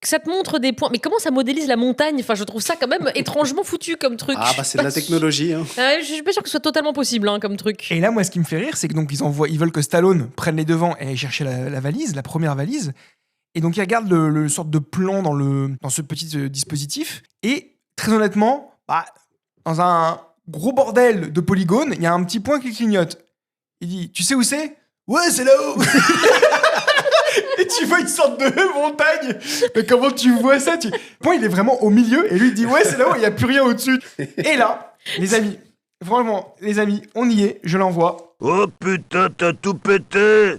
S2: ça te montre des points. Mais comment ça modélise la montagne? Enfin, je trouve ça quand même étrangement foutu comme truc.
S1: C'est de la technologie. Hein.
S2: Je suis pas sûr que ce soit totalement possible comme truc.
S3: Et là, moi, ce qui me fait rire, c'est que donc ils veulent que Stallone prenne les devants et aille chercher la valise, la première valise. Et donc, il regarde le sorte de plan dans ce petit dispositif. Et très honnêtement, dans un gros bordel de polygones, il y a un petit point qui clignote. Il dit, tu sais où c'est? Ouais, c'est là-haut. Et tu vois une sorte de montagne. Mais comment tu vois ça? Le point, il est vraiment au milieu. Et lui, il dit, ouais, c'est là-haut, il n'y a plus rien au-dessus. Et là, les amis, vraiment, on y est, je l'envoie.
S4: Oh putain, t'as tout pété!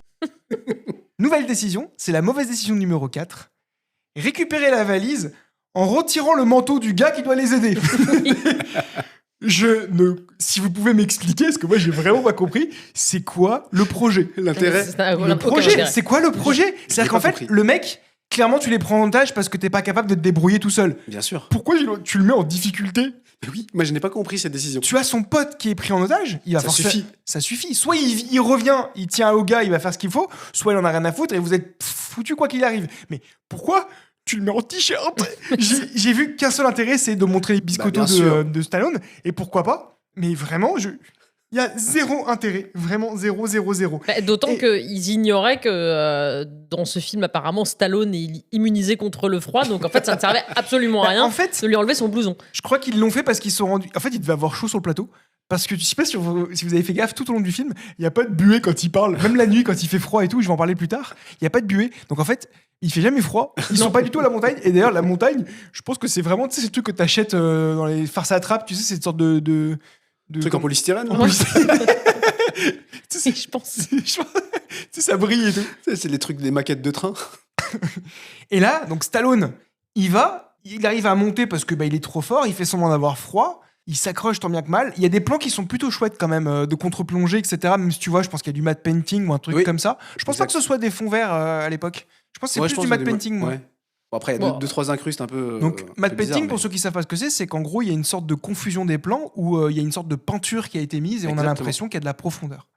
S3: Nouvelle décision, c'est la mauvaise décision numéro 4. Récupérer la valise en retirant le manteau du gars qui doit les aider. Si vous pouvez m'expliquer, parce que moi j'ai vraiment pas compris, c'est quoi le projet?
S1: L'intérêt.
S3: Le projet, c'est quoi le projet? C'est-à-dire qu'en fait,
S1: compris.
S3: le mec, clairement, tu les prends en otage parce que t'es pas capable de te débrouiller tout seul.
S1: Bien sûr.
S3: Pourquoi tu le mets en difficulté?
S1: Mais oui, moi je n'ai pas compris cette décision.
S3: Tu as son pote qui est pris en otage, il va
S1: Ça suffit.
S3: Ça suffit. Soit il revient, il tient au gars, il va faire ce qu'il faut, soit il en a rien à foutre et vous êtes foutu quoi qu'il arrive. Mais pourquoi tu le mets en t-shirt? J'ai vu qu'un seul intérêt, c'est de montrer les biscottos
S1: bien sûr.
S3: de Stallone. Et pourquoi pas? Mais vraiment, il y a zéro intérêt. Vraiment, zéro.
S2: D'autant qu'ils ignoraient que dans ce film, apparemment, Stallone est immunisé contre le froid. Donc en fait, ça ne servait absolument à rien
S3: en fait,
S2: de lui enlever son blouson.
S3: je crois qu'ils l'ont fait parce qu'ils se sont rendus... En fait, il devait avoir chaud sur le plateau. Parce que je sais pas si vous avez fait gaffe, tout au long du film, il n'y a pas de buée quand il parle. Même la nuit, quand il fait froid et tout, je vais en parler plus tard, il n'y a pas de buée. Donc en fait, il fait jamais froid. Ils sont pas du tout à la montagne. Et d'ailleurs, la montagne, je pense que c'est vraiment, tu sais, ces trucs que t'achètes dans les farces à trappe, tu sais, cette sorte de
S1: Truc en polystyrène.
S3: en polystyrène. Tu sais,
S2: Je pense.
S3: tu sais, ça brille et tout.
S1: C'est les trucs des maquettes de train.
S3: Et là, donc Stallone, il arrive à monter parce que il est trop fort, il fait semblant d'avoir froid. Il s'accroche tant bien que mal. Il y a des plans qui sont plutôt chouettes quand même, de contre-plongée, etc. Même si tu vois, je pense qu'il y a du matte painting ou un truc comme ça. Je pense pas que ce soit des fonds verts à l'époque. Je pense que c'est plus du matte painting, moi.
S1: Ouais. Bon, après, il y a 2-3 incrustes un peu.
S3: Donc, matte
S1: bizarre,
S3: painting, pour
S1: mais-
S3: ceux qui savent pas ce que c'est qu'en gros, il y a une sorte de confusion des plans où il y a une sorte de peinture qui a été mise et on a
S1: Exactement.
S3: l'impression qu'il y a de la profondeur.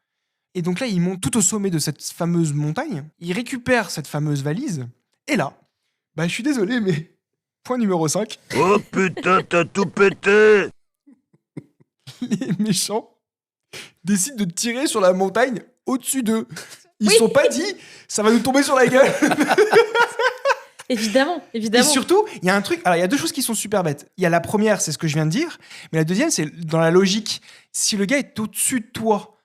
S3: Et donc là, il monte tout au sommet de cette fameuse montagne. Il récupère cette fameuse valise. Et là, je suis désolé, mais point numéro 5.
S4: Oh putain, t'as tout pété!
S3: Les méchants décident de tirer sur la montagne au-dessus d'eux. Ils se sont pas dit, ça va nous tomber sur la gueule.
S2: Évidemment,
S3: Et
S2: évidemment.
S3: surtout, il y a un truc. Alors, il y a deux choses qui sont super bêtes. Il y a la première, c'est ce que je viens de dire. Mais la deuxième, c'est dans la logique. Si le gars est au-dessus de toi,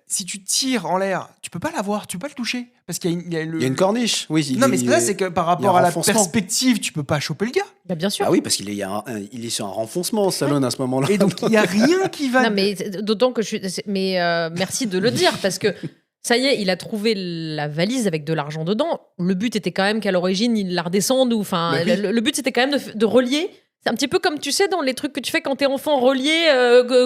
S3: si tu tires en l'air, tu peux pas l'avoir, tu peux pas le toucher. Parce qu'il y a, il y a le.
S1: Il y a une corniche, oui.
S3: Non, mais là, c'est que par
S1: il y a
S3: rapport
S1: un
S3: à la
S1: renfoncement.
S3: perspective, tu peux pas choper le gars.
S2: Bah, bien sûr.
S1: Ah oui, parce qu'il est, il est sur un renfoncement, Stallone, à ce moment-là.
S3: Et donc, il y a rien qui va.
S2: Non, mais d'autant que je suis. Mais merci de le dire parce que ça y est, il a trouvé la valise avec de l'argent dedans. Le but était quand même qu'à l'origine, il la redescende. Enfin,
S1: Bah oui.
S2: le but c'était quand même de relier. C'est un petit peu comme tu sais dans les trucs que tu fais quand t'es enfant, relier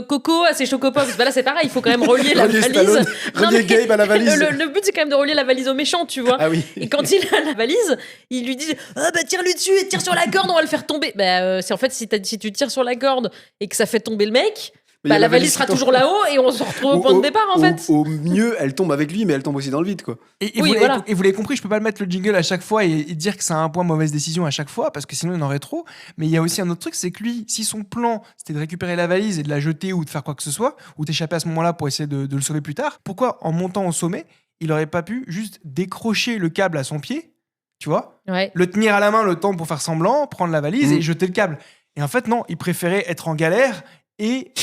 S2: Coco à ses chocopops. Bah là c'est pareil, il faut quand même relier la
S1: Relier
S2: valise.
S1: Stallone,
S2: Non,
S1: relier
S2: mais
S1: Gabe à la valise.
S2: Le but c'est quand même de relier la valise au méchant, tu vois.
S1: Ah oui.
S2: Et quand il a la valise, il lui dit ah bah tire-lui dessus et tire sur la corde, on va le faire tomber. Bah c'est en fait si tu tires sur la corde et que ça fait tomber le mec,
S1: Mais il y a
S2: bah la valise sera
S1: qui tombe.
S2: toujours là-haut et on se retrouve au point de départ en fait.
S1: Au mieux, elle tombe avec lui, mais elle tombe aussi dans le vide, quoi.
S3: Et
S2: Oui,
S3: vous,
S2: voilà.
S3: et vous l'avez compris, je peux pas le mettre le jingle à chaque fois et dire que c'est un point mauvaise décision à chaque fois, parce que sinon il y en aurait trop. Mais il y a aussi un autre truc, c'est que lui, si son plan c'était de récupérer la valise et de la jeter ou de faire quoi que ce soit, ou d'échapper à ce moment-là pour essayer de le sauver plus tard, pourquoi en montant au sommet, il aurait pas pu juste décrocher le câble à son pied, tu vois,
S2: Ouais.
S3: le tenir à la main le temps pour faire semblant, prendre la valise et jeter le câble. Et en fait, non, il préférait être en galère et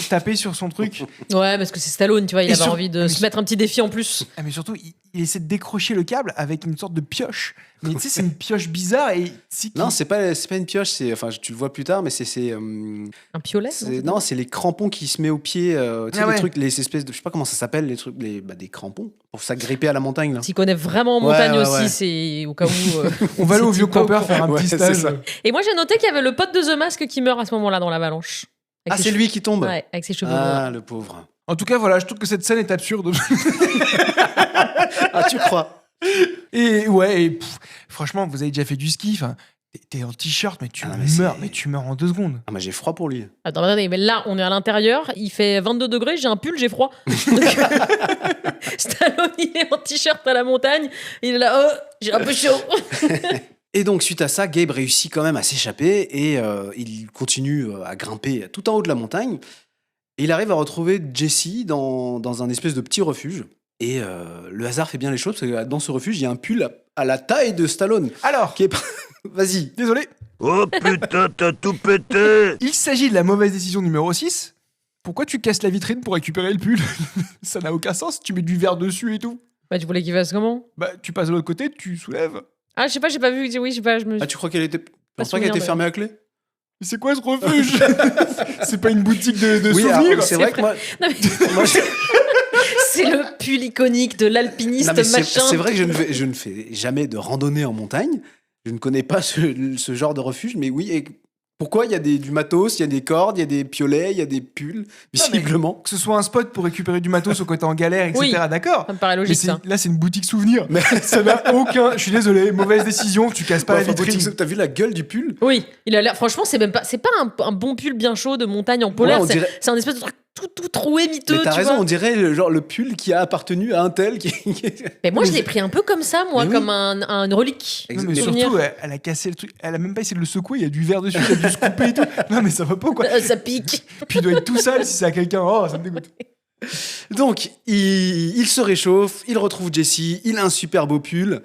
S3: taper sur son truc.
S2: Ouais, parce que c'est Stallone, tu vois, il
S3: Et
S2: avait
S3: sur-
S2: envie de
S3: mais
S2: se mettre un petit défi en plus.
S3: Ah, mais surtout, il essaie de décrocher le câble avec une sorte de pioche. Mais tu sais, c'est une pioche bizarre et
S1: Non, c'est pas une pioche, enfin, tu le vois plus tard, mais
S2: Un piolet
S1: non, c'est les crampons qui se met au pied, tu sais,
S3: Ah
S1: les
S3: ouais.
S1: trucs, les espèces de, je sais pas comment ça s'appelle, les trucs, des crampons pour s'agripper à la montagne, là.
S2: S'il connaît vraiment en
S1: Ouais,
S2: montagne
S1: ouais,
S2: aussi,
S1: ouais.
S2: c'est au cas où.
S3: On va aller au
S2: si
S3: vieux
S2: t'es pas au
S3: campeur
S2: courant.
S3: faire un
S1: Ouais,
S3: petit
S1: c'est
S3: stage.
S1: ça.
S2: Et moi, j'ai noté qu'il y avait le pote de The Mask qui meurt à ce moment-là dans l'avalanche. Avec
S1: Ah,
S2: ses
S1: c'est
S2: cheveux-
S1: lui qui tombe.
S2: Ouais, avec ses cheveux
S1: Ah,
S2: noirs.
S1: le pauvre.
S3: En tout cas, voilà, je trouve que cette scène est absurde.
S1: Ah, tu crois?
S3: Et ouais, et, franchement, vous avez déjà fait du ski. Enfin, t'es en t-shirt, mais tu
S1: Ah, mais
S3: meurs,
S1: c'est-
S3: mais tu meurs en 2 secondes.
S1: Ah, moi, j'ai froid pour lui.
S2: Attendez, mais là, on est à l'intérieur, il fait 22 degrés, j'ai un pull, j'ai froid. Donc, Stallone, il est en t-shirt à la montagne, il est là, oh, j'ai un peu chaud.
S1: Et donc, suite à ça, Gabe réussit quand même à s'échapper et il continue à grimper tout en haut de la montagne. Et il arrive à retrouver Jesse dans un espèce de petit refuge. Et le hasard fait bien les choses parce que dans ce refuge, il y a un pull à la taille de Stallone.
S3: Alors,
S1: Qui est... Vas-y.
S3: désolé,
S4: Oh putain, t'as tout pété!
S3: il s'agit de la mauvaise décision numéro 6. Pourquoi tu casses la vitrine pour récupérer le pull? Ça n'a aucun sens, tu mets du verre dessus et tout.
S2: Bah, tu voulais qu'il fasse comment?
S3: Bah, tu passes de l'autre côté, tu soulèves.
S2: Ah, je sais pas, j'ai pas vu. Oui, je sais pas, je me.
S1: Ah, tu crois qu'elle était... Tu penses pas
S2: souvenir
S1: qu'elle était
S2: de-
S1: fermée à clé?
S3: Mais c'est quoi ce refuge? C'est pas une boutique de
S1: Oui,
S3: souvenirs?
S1: alors, c'est vrai que moi...
S2: Non, mais-
S1: moi, je-
S2: C'est le pull iconique de l'alpiniste
S1: Non, mais
S2: machin.
S1: c'est vrai que je ne fais jamais de randonnée en montagne. Je ne connais pas ce genre de refuge, mais oui. Et pourquoi il y a du matos, il y a des cordes, il y a des piolets, il y a des pulls, visiblement.
S3: Que ce soit un spot pour récupérer du matos au côté en galère, etc.
S2: Oui.
S3: D'accord.
S2: Ça me paraît
S3: Mais
S2: logique, ça.
S3: là, c'est une boutique souvenir.
S1: Mais
S3: Ça n'a aucun. Je suis désolé, mauvaise décision. Tu casses pas la
S1: Enfin,
S3: vitrine.
S1: t'as vu la gueule du pull?
S2: Oui, il a l'air. Franchement, c'est pas un bon pull bien chaud de montagne en polaire.
S1: Ouais, on
S2: c'est
S1: dirait-
S2: c'est un espèce de truc tout troué, miteux.
S1: Mais t'as
S2: tu
S1: raison,
S2: vois.
S1: on dirait le pull qui a appartenu à un tel qui...
S2: Mais moi, je l'ai pris un peu comme ça, moi,
S1: Mais oui.
S2: comme un relique.
S3: Non, mais
S1: Exactement.
S3: surtout, elle a cassé le truc. Elle a même pas essayé de le secouer. Il y a du verre dessus. Elle a dû se couper et tout. Non, mais ça va pas ou quoi.
S2: Ça pique.
S3: Puis il doit être tout sale si c'est à quelqu'un. Oh, ça me dégoûte.
S1: Donc, il se réchauffe, il retrouve Jesse, il a un super beau pull.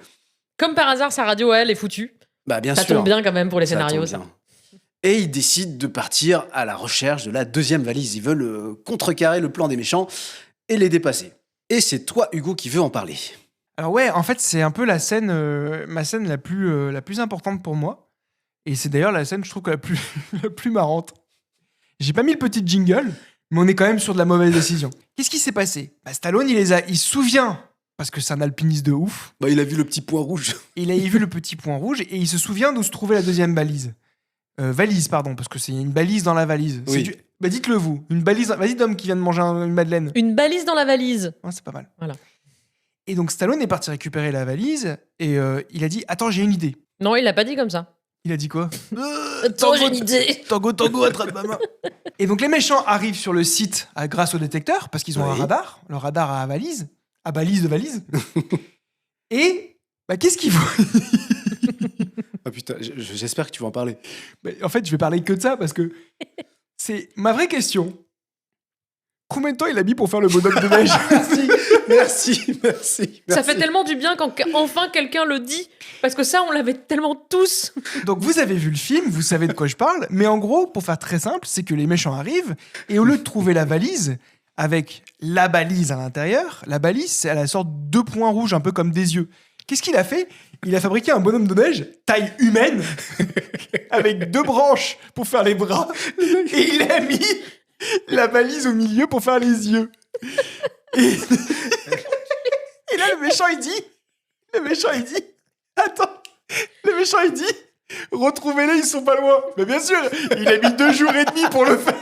S2: Comme par hasard, sa radio, elle est foutue.
S1: Bah, bien
S2: Ça
S1: sûr.
S2: tombe bien quand même pour les
S1: Ça
S2: scénarios,
S1: tombe
S2: ça.
S1: bien. Et ils décident de partir à la recherche de la deuxième valise. Ils veulent contrecarrer le plan des méchants et les dépasser. Et c'est toi, Hugo, qui veux en parler.
S3: Alors ouais, en fait, c'est un peu la scène, ma scène la plus importante pour moi. Et c'est d'ailleurs la scène, je trouve, la plus, la plus marrante. J'ai pas mis le petit jingle, mais on est quand même sur de la mauvaise décision. Qu'est-ce qui s'est passé? Stallone, il se souvient, parce que c'est un alpiniste de ouf,
S1: Bah, il a vu le petit point rouge.
S3: il a vu le petit point rouge et il se souvient d'où se trouvait la deuxième balise. Valise, pardon, parce que c'est une balise dans la valise.
S1: Oui.
S3: Bah dites-le vous, une balise. Vas-y, Dom qui vient de manger une madeleine.
S2: Une balise dans la valise.
S3: Ouais, c'est pas mal.
S2: Voilà.
S3: Et donc Stallone est parti récupérer la valise et il a dit attends, j'ai une idée.
S2: Non, il l'a pas dit comme ça.
S3: Il a dit quoi?
S2: Attends, j'ai une idée.
S3: Tango, tango, attrape ma main. Et donc les méchants arrivent sur le site grâce au détecteur parce qu'ils ont un
S1: Oui.
S3: radar, le radar à valise, à balise de valise. Et bah, qu'est-ce qu'ils voient?
S1: Ah putain, j'espère que tu vas en parler.
S3: Bah, en fait, je vais parler que de ça parce que c'est ma vraie question. Combien de temps il a mis pour faire le bonhomme de neige?
S1: Merci.
S2: Ça fait tellement du bien quand enfin quelqu'un le dit. Parce que ça, on l'avait tellement tous.
S3: Donc vous avez vu le film, vous savez de quoi je parle, mais en gros, pour faire très simple, c'est que les méchants arrivent et au lieu de trouver la valise avec la balise à l'intérieur, la balise, elle a la sorte de 2 points rouges un peu comme des yeux. Qu'est-ce qu'il a fait ? Il a fabriqué un bonhomme de neige taille humaine avec 2 branches pour faire les bras et il a mis la balise au milieu pour faire les yeux. Et là le méchant il dit attends, le méchant il dit retrouvez-les, ils sont pas loin. Mais bien sûr, il a mis 2 jours et demi pour le faire.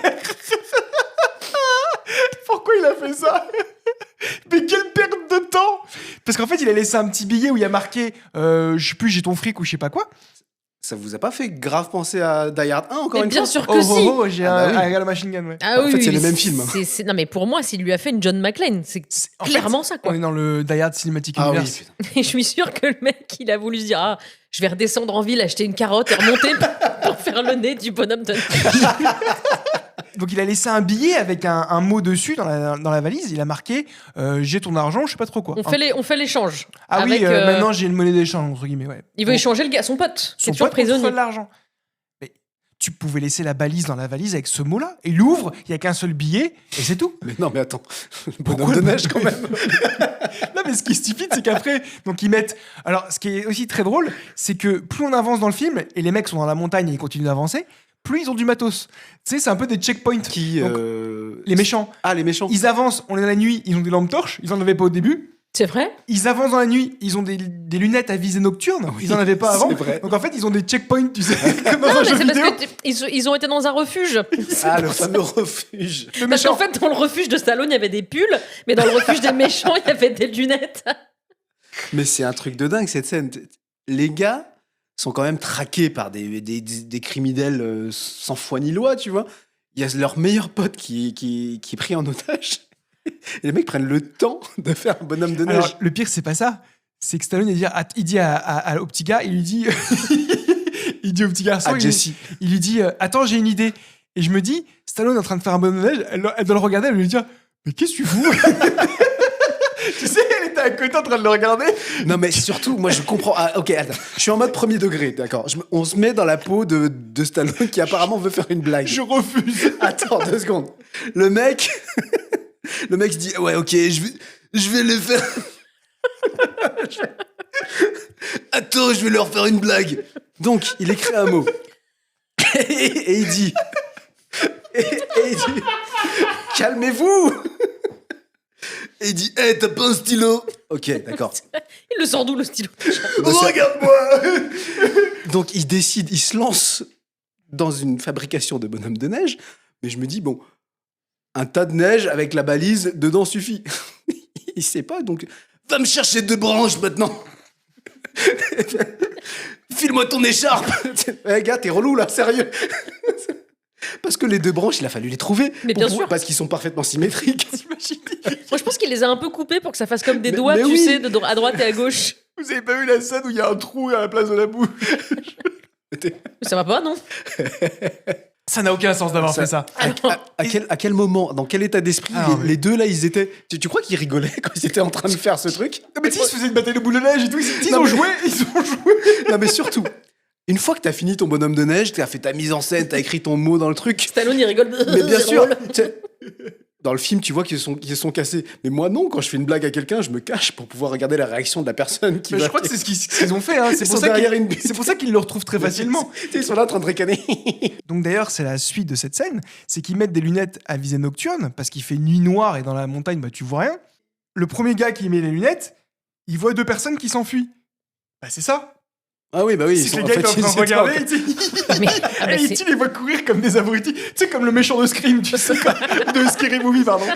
S3: Pourquoi il a fait ça ? Mais quelle perte de temps ! Parce qu'en fait, il a laissé un petit billet où il y a marqué je sais plus, j'ai ton fric ou je sais pas quoi.
S1: Ça vous a pas fait grave penser à Die Hard 1 encore
S2: Mais
S1: une
S2: bien
S1: fois
S2: sûr que si.
S3: J'ai
S1: Ah bah oui.
S3: un machine gun, ouais.
S2: Ah
S1: En fait, c'est le même film.
S2: Non, mais pour moi, s'il lui a fait une John McClane, c'est
S3: En fait,
S2: clairement ça, quoi.
S3: On est dans le Die Hard Cinematic
S1: Ah oui,
S3: Universe.
S1: putain.
S2: Et je suis sûre que le mec, il a voulu se dire je vais redescendre en ville, acheter une carotte et remonter pour faire le nez du bonhomme de neige.
S3: Donc il a laissé un billet avec un mot dessus dans la valise. Il a marqué j'ai ton argent, je sais pas trop quoi.
S2: On fait l'échange.
S3: Ah
S2: avec,
S3: oui, maintenant j'ai une monnaie d'échange entre guillemets. Ouais.
S2: Il veut échanger le gars, son pote. C'est
S3: Son
S2: toujours
S3: pote contre
S2: prisonnier.
S3: de l'argent. Mais tu pouvais laisser la balise dans la valise avec ce mot-là. Il ouvre, il y a qu'un seul billet et c'est tout.
S1: Mais non, mais attends. Le
S3: Pourquoi
S1: bonhomme de neige quand même.
S3: Non mais ce qui est stupide, c'est qu'après, donc ils mettent. Alors ce qui est aussi très drôle, c'est que plus on avance dans le film et les mecs sont dans la montagne et ils continuent d'avancer, plus ils ont du matos. Tu sais, c'est un peu des checkpoints.
S1: Qui
S3: Donc, les méchants.
S1: Ah, les méchants.
S3: Ils avancent, on est dans la nuit, ils ont des lampes torches, ils en avaient pas au début.
S2: C'est vrai?
S3: Ils avancent dans la nuit, ils ont des lunettes à visée nocturne,
S1: Oui,
S3: ils en avaient pas avant.
S1: c'est vrai.
S3: Donc en fait, ils ont des checkpoints, tu sais, comme dans
S2: Non,
S3: un
S2: mais
S3: jeu
S2: c'est
S3: vidéo.
S2: parce que ils ont été dans un refuge.
S1: Ah, le fameux refuge.
S3: Le
S2: Parce
S3: méchant.
S2: qu'en fait, dans le refuge de Stallone, il y avait des pulls, mais dans le refuge des méchants, il y avait des lunettes.
S1: Mais c'est un truc de dingue cette scène. Les gars sont quand même traqués par des criminels sans foi ni loi, tu vois. Il y a leur meilleur pote qui est pris en otage. Et les mecs prennent le temps de faire un bonhomme de neige.
S3: Alors, le pire, c'est pas ça. C'est que Stallone, il dit au petit gars, il lui dit, il dit au petit garçon,
S1: à Jesse.
S3: il lui dit, attends, j'ai une idée. Et je me dis, Stallone est en train de faire un bonhomme de neige, elle doit le regarder, elle lui dire, mais qu'est-ce que tu fous? Tu sais, elle était à côté en train de le regarder.
S1: Non, mais surtout, moi, je comprends. Ah, ok, attends. Je suis en mode premier degré, d'accord. On se met dans la peau de Stallone qui apparemment veut faire une blague.
S3: Je refuse.
S1: Attends 2 secondes. Le mec se dit ouais, ok, je vais les faire. Attends, je vais leur faire une blague. Donc, il écrit un mot. Et il dit calmez-vous. Et il dit hey, t'as pas un stylo? Ok, d'accord.
S2: Il le sort d'où, le stylo?
S1: Regarde-moi. Donc, il se lance dans une fabrication de bonhomme de neige. Mais je me dis, bon, un tas de neige avec la balise dedans suffit. Il sait pas, donc va me chercher 2 branches maintenant. File-moi ton écharpe. Eh gars, t'es relou là, sérieux. Parce que les 2 branches, il a fallu les trouver.
S2: Mais bien sûr.
S1: Parce qu'ils sont parfaitement symétriques.
S2: Moi, je pense qu'il les a un peu coupés pour que ça fasse comme des
S1: Mais-
S2: doigts,
S1: mais
S2: tu
S1: oui.
S2: sais, à droite et à gauche.
S3: Vous avez pas vu la scène où il y a un trou à la place de la bouche?
S2: Ça va pas, non?
S3: Ça n'a aucun sens d'avoir fait ça.
S1: À quel moment, dans quel état d'esprit
S3: Ah, mais-
S1: les 2 là, ils étaient. Tu crois qu'ils rigolaient quand ils étaient en train de faire ce truc?
S3: Non, mais tu sais, ils se faisaient une bataille de boules de neige et tout. Ils
S1: Non,
S3: ont
S1: mais-
S3: joué,
S1: Non, mais surtout, une fois que t'as fini ton bonhomme de neige, t'as fait ta mise en scène, t'as écrit ton mot dans le truc.
S2: Stallone, il rigole.
S1: Mais bien
S2: C'est
S1: sûr,
S2: drôle.
S1: tu sais, dans le film, tu vois qu'ils sont cassés. Mais moi, non, quand je fais une blague à quelqu'un, je me cache pour pouvoir regarder la réaction de la personne qui
S3: Mais
S1: va.
S3: je crois que c'est ce qu'ils ont fait. Hein.
S1: Ils sont derrière une butte.
S3: C'est pour ça qu'ils le retrouvent très facilement.
S1: Tu sais, ils sont là en train de ricaner.
S3: Donc d'ailleurs, c'est la suite de cette scène, c'est qu'ils mettent des lunettes à visée nocturne parce qu'il fait nuit noire et dans la montagne, bah tu vois rien. Le premier gars qui met les lunettes, il voit 2 personnes qui s'enfuient. Bah c'est ça.
S1: Ah oui, bah oui.
S3: C'est que les gars étaient en train de regarder, et tu les vois courir comme des abrutis. Tu sais, comme le méchant de Scream, tu sais, de Scary Movie, pardon.
S2: Non,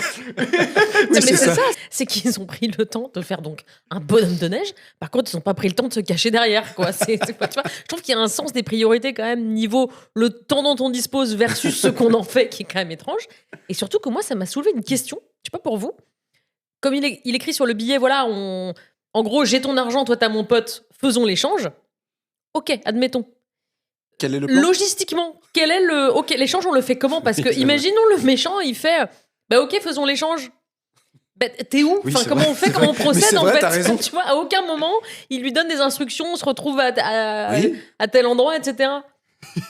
S2: mais
S1: c'est
S2: c'est
S1: ça.
S2: ça, c'est qu'ils ont pris le temps de faire donc un bonhomme de neige. Par contre, ils n'ont pas pris le temps de se cacher derrière, quoi. C'est quoi, tu vois, je trouve qu'il y a un sens des priorités quand même niveau le temps dont on dispose versus ce qu'on en fait, qui est quand même étrange. Et surtout que moi, ça m'a soulevé une question. Je sais pas pour vous. Comme il écrit sur le billet, voilà, en gros, j'ai ton argent, toi t'as mon pote, faisons l'échange. Ok, admettons.
S1: Quel est le plan?
S2: Logistiquement, quel est le. Ok, l'échange, on le fait comment? Parce que, imaginons le méchant, il fait. Bah, ok, faisons l'échange. Bah, t'es où?
S1: Oui,
S2: Enfin,
S1: c'est
S2: comment
S1: vrai,
S2: on fait?
S1: c'est
S2: Comment on
S1: vrai. Mais
S2: procède
S1: c'est
S2: en
S1: vrai,
S2: fait?
S1: t'as raison.
S2: Tu vois, à aucun moment, il lui donne des instructions, on se retrouve
S1: Oui,
S2: à tel endroit, etc.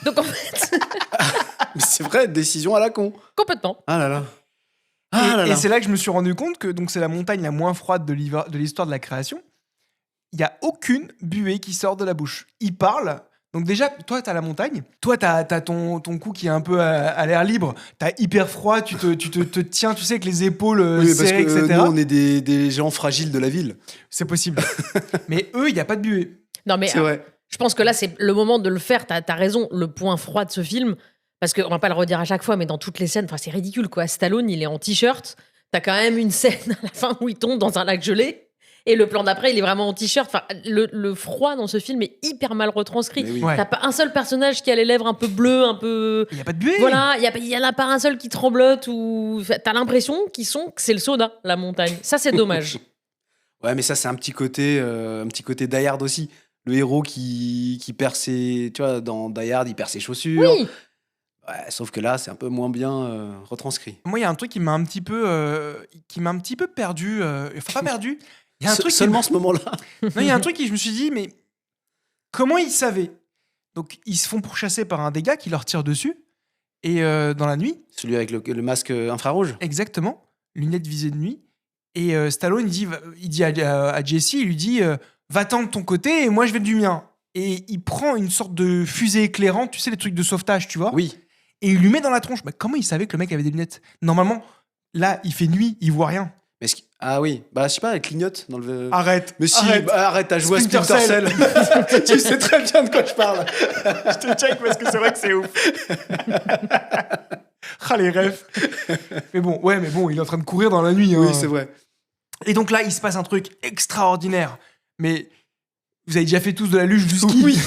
S2: Donc en fait,
S1: mais c'est vrai, décision à la con.
S2: complètement.
S1: Ah là là. Ah là
S3: Et
S1: là.
S3: c'est là que je me suis rendu compte que donc c'est la montagne la moins froide de l'histoire de la création. Il n'y a aucune buée qui sort de la bouche. Il parle. Donc déjà, toi, t'as la montagne. Toi, t'as ton cou qui est un peu à l'air libre. T'as hyper froid. Tu te tiens, tu sais, avec les épaules
S1: Oui, parce
S3: serrées,
S1: que
S3: etc.
S1: nous, on est des gens fragiles de la ville.
S3: C'est possible. Mais eux, il n'y a pas de buée.
S2: Non, mais
S1: C'est vrai.
S2: je pense que là, c'est le moment de le faire. T'as raison, le point froid de ce film. Parce qu'on va pas le redire à chaque fois, mais dans toutes les scènes, c'est ridicule, quoi. Stallone, il est en t-shirt. T'as quand même une scène à la fin où il tombe dans un lac gelé. Et le plan d'après, il est vraiment en t-shirt. Enfin, le froid dans ce film est hyper mal retranscrit.
S1: Mais oui.
S3: Ouais.
S2: T'as pas un seul personnage qui a les lèvres un peu bleues, un peu.
S3: Il n'y a pas de buée.
S2: Voilà, il y en a pas un seul qui tremblote ou. Enfin, t'as l'impression que c'est le soda, la montagne. Ça, c'est dommage.
S1: Ouais, mais ça, c'est un petit côté Die Hard aussi. Le héros qui perd ses. Tu vois, dans Die Hard, il perd ses chaussures.
S2: Oui,
S1: Ouais, sauf que là, c'est un peu moins bien retranscrit.
S3: Moi, il y a un truc qui m'a un petit peu perdu. Enfin, pas perdu. Il y a un truc qui
S1: Seulement ce moment-là.
S3: Non, il y a un truc qui je me suis dit, mais comment ils savaient? Donc, ils se font pourchasser par un des gars qui leur tire dessus. Et dans la nuit,
S1: Celui avec le masque infrarouge.
S3: exactement, lunettes visée de nuit. Et Stallone, il dit à Jesse, il lui dit va-t'en de ton côté et moi je vais du mien. Et il prend une sorte de fusée éclairante, tu sais, les trucs de sauvetage, tu vois,
S1: Oui.
S3: et il lui met dans la tronche. Bah, comment il savait que le mec avait des lunettes? Normalement, là, il fait nuit, il voit rien.
S1: Mais ah oui. Bah, je sais pas, elle clignote dans le.
S3: Arrête.
S1: Mais si,
S3: arrête.
S1: arrête, t'as joué à
S3: Splinter
S1: Splinter Cell. Tu sais très bien de quoi je parle.
S3: Je te check parce que c'est vrai que c'est ouf. Ah, les rêves. Mais bon, il est en train de courir dans la nuit. Hein.
S1: Oui, c'est vrai.
S3: Et donc là, il se passe un truc extraordinaire. Mais vous avez déjà fait tous de la luge du ski?
S1: Oui.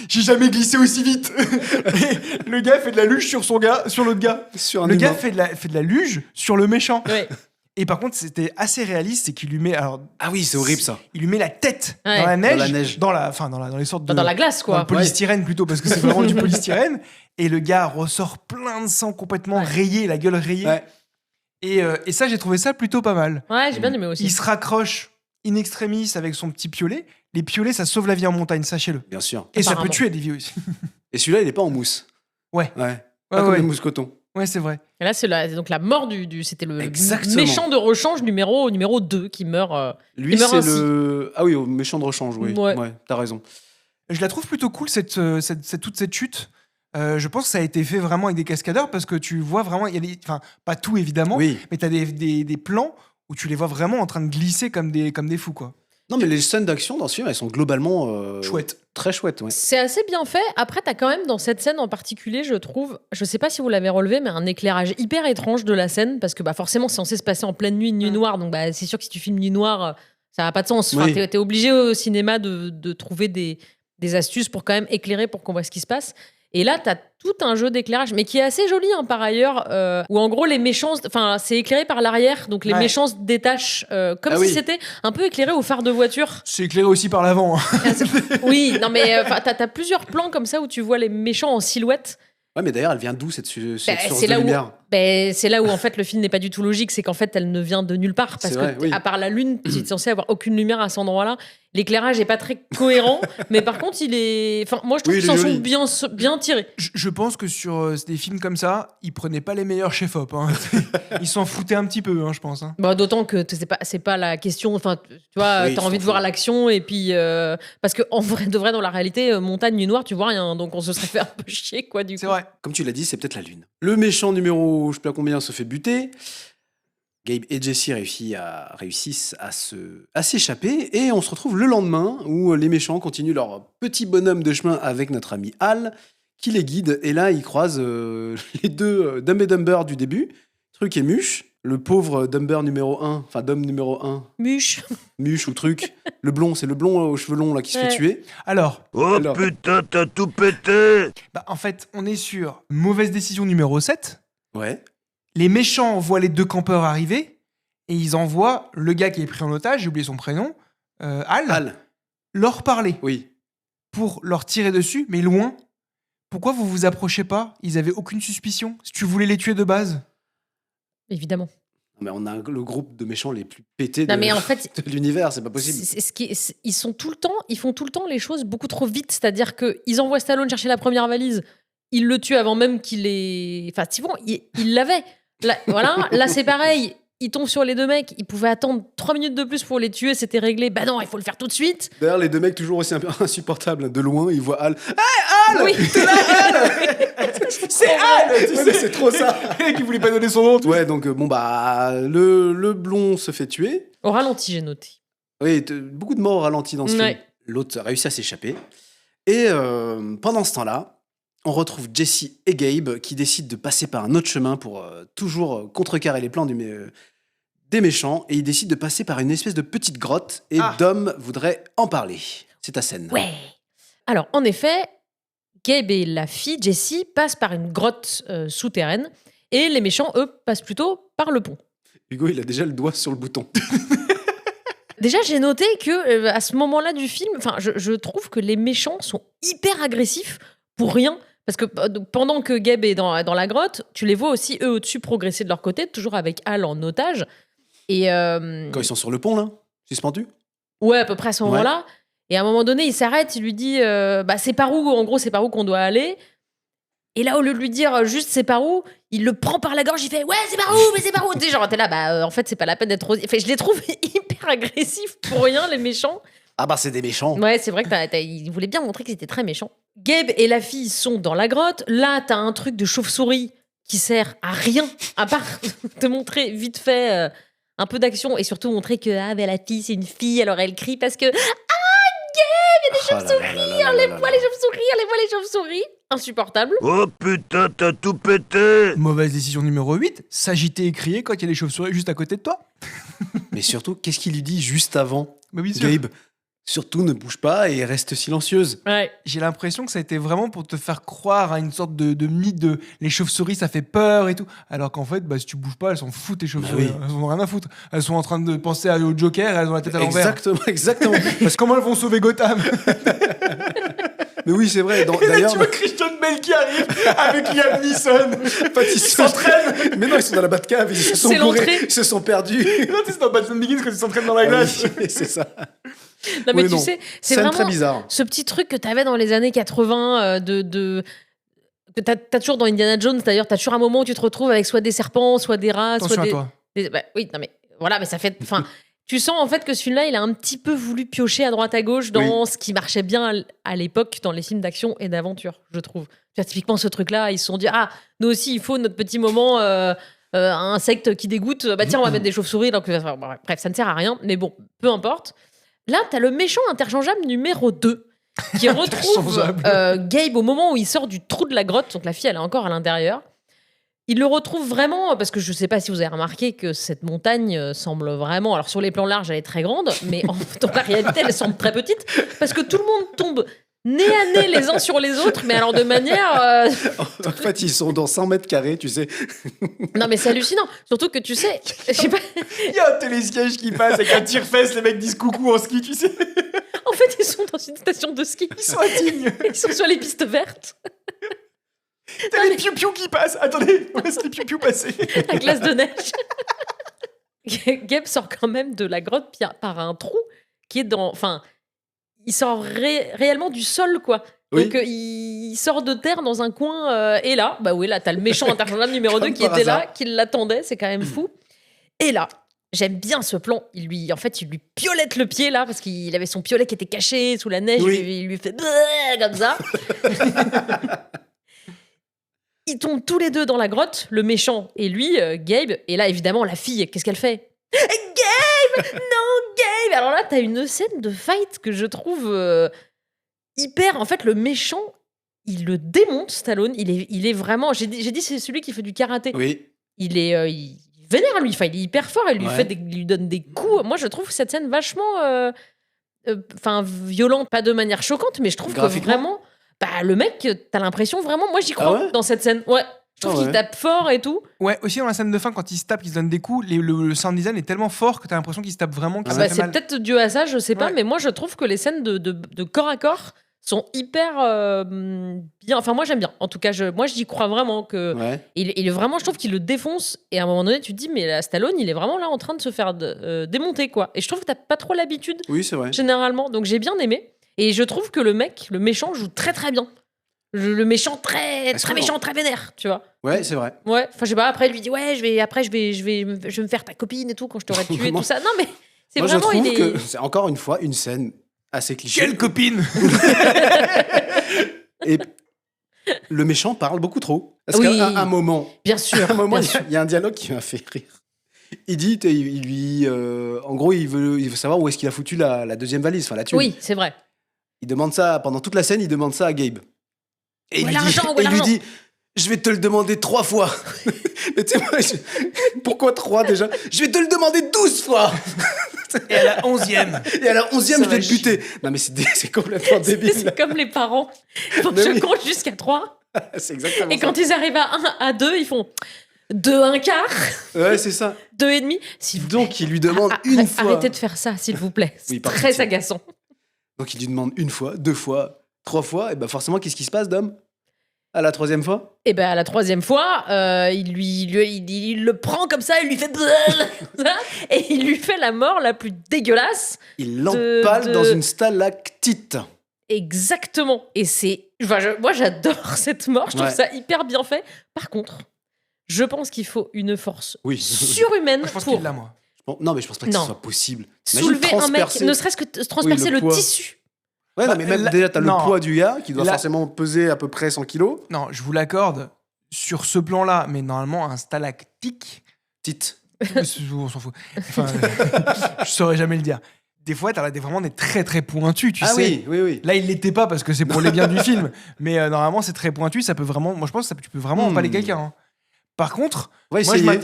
S3: J'ai jamais glissé aussi vite. Et le gars fait de la luge sur l'autre gars.
S1: Sur un
S3: Le gars
S1: humain.
S3: fait de la luge sur le méchant.
S2: ouais.
S3: Et par contre, c'était assez réaliste, c'est qu'il lui met
S1: Ah oui, c'est horrible ça.
S3: il lui met la tête
S2: Ouais.
S3: dans la neige,
S1: Dans la neige.
S3: dans les sortes de
S2: Dans la glace,
S3: dans
S2: quoi.
S3: le polystyrène plutôt parce que c'est vraiment du polystyrène et le gars ressort plein de sang complètement
S2: Ouais.
S3: rayé, la gueule rayée.
S1: Ouais.
S3: Et ça, j'ai trouvé ça plutôt pas mal.
S2: Ouais, j'ai bien aimé aussi.
S3: Il se raccroche in extremis avec son petit piolet. Les piolets, ça sauve la vie en montagne, sachez-le.
S1: Bien sûr.
S3: Et ça peut
S2: Apparemment.
S3: tuer des vies aussi.
S1: Et celui-là, il est pas en mousse.
S3: Ouais.
S1: Ouais. Pas comme
S3: ouais.
S1: le mousse coton.
S3: Ouais, c'est vrai.
S2: Et là, c'est donc la mort c'était le
S1: Exactement.
S2: méchant de rechange numéro 2 qui meurt.
S1: Lui,
S2: Il meurt
S1: c'est
S2: ainsi.
S1: le. Ah oui, au méchant de rechange, oui.
S2: Ouais.
S1: Ouais, t'as raison.
S3: Je la trouve plutôt cool, toute cette chute. Je pense que ça a été fait vraiment avec des cascadeurs parce que tu vois vraiment, il y a enfin, pas tout évidemment,
S1: Oui.
S3: mais t'as des plans où tu les vois vraiment en train de glisser comme des fous, quoi.
S1: Non, mais les scènes d'action dans ce film, elles sont globalement
S3: Chouette.
S1: très chouettes. Ouais.
S2: C'est assez bien fait. Après, t'as quand même dans cette scène en particulier, je trouve, je sais pas si vous l'avez relevé, mais un éclairage hyper étrange de la scène parce que forcément, c'est censé se passer en pleine nuit, une nuit noire. Donc, c'est sûr que si tu filmes nuit noire, ça n'a pas de sens. Enfin,
S1: Oui.
S2: t'es obligé au cinéma de trouver des astuces pour quand même éclairer pour qu'on voit ce qui se passe. Et là, t'as tout un jeu d'éclairage, mais qui est assez joli hein, par ailleurs, où en gros les méchants, enfin c'est éclairé par l'arrière, donc les
S3: Ouais.
S2: méchants se détachent comme
S1: Ah
S2: si
S1: oui.
S2: c'était un peu éclairé au phare de voiture.
S3: C'est éclairé aussi par l'avant. Hein.
S2: Oui, non mais t'as plusieurs plans comme ça où tu vois les méchants en silhouette.
S1: Ouais, mais d'ailleurs, elle vient d'où cette source
S2: c'est
S1: de
S2: là où-
S1: lumière
S2: C'est là où en fait le film n'est pas du tout logique, c'est qu'en fait elle ne vient de nulle part parce
S1: C'est
S2: que
S1: vrai, oui.
S2: à part la lune, tu es censé avoir aucune lumière à cet endroit-là. L'éclairage est pas très cohérent, mais par contre il est, enfin moi je trouve
S1: Oui,
S2: qu'ils
S1: il est
S2: s'en sont
S1: joli.
S2: bien tirés.
S3: Je pense que sur des films comme ça, ils prenaient pas les meilleurs chefs-op. Hein. Ils s'en foutaient un petit peu, hein, je pense. Hein.
S2: Bah, d'autant que c'est pas la question. Enfin, tu vois,
S1: Oui,
S2: t'as
S1: ils
S2: envie
S1: s'en
S2: de voir
S1: foutent.
S2: l'action et puis parce que en vrai, de vrai, dans la réalité, montagne nuit noire, tu vois rien. Donc on se serait fait un peu chier, quoi, du coup.
S3: C'est vrai.
S1: Comme tu l'as dit, c'est peut-être la lune. Le méchant numéro, je sais pas combien, se fait buter. Gabe et Jesse réussissent à s'échapper. Et on se retrouve le lendemain où les méchants continuent leur petit bonhomme de chemin avec notre ami Hal, qui les guide. Et là, ils croisent les deux Dumb et Dumber du début, Truc et Muche. Le pauvre Dumber numéro 1, enfin Dom numéro 1,
S2: Muche.
S1: Muche ou Truc. Le blond, c'est le blond aux cheveux longs là, qui se
S2: Ouais.
S1: fait tuer.
S3: Alors,
S4: Oh
S1: Alors.
S4: putain, t'as tout pété!
S3: en fait, on est sur mauvaise décision numéro 7.
S1: Ouais.
S3: Les méchants voient les deux campeurs arriver et ils envoient le gars qui est pris en otage, j'ai oublié son prénom, Hal,
S1: Hal,
S3: leur parler
S1: oui.
S3: pour leur tirer dessus, mais loin. Pourquoi vous vous approchez pas? Ils avaient aucune suspicion. Si tu voulais les tuer de base.
S2: Évidemment.
S1: Mais on a le groupe de méchants les plus pétés de,
S2: Non, mais en fait,
S1: de l'univers, c'est pas possible.
S2: ils font tout le temps les choses beaucoup trop vite. C'est-à-dire qu'ils envoient Stallone chercher la première valise, ils le tuent avant même qu'il ait. Enfin, Thibaut, il l'avait. Là, voilà, là c'est pareil. Il tombe sur les deux mecs, il pouvait attendre 3 minutes de plus pour les tuer, c'était réglé. Bah non, il faut le faire tout de suite.
S1: D'ailleurs, les deux mecs toujours aussi un peu insupportables. De loin, ils voient Hal.
S2: Oui.
S1: T'es là, Hal.
S3: C'est Hal.
S1: Tu sais, c'est trop ça.
S3: Qui voulait pas donner son nom.
S1: Ouais, donc bon bah le blond se fait tuer.
S2: Au ralenti, j'ai noté.
S1: Oui, beaucoup de morts au ralenti dans ce
S2: Ouais.
S1: film. L'autre a réussi à s'échapper. Et pendant ce temps-là, on retrouve Jesse et Gabe qui décident de passer par un autre chemin pour toujours contrecarrer les plans des méchants. Et ils décident de passer par une espèce de petite grotte. Et Dom voudrait en parler. C'est ta scène.
S2: Ouais. Alors, en effet, Gabe et la fille, Jessie, passent par une grotte souterraine. Et les méchants, eux, passent plutôt par le pont.
S1: Hugo, il a déjà le doigt sur le bouton.
S2: Déjà, j'ai noté que à ce moment-là du film, je trouve que les méchants sont hyper agressifs pour rien. Parce que pendant que Gabe est dans la grotte, tu les vois aussi, eux, au-dessus, progresser de leur côté, toujours avec Hal en otage. Et
S1: Quand ils sont sur le pont, là, suspendus.
S2: ouais, à peu près à ce moment-là. Et à un moment donné, il s'arrête, il lui dit c'est par où, en gros, c'est par où qu'on doit aller. Et là, au lieu de lui dire juste c'est par où, il le prend par la gorge, il fait ouais, c'est par où, mais c'est par où. Tu sais, genre, t'es là, en fait, c'est pas la peine d'être. Enfin, je les trouve hyper agressifs pour rien, les méchants.
S1: Ah bah, c'est des méchants.
S2: Ouais, c'est vrai que il voulait bien montrer qu'ils étaient très méchants. Gabe et la fille sont dans la grotte. Là, t'as un truc de chauve-souris qui sert à rien, à part te montrer vite fait un peu d'action et surtout montrer que la fille, c'est une fille, alors elle crie parce que Gabe, il y a des chauves-souris, enlève-moi les chauves-souris. Insupportable.
S4: Oh putain, t'as tout pété!
S3: Mauvaise décision numéro 8, s'agiter et crier quand il y a des chauves-souris juste à côté de toi.
S1: Mais surtout, qu'est-ce qu'il lui dit juste avant,
S3: Bah oui, sûr.
S1: Gabe? Surtout, ne bouge pas et reste silencieuse.
S2: Ouais.
S3: J'ai l'impression que ça a été vraiment pour te faire croire à une sorte de mythe de les chauves-souris, ça fait peur et tout. Alors qu'en fait, si tu bouges pas, elles s'en foutent, tes chauves-souris.
S1: Bah oui.
S3: Elles en ont rien à foutre. Elles sont en train de penser au Joker, elles ont la tête à l'envers.
S1: Exactement.
S3: Parce que comment elles vont sauver Gotham?
S1: Mais oui, c'est vrai.
S3: Et là,
S1: D'ailleurs,
S3: tu vois Christian Bale qui arrive avec Liam Neeson.
S1: ils s'entraînent. Mais non, ils sont dans la Batcave, ils se sont
S2: C'est
S1: bourrés,
S2: l'entrée.
S1: ils se sont perdus.
S3: Non, c'est dans Batman Begins quand ils s'entraînent dans la glace.
S1: Oui, c'est ça.
S2: Non, mais
S1: Oui,
S2: tu
S1: non.
S2: sais, c'est
S1: Scène
S2: vraiment
S1: très bizarre.
S2: ce petit truc que t'avais dans les années 80 que t'as toujours dans Indiana Jones. D'ailleurs, t'as toujours un moment où tu te retrouves avec soit des serpents, soit des rats,
S3: Attention
S2: soit
S3: à
S2: des.
S3: toi.
S2: Oui, non mais voilà, mais ça fait. Enfin, tu sens en fait que ce film-là, il a un petit peu voulu piocher à droite à gauche dans ce qui marchait bien à l'époque dans les films d'action et d'aventure, je trouve. Tu vois, typiquement ce truc-là, ils se sont dit nous aussi, il faut notre petit moment. Un insecte qui dégoûte, tiens, on va mettre des chauves-souris. Donc, bref, ça ne sert à rien, mais bon, peu importe. Là, t'as le méchant interchangeable numéro 2 qui retrouve Gabe au moment où il sort du trou de la grotte. Donc la fille, elle est encore à l'intérieur. Il le retrouve vraiment, parce que je sais pas si vous avez remarqué que cette montagne semble vraiment, alors sur les plans larges, elle est très grande, mais dans la réalité, elle semble très petite, parce que tout le monde tombe nez à nez les uns sur les autres, mais alors de manière...
S1: En fait, ils sont dans 100 mètres carrés, tu sais.
S2: Non, mais c'est hallucinant. Surtout que tu sais, je sais pas,
S3: Il y a un télésiège qui passe avec un tire-fesse, les mecs disent coucou en ski, tu sais.
S2: en fait, ils sont dans une station de ski.
S3: Ils sont indignes.
S2: Ils sont sur les pistes vertes.
S3: T'as les piou-piou qui passent. Attendez, on laisse les piou-piou passer.
S2: La glace de neige. Gabe sort quand même de la grotte par un trou qui est dans... Enfin, il sort réellement du sol, quoi.
S1: Oui.
S2: Donc, il sort de terre dans un coin. Et là, là, t'as le méchant interchangeable numéro 2
S1: Comme
S2: qui
S1: par
S2: était là,
S1: hasard.
S2: qui l'attendait. C'est quand même fou. Et là, j'aime bien ce plan. Il lui piolette le pied, là, parce qu'il avait son piolet qui était caché sous la neige.
S1: Oui.
S2: Il lui fait comme ça. Ils tombent tous les deux dans la grotte, le méchant et lui, Gabe. Et là, évidemment, la fille, qu'est-ce qu'elle fait? Gabe! Non, Gabe! Alors là, t'as une scène de fight que je trouve hyper... En fait, le méchant, il le démonte, Stallone. Il est vraiment... J'ai dit, c'est celui qui fait du karaté.
S1: Oui.
S2: Il est vénère, lui. Enfin, il est hyper fort. Il lui,
S1: Ouais.
S2: il lui donne des coups. Moi, je trouve cette scène vachement... violente, pas de manière choquante, mais je trouve que
S1: Graphiquement
S2: vraiment... le mec, t'as l'impression vraiment... Moi, j'y crois
S1: ouais
S2: dans cette scène. Ouais. Je trouve
S1: Ah ouais.
S2: qu'il tape fort et tout.
S3: Ouais, aussi dans la scène de fin, quand il se tape, il se donne des coups, le sound design est tellement fort que t'as l'impression qu'il se tape vraiment, que ça fait
S2: C'est
S3: mal.
S2: peut-être dû à ça, je sais pas,
S3: Ouais.
S2: mais moi je trouve que les scènes de corps à corps sont hyper bien. Enfin, moi, j'aime bien. En tout cas, moi, j'y crois vraiment que.
S1: Ouais.
S2: Il est vraiment, je trouve qu'il le défonce. Et à un moment donné, tu te dis, mais la Stallone, il est vraiment là en train de se faire démonter, quoi. Et je trouve que t'as pas trop l'habitude,
S1: Oui, c'est vrai.
S2: généralement. Donc, j'ai bien aimé. Et je trouve que le méchant, joue très très bien. Le méchant très
S1: Parce que-
S2: méchant, très vénère, tu vois.
S1: Ouais, c'est vrai.
S2: Ouais, enfin, je sais pas, après, il lui dit, ouais, je vais me faire ta copine et tout quand je t'aurai tué,
S1: Vraiment.
S2: tout ça. Non, mais c'est
S1: Moi, je
S2: vraiment,
S1: trouve
S2: il est.
S1: que c'est encore une fois une scène assez cliché.
S3: Quelle copine.
S1: Et le méchant parle beaucoup trop. Parce
S2: Oui.
S1: qu'à un moment,
S2: Bien sûr.
S1: à un moment,
S2: bien
S1: il
S2: sûr.
S1: y a un dialogue qui m'a fait rire. Il dit, il lui, en gros, il veut savoir où est-ce qu'il a foutu la deuxième valise, enfin la thune.
S2: Oui, c'est vrai.
S1: Il demande ça pendant toute la scène, il demande ça à Gabe. Et
S2: Où est
S1: il lui dit,
S2: l'argent, où est
S1: et il lui
S2: l'argent
S1: dit, je vais te le demander 3 fois. Mais tu sais, moi, pourquoi 3 déjà? Je vais te le demander 12 fois.
S3: Et à la 11e.
S1: Et à la 11e,
S3: Ça
S1: je
S3: va
S1: vais te buter. Non, mais c'est complètement débile.
S2: C'est comme les parents. Ils font
S1: Mais
S2: je
S1: oui.
S2: compte jusqu'à 3.
S1: C'est exactement
S2: Et
S1: ça.
S2: quand ils arrivent à 1, à 2, ils font 2, 1 quart,
S1: Ouais, c'est ça.
S2: 2 et demi. S'il vous plaît.
S1: Donc, il lui demande
S2: Ah,
S1: une fois.
S2: Arrêtez de faire ça, s'il vous plaît. C'est
S1: Oui, par
S2: très
S1: pitié.
S2: agaçant.
S1: Donc, il lui demande une fois, 2 fois, 3 fois. Et ben forcément, qu'est-ce qui se passe, Dom? À la 3e fois?
S2: Et ben à la 3e fois, il le prend comme ça, il lui fait ça, et il lui fait la mort la plus dégueulasse.
S1: Il l'empale dans une stalactite.
S2: Exactement. Et c'est, moi j'adore cette mort. Je trouve
S1: Ouais.
S2: ça hyper bien fait. Par contre, je pense qu'il faut une force
S1: Oui.
S2: surhumaine
S3: Je pense
S2: pour
S3: qu'il l'a, moi.
S1: Non, mais je pense pas que
S2: Non.
S1: ce soit possible. Imagine
S2: soulever un mec,
S1: transpercer-
S2: ne serait-ce que transpercer
S1: Oui, le
S2: le
S1: poids.
S2: tissu.
S1: Ouais, non, mais même
S3: Là-
S1: déjà, t'as
S3: non.
S1: le poids du gars qui doit
S3: Là-
S1: forcément peser à peu près 100 kilos.
S3: Non, je vous l'accorde sur ce plan-là, mais normalement, un stalactique,
S1: Tite.
S3: on s'en fout. Enfin, je saurais jamais le dire. Des fois, t'as vraiment des très très pointus, tu
S1: Ah
S3: sais.
S1: oui.
S3: Là, il l'était pas parce que c'est pour les biens du film, mais normalement, c'est très pointu. Ça peut vraiment, moi, je pense que tu peux vraiment empaler quelqu'un. Hein. Par contre,
S1: On va
S3: moi, je
S1: essayer.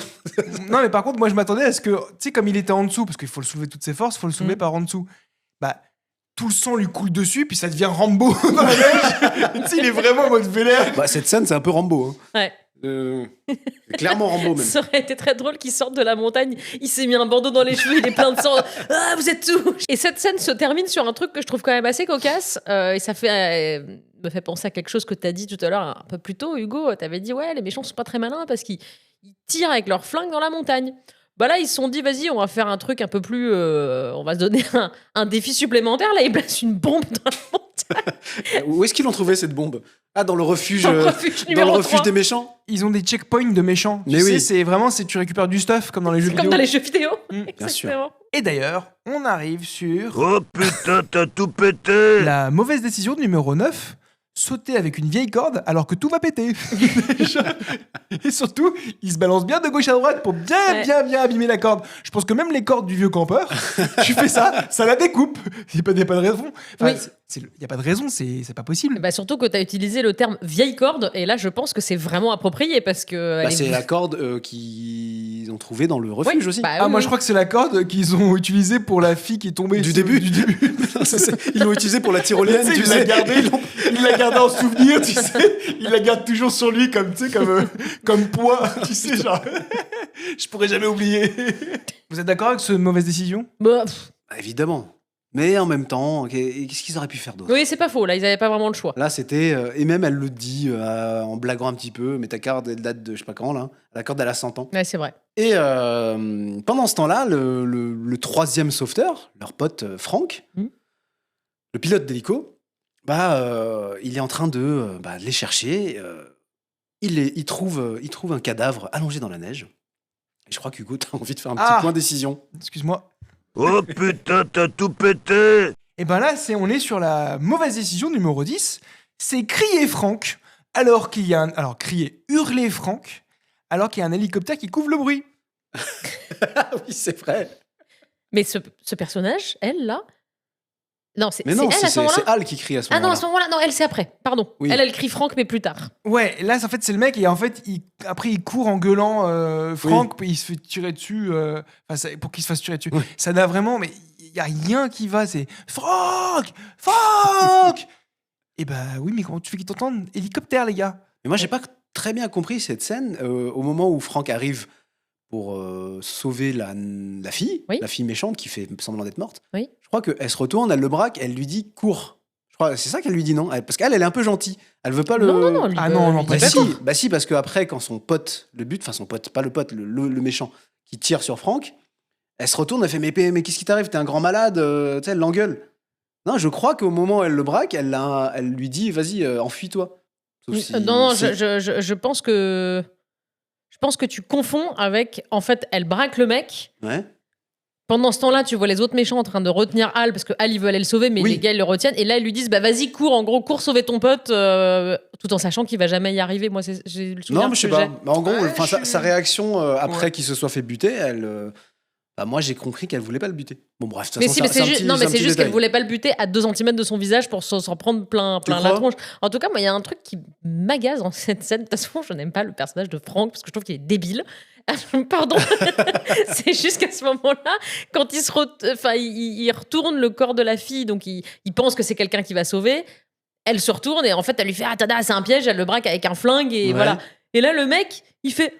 S3: non, mais par contre, moi, je m'attendais à ce que, tu sais, comme il était en dessous, parce qu'il faut le soulever de toutes ses forces, il faut le soulever par en dessous. Bah, tout le sang lui coule dessus, puis ça devient Rambo dans la neige. Tu sais, il est vraiment en mode vénère.
S1: Bah, cette scène, c'est un peu Rambo. Hein.
S2: Ouais.
S1: C'est clairement Rambo, même.
S2: Ça aurait été très drôle qu'il sorte de la montagne, il s'est mis un bandeau dans les cheveux, il est plein de sang. Ah, vous êtes tout. Et cette scène se termine sur un truc que je trouve quand même assez cocasse. Et ça me fait penser à quelque chose que tu as dit tout à l'heure un peu plus tôt, Hugo. Tu avais dit, ouais, les méchants sont pas très malins parce qu'ils tirent avec leurs flingues dans la montagne. Bah là, ils se sont dit, vas-y, on va faire un truc un peu plus. On va se donner un défi supplémentaire. Là, ils placent une bombe dans la montagne.
S1: Où est-ce qu'ils l'ont trouvé, cette bombe? Ah, dans le refuge,
S2: Dans le refuge
S1: dans
S2: numéro
S1: le refuge
S2: 3.
S1: des méchants?
S3: Ils ont des checkpoints de méchants.
S1: Mais
S3: Tu
S1: oui.
S3: sais, c'est vraiment, tu récupères du stuff comme dans les jeux
S2: Comme
S3: vidéo.
S2: dans les jeux vidéo.
S1: Bien sûr.
S2: Exactement.
S3: Et d'ailleurs, on arrive sur
S4: Oh putain, t'as tout pété.
S3: la mauvaise décision numéro 9. Sauter avec une vieille corde alors que tout va péter. Et surtout, il se balance bien de gauche à droite pour bien abîmer la corde. Je pense que même les cordes du vieux campeur, tu fais ça la découpe. Il n'y a pas de raison. Enfin,
S2: Oui.
S3: il n'y a pas de raison, c'est pas possible.
S2: Bah surtout que tu as utilisé le terme vieille corde, et là je pense que c'est vraiment approprié parce que.
S1: Bah,
S2: elle est-
S1: c'est la corde qu'ils ont trouvée dans le refuge
S2: Oui,
S1: aussi.
S2: bah,
S3: Ah,
S2: oui,
S3: moi
S2: oui.
S3: je crois que c'est la corde qu'ils ont utilisée pour la fille qui est tombée
S1: Du
S3: sur-
S1: début.
S3: Du début.
S1: Ils l'ont utilisé pour la tyrolienne,
S3: Tu sais,
S1: tu
S3: il l'a
S1: sais.
S3: gardé, il l'a gardé en souvenir, tu sais. Il la garde toujours sur lui comme, tu sais, comme poids, tu sais, genre. Je pourrais jamais oublier. Vous êtes d'accord avec cette mauvaise décision?
S2: Bah, pff,
S1: Bah, évidemment. Mais en même temps, qu'est-ce qu'ils auraient pu faire d'autre?
S2: oui, c'est pas faux, là ils avaient pas vraiment le choix.
S1: Là, c'était. Et même, elle le dit en blaguant un petit peu, mais ta carte, elle date de je sais pas quand, là. La corde, elle a 100 ans.
S2: Ouais, c'est vrai.
S1: Et pendant ce temps-là, le troisième sauveteur, leur pote Franck,
S2: Mhm.
S1: le pilote d'hélico, il est en train de les chercher. Il trouve un cadavre allongé dans la neige. Et je crois qu'Hugo, t'as envie de faire un petit
S3: Ah.
S1: point décision.
S3: Excuse-moi.
S4: Oh putain, t'as tout pété.
S3: Et ben là, on est sur la mauvaise décision numéro 10. C'est crier Franck, alors qu'il y a alors crier, hurler Franck, alors qu'il y a un hélicoptère qui couvre le bruit.
S1: Ah oui, c'est vrai.
S2: Mais ce personnage, elle là. Non, c'est
S1: Mais non,
S2: elle à ce moment-là.
S1: c'est Al qui crie à ce
S2: Ah non,
S1: moment-là.
S2: à ce moment-là, non, elle c'est après. Pardon.
S1: Oui.
S2: Elle crie Franck, mais plus tard.
S3: Ouais, là, en fait, c'est le mec, et en fait, après, il court en gueulant Franck, puis il se fait tirer dessus, pour qu'il se fasse tirer dessus.
S1: Oui.
S3: Ça n'a vraiment, mais il n'y a rien qui va, c'est Franck Franck. Et bah oui, mais comment tu fais qu'il t'entende? Hélicoptère, les gars.
S1: Mais moi, j'ai pas très bien compris cette scène au moment où Franck arrive pour sauver la fille,
S2: Oui.
S1: la fille méchante qui fait semblant d'être morte.
S2: Oui.
S1: Je crois qu'elle se retourne, elle le braque, elle lui dit cours. Je crois, c'est ça qu'elle lui dit, non? Parce qu'elle, elle est un peu gentille. Elle veut pas le.
S2: Non,
S3: Ah non, non,
S2: lui
S3: pas
S2: dit
S1: Bah
S3: d'accord.
S1: si, bah si, parce qu'après, quand son pote, son pote, pas le pote, le méchant, qui tire sur Franck, elle se retourne, elle fait mais qu'est-ce qui t'arrive? T'es un grand malade, tu sais, elle l'engueule. Non, je crois qu'au moment où elle le braque, elle lui dit vas-y, enfuis-toi. Sauf si
S2: Non,
S1: c'est-
S2: je pense que. Je pense que tu confonds avec. En fait, elle braque le mec.
S1: Ouais.
S2: Pendant ce temps-là, tu vois les autres méchants en train de retenir Hal parce que Hal, il veut aller le sauver, mais
S1: Oui.
S2: les gars, ils le retiennent. Et là, ils lui disent bah vas-y, cours, en gros, cours sauver ton pote, tout en sachant qu'il va jamais y arriver. Moi, j'ai le souvenir
S1: Non, mais je sais
S2: que
S1: pas.
S2: j'ai.
S1: Mais en gros,
S3: Ouais,
S1: enfin,
S3: je suis-
S1: sa réaction après
S3: Ouais.
S1: qu'il se soit fait buter, elle. Bah, moi, j'ai compris qu'elle voulait pas le buter. Bon, bref, de toute
S2: Mais
S1: façon,
S2: si, mais c'est
S1: un
S2: juste,
S1: petit-
S2: non, mais
S1: un
S2: c'est
S1: petit
S2: juste qu'elle
S1: détail.
S2: voulait pas le buter à 2 cm de son visage pour s'en prendre plein la
S1: crois
S2: tronche. En tout cas, moi, il y a un truc qui m'agace dans cette scène. De toute façon, je n'aime pas le personnage de Franck parce que je trouve qu'il est débile. Pardon. C'est juste qu'à ce moment-là, quand il retourne le corps de la fille, donc il pense que c'est quelqu'un qui va sauver. Elle se retourne et en fait, elle lui fait ah tada, c'est un piège. Elle le braque avec un flingue et
S1: Ouais.
S2: voilà. Et là, le mec, il fait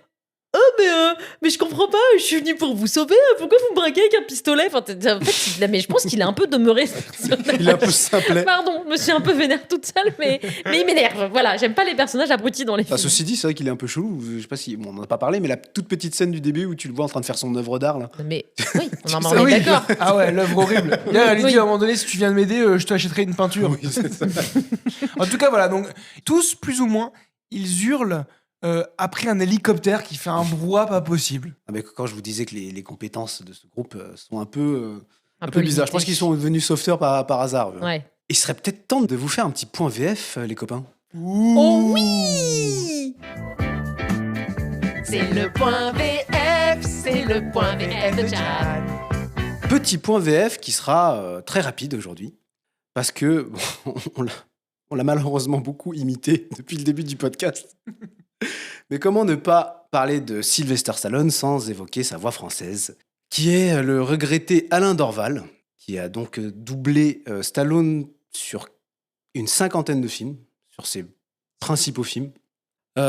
S2: mais je comprends pas, je suis venu pour vous sauver, pourquoi vous me braquez avec un pistolet en fait, mais je pense qu'il est un peu demeuré. ce personnage.
S1: Il est un peu simplet.
S2: Pardon, je me suis un peu vénère toute seule, mais il m'énerve. Voilà, j'aime pas les personnages abrutis dans les
S1: Enfin,
S2: films.
S1: ceci dit, c'est vrai qu'il est un peu chelou. Je sais pas si. Bon, on en a pas parlé, mais la toute petite scène du début où tu le vois en train de faire son œuvre d'art, là.
S2: Mais oui, on
S3: Ça,
S2: en est
S3: oui.
S2: d'accord.
S3: Ah ouais, l'œuvre horrible. D'ailleurs, elle lui
S2: Oui.
S3: dit à un moment donné, si tu viens de m'aider, je t'achèterai une peinture.
S1: Oui, c'est ça.
S3: En tout cas, voilà. Donc, tous, plus ou moins, ils hurlent après un hélicoptère qui fait un brouhaha pas possible.
S1: Ah, mais quand je vous disais que les compétences de ce groupe sont un peu bizarres. Je
S2: limité.
S1: pense qu'ils sont devenus sauveteurs par hasard.
S2: Ouais.
S1: Il serait peut-être temps de vous faire un petit point VF, les copains.
S2: Oh oui! C'est le point VF, c'est le point VF de Chad.
S1: Petit point VF qui sera très rapide aujourd'hui. Parce que on l'a malheureusement beaucoup imité depuis le début du podcast. Mais comment ne pas parler de Sylvester Stallone sans évoquer sa voix française, qui est le regretté Alain Dorval, qui a donc doublé Stallone sur une 50aine de films, sur ses principaux films. C'est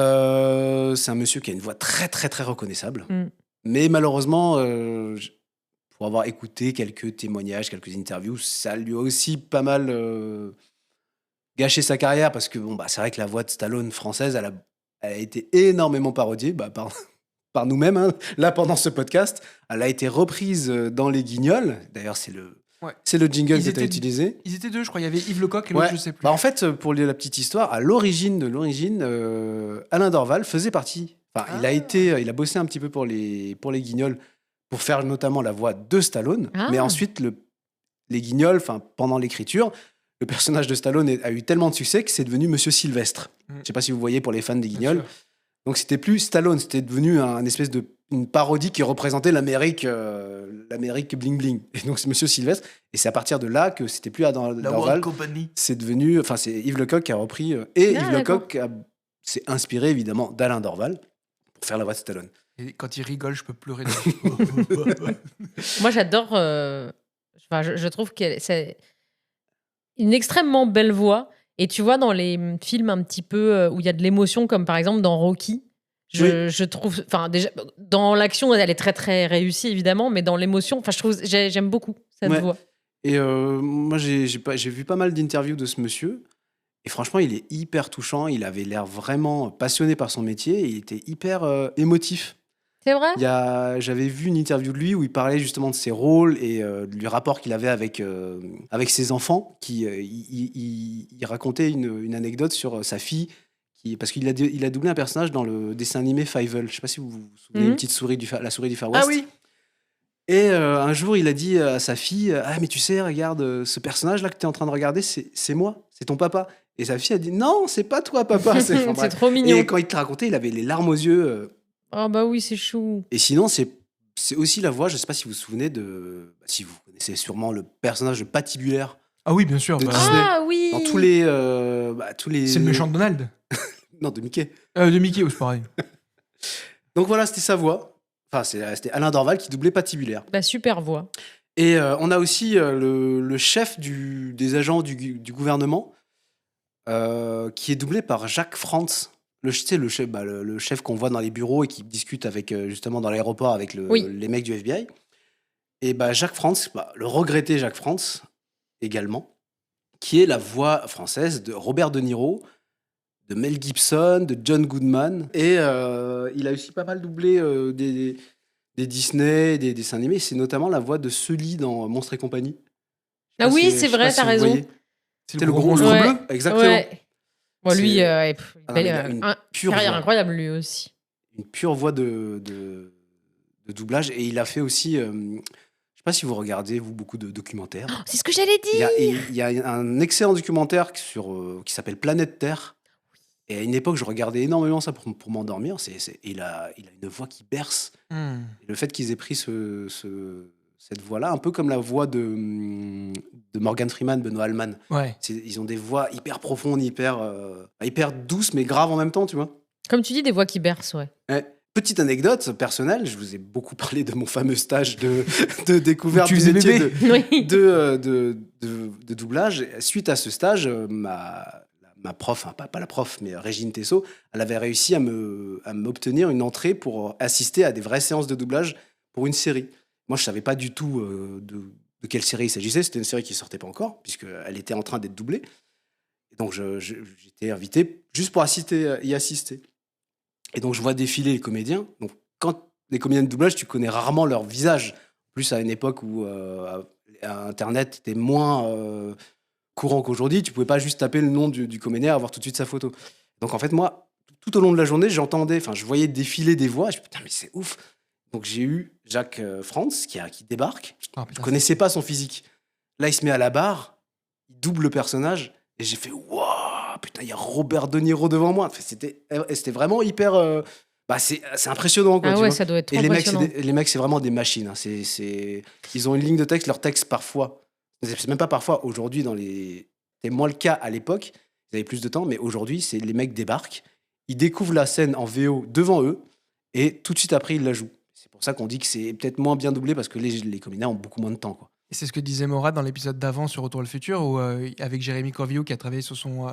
S1: un monsieur qui a une voix très très très reconnaissable. Mais malheureusement, pour avoir écouté quelques témoignages, quelques interviews, ça lui a aussi pas mal gâché sa carrière, parce que bon, bah, c'est vrai que la voix de Stallone française, elle a été énormément parodiée par nous-mêmes, hein. Là, pendant ce podcast, elle a été reprise dans Les Guignols. D'ailleurs, c'est le jingle
S3: Ils
S1: que tu as
S3: étaient-
S1: utilisé.
S3: Ils étaient deux, je crois. Il y avait Yves Lecoq et l'autre,
S1: Ouais.
S3: je sais plus.
S1: Bah, en fait, pour la petite histoire, à l'origine, Alain Dorval faisait partie. Enfin, il a bossé un petit peu pour les Guignols, pour faire notamment la voix de Stallone.
S2: Ah.
S1: Mais ensuite, les Guignols, pendant l'écriture, le personnage de Stallone a eu tellement de succès que c'est devenu Monsieur Sylvestre. Je sais pas si vous voyez pour les fans des
S3: Bien
S1: Guignols.
S3: sûr.
S1: Donc c'était plus Stallone, c'était devenu une parodie qui représentait l'Amérique bling bling. Et donc c'est Monsieur Sylvestre. Et c'est à partir de là que c'était plus Adam
S3: La
S1: Dorval.
S3: World Company.
S1: C'est devenu, c'est Yves Lecoq qui a repris. Et
S2: Ah,
S1: Yves Lecoq s'est inspiré évidemment d'Alain Dorval pour faire la voix de Stallone.
S3: Et quand il rigole, je peux pleurer.
S2: Moi, j'adore. Je trouve que c'est une extrêmement belle voix. Et tu vois, dans les films un petit peu où il y a de l'émotion, comme par exemple dans Rocky, je trouve. Enfin, déjà, dans l'action, elle est très très réussie évidemment, mais dans l'émotion, je trouve, j'aime beaucoup cette
S1: Ouais.
S2: voix.
S1: Et moi, j'ai vu pas mal d'interviews de ce monsieur. Et franchement, il est hyper touchant. Il avait l'air vraiment passionné par son métier. Et il était hyper émotif.
S2: C'est vrai.
S1: J'avais vu une interview de lui où il parlait justement de ses rôles et du rapport qu'il avait avec ses enfants. Il racontait une anecdote sur sa fille. Parce qu'il a doublé un personnage dans le dessin animé Fievel. Je ne sais pas si vous vous souvenez, une petite souris la souris du Far West.
S3: Ah oui.
S1: Et un jour, il a dit à sa fille « Ah, mais tu sais, regarde, ce personnage-là que tu es en train de regarder, c'est moi, c'est ton papa. » Et sa fille a dit « Non, c'est pas toi, papa. »
S2: C'est
S1: bref.
S2: trop mignon.
S1: Et quand il te racontait, il avait les larmes aux yeux.
S2: Oh bah oui, c'est chou.
S1: Et sinon, c'est aussi la voix, je ne sais pas si vous vous souvenez si vous connaissez sûrement le personnage de Patibulaire
S3: Ah oui, bien sûr.
S1: de
S3: bah,
S1: Disney.
S2: Ah oui.
S1: Dans tous les...
S3: C'est le méchant de Donald.
S1: Non, de Mickey.
S3: De Mickey, c'est pareil.
S1: Donc voilà, c'était sa voix. Enfin, c'était Alain Dorval qui doublait Patibulaire.
S2: Bah super voix.
S1: Et on a aussi le chef des agents du gouvernement, qui est doublé par Jacques Frantz. Le chef qu'on voit dans les bureaux et qui discute avec, justement dans l'aéroport avec les mecs du FBI. Et Jacques Frantz, le regretté Jacques Frantz également. qui est la voix française de Robert De Niro, de Mel Gibson, de John Goodman. Et il a aussi pas mal doublé des Disney, des dessins animés. C'est notamment la voix de Sully dans Monstres et compagnie.
S2: Ah oui, c'est vrai, t'as raison.
S3: C'est
S1: C'est le gros
S3: monstre
S1: monstre
S3: bleu.
S1: bleu. Exactement.
S2: Ouais. Bon, lui,
S1: C'est-
S2: il
S1: mais il
S2: a
S1: a une
S2: une
S1: pure
S2: carrière
S1: voix.
S2: incroyable, lui aussi.
S1: Une pure voix de doublage. Et il a fait aussi... je sais pas si vous regardez, vous, beaucoup de documentaires.
S2: Oh, c'est ce que j'allais
S1: Il y
S2: dire.
S1: a, il y a un excellent documentaire qui s'appelle Planète Terre. Et à une époque, je regardais énormément ça pour m'endormir. Il a une voix qui berce. Et le fait qu'ils aient pris cette voix-là, un peu comme la voix de Morgan Freeman, Benoît Alman.
S3: Ouais.
S1: Ils ont des voix hyper profondes, hyper douces, mais graves en même temps, tu vois.
S2: Comme tu dis, des voix qui bercent, ouais.
S1: Petite anecdote personnelle, je vous ai beaucoup parlé de mon fameux stage de découverte
S3: Où tu
S1: du
S3: faisais
S1: métier
S3: bébé.
S2: Oui.
S1: de doublage. Suite à ce stage, ma prof, enfin, pas la prof, mais Régine Tessot, elle avait réussi à m'obtenir une entrée pour assister à des vraies séances de doublage pour une série. Moi, je savais pas du tout de quelle série il s'agissait. C'était une série qui sortait pas encore, puisqu'elle était en train d'être doublée. Et donc, j'étais invité juste pour y assister. Et donc, je vois défiler les comédiens. Donc, quand les comédiens de doublage, tu connais rarement leur visage. En plus, à une époque où Internet était moins courant qu'aujourd'hui, tu pouvais pas juste taper le nom du comédien et avoir tout de suite sa photo. Donc, en fait, moi, tout au long de la journée, je voyais défiler des voix. Et je me disais, putain, mais c'est ouf. Donc, j'ai eu Jacques Frantz qui débarque.
S3: Oh,
S1: Je
S3: putain,
S1: connaissais pas son physique. Là, il se met à la barre, il double le personnage. Et j'ai fait, waouh, putain, il y a Robert De Niro devant moi. Enfin, c'était vraiment hyper. C'est impressionnant, quoi.
S2: Ah
S1: tu
S2: ouais,
S1: vois.
S2: ça doit être
S1: Et
S2: trop impressionnant.
S1: les mecs, c'est vraiment des machines. Hein. Ils ont une ligne de texte, leur texte parfois. C'est même pas parfois. Aujourd'hui, c'était moins le cas à l'époque. Ils avaient plus de temps, mais aujourd'hui, c'est les mecs débarquent, ils découvrent la scène en VO devant eux, et tout de suite après, ils la jouent. C'est pour ça qu'on dit que c'est peut-être moins bien doublé parce que les comédiens ont beaucoup moins de temps, quoi.
S3: Et c'est ce que disait Morad dans l'épisode d'avant sur Retour à le futur, où, avec Jérémy Corvillo qui a travaillé sur son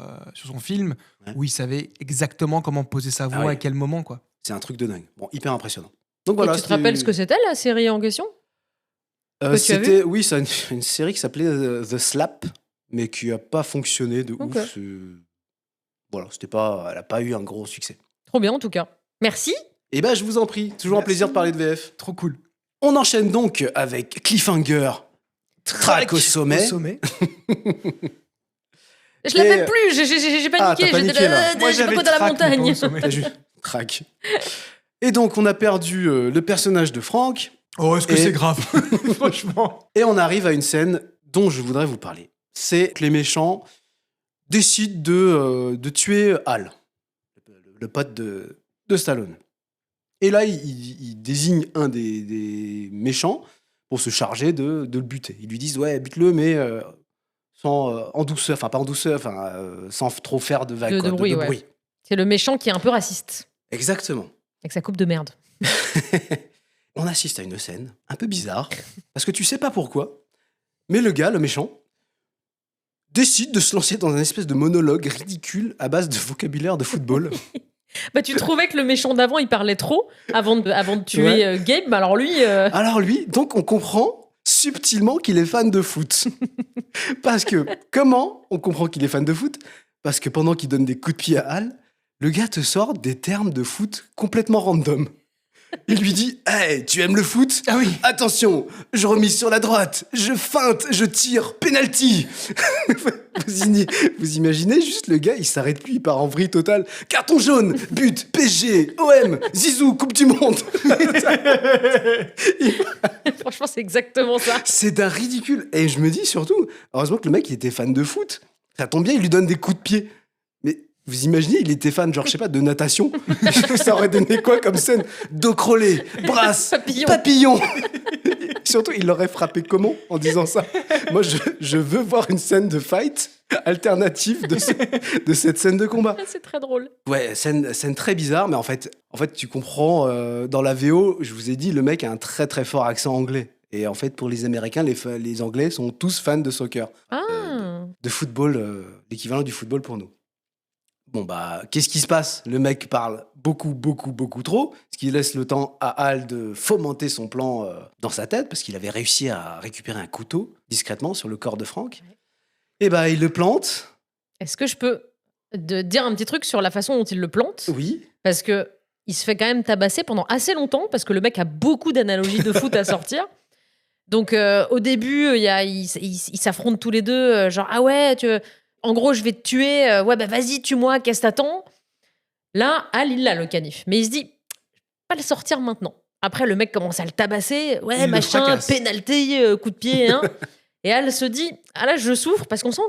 S3: film,
S1: Ouais.
S3: où il savait exactement comment poser sa voix,
S1: Ah oui.
S3: à quel moment, quoi.
S1: C'est un truc de dingue. Bon, hyper impressionnant. Donc
S2: Et
S1: voilà.
S2: tu te rappelles ce que c'était, la série en question? que tu as vu
S1: Oui, c'est une série qui s'appelait The Slap, mais qui a pas fonctionné de
S2: Ok.
S1: ouf. Voilà, elle a pas eu un gros succès.
S2: Trop bien, en tout cas. Merci.
S1: Et ben, je vous en prie, toujours un
S3: Merci.
S1: plaisir de parler de VF.
S3: Trop cool.
S1: On enchaîne donc avec Cliffhanger, Track au sommet.
S2: Je l'avais
S1: Et-
S2: plus, j'ai
S1: Ah,
S2: paniqué.
S1: t'as paniqué, là.
S3: Moi,
S2: J'étais
S3: j'avais
S2: pas dans la
S3: Track, mais pas
S2: montagne.
S3: au sommet.
S1: T'as juste Track. Et donc, on a perdu le personnage de Franck,
S3: Oh, est-ce que
S1: Et-
S3: c'est grave? Franchement.
S1: et on arrive à une scène dont je voudrais vous parler. C'est que les méchants décident de tuer Hal, le pote de Stallone. Et là, il désigne un des méchants pour se charger de le buter. Ils lui disent, ouais, bute-le, mais en douceur, enfin pas en douceur, sans trop faire de vagues,
S2: De
S1: quoi,
S2: bruit, ouais. C'est le méchant qui est un peu raciste,
S1: Exactement.
S2: avec sa coupe de merde.
S1: On assiste à une scène un peu bizarre, parce que tu sais pas pourquoi, mais le gars, le méchant, décide de se lancer dans un espèce de monologue ridicule à base de vocabulaire de football.
S2: Bah, tu trouvais que le méchant d'avant, il parlait trop avant de tuer
S1: Ouais.
S2: Gabe, mais alors lui...
S1: Alors lui, donc on comprend subtilement qu'il est fan de foot. Parce que, comment on comprend qu'il est fan de foot? Parce que pendant qu'il donne des coups de pied à Hal, le gars te sort des termes de foot complètement random. Il lui dit « Hey, tu aimes le foot?
S3: Ah oui.
S1: Attention, je remise sur la droite, je feinte, je tire, penalty !» Vous imaginez juste le gars, il s'arrête plus, il part en vrille totale. Carton jaune, but, PSG, OM, Zizou, Coupe du Monde.
S2: Franchement, c'est exactement ça.
S1: C'est d'un ridicule. Et je me dis surtout, heureusement que le mec il était fan de foot. Ça tombe bien, il lui donne des coups de pied. Mais vous imaginez, il était fan, genre, je sais pas, de natation. Ça aurait donné quoi comme scène? Dos crôlé, brasse,
S2: Papillon.
S1: papillon. Surtout, il l'aurait frappé comment en disant ça? Moi, je veux voir une scène de fight alternative de cette scène de combat.
S2: C'est très drôle.
S1: Ouais, scène très bizarre, mais en fait tu comprends, dans la VO, je vous ai dit, le mec a un très très fort accent anglais. Et en fait, pour les Américains, les Anglais sont tous fans de soccer,
S2: Ah.
S1: de football, l'équivalent du football pour nous. Bon bah, qu'est-ce qui se passe? Le mec parle beaucoup trop, ce qui laisse le temps à Hal de fomenter son plan dans sa tête, parce qu'il avait réussi à récupérer un couteau discrètement sur le corps de Frank. Et bah, il le plante.
S2: Est-ce que je peux dire un petit truc sur la façon dont il le plante?
S1: Oui.
S2: Parce que il se fait quand même tabasser pendant assez longtemps, parce que le mec a beaucoup d'analogies de foot à sortir. Donc au début, ils s'affrontent tous les deux, genre ah ouais, en gros je vais te tuer, ouais bah vas-y tue-moi, qu'est-ce que t'attends? Là, Al il l'a le canif, mais il se dit pas le sortir maintenant. Après le mec commence à le tabasser, ouais
S1: Il le
S2: machin,
S1: fracasse.
S2: pénalité, coup de pied, hein. Et Al se dit ah là je souffre parce qu'on sent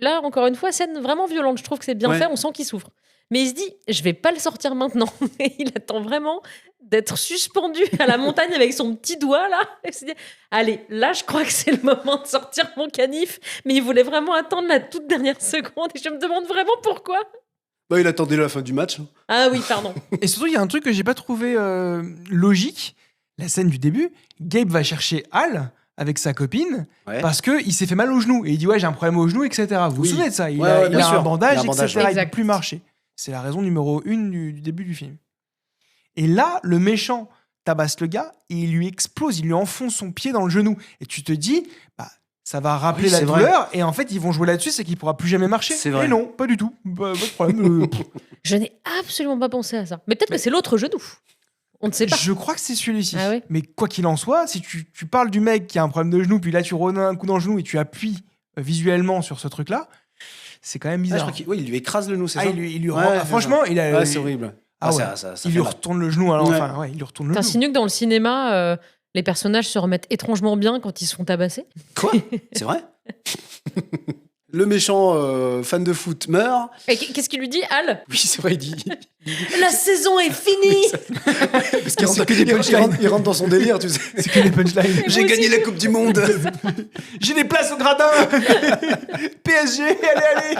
S2: là encore une fois scène vraiment violente. Je trouve que c'est bien
S1: Ouais.
S2: fait, on sent qu'il souffre. Mais il se dit je vais pas le sortir maintenant. Et il attend vraiment d'être suspendu à la montagne avec son petit doigt là. Et il se dit allez, là je crois que c'est le moment de sortir mon canif. Mais il voulait vraiment attendre la toute dernière seconde et je me demande vraiment pourquoi.
S1: Bah, il attendait la fin du match.
S2: Ah oui, pardon.
S3: Et surtout, il y a un truc que j'ai pas trouvé logique. La scène du début, Gabe va chercher Al avec sa copine
S1: Ouais.
S3: parce qu'il s'est fait mal au genou. Et il dit ouais, j'ai un problème au genou, etc. Vous vous
S1: Oui.
S3: souvenez de ça? Il
S1: Ouais,
S3: a,
S1: ouais,
S3: il
S1: bien
S3: a
S1: sûr.
S3: un bandage,
S1: Il a un bandage,
S3: etc. Il
S2: ouais.
S3: peut plus marcher. C'est la raison numéro 1 du début du film. Et là, le méchant tabasse le gars et il lui explose, il lui enfonce son pied dans le genou. Et tu te dis, bah, ça va rappeler
S1: Oui,
S3: la
S1: c'est vrai.
S3: douleur. Et en fait, ils vont jouer là-dessus, c'est qu'il pourra plus jamais marcher.
S1: C'est vrai.
S3: Et non, pas du tout. Bah, pas de problème.
S2: Je n'ai absolument pas pensé à ça. Mais peut-être que c'est l'autre genou. On ne sait pas.
S3: Je crois que c'est celui-ci.
S2: Ah ouais.
S3: Mais quoi qu'il en soit, si tu parles du mec qui a un problème de genou, puis là tu redonnes un coup dans le genou et tu appuies visuellement sur ce truc-là, c'est quand même
S1: Ah, je
S3: bizarre.
S1: crois qu'il il lui écrase le genou, c'est
S3: Ah,
S1: ça?
S3: il lui
S1: Ouais,
S3: rend-
S1: c'est
S3: franchement, il a.
S1: Ouais, c'est horrible.
S3: Ah ouais.
S1: Ça
S3: Il
S1: fait
S3: lui
S1: mal.
S3: retourne le genou. Alors,
S1: Ouais.
S3: enfin, ouais, il lui retourne le
S2: T'as
S3: genou.
S2: insinué que dans le cinéma, les personnages se remettent étrangement bien quand ils se font tabasser.
S1: Quoi? C'est vrai? Le méchant fan de foot meurt.
S2: Et qu'est-ce qu'il lui dit, Al?
S1: Oui, c'est vrai, il dit.
S2: La saison est finie.
S1: Parce qu'il
S3: C'est
S1: rentre,
S3: que des punchlines.
S1: il rentre dans son délire, tu sais.
S3: C'est que les punchlines.
S1: J'ai
S2: Moi
S1: gagné
S2: aussi.
S1: la Coupe du Monde.
S3: J'ai des places au gradin. PSG, allez.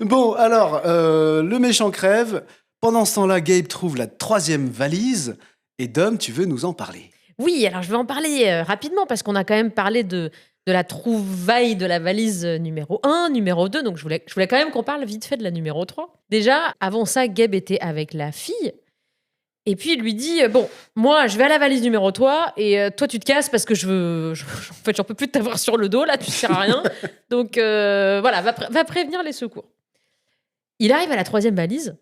S1: Bon, alors, le méchant crève. Pendant ce temps-là, Gabe trouve la 3e valise. Et Dom, tu veux nous en parler?
S2: Oui, alors je vais en parler rapidement parce qu'on a quand même parlé de la trouvaille de la valise numéro 1, numéro 2. Donc je voulais quand même qu'on parle vite fait de la numéro 3. Déjà, avant ça, Gabe était avec la fille. Et puis il lui dit bon, moi je vais à la valise numéro 3 et toi tu te casses parce que en fait j'en peux plus de t'avoir sur le dos là, tu sers à rien. Donc voilà, va prévenir les secours. Il arrive à la 3e valise,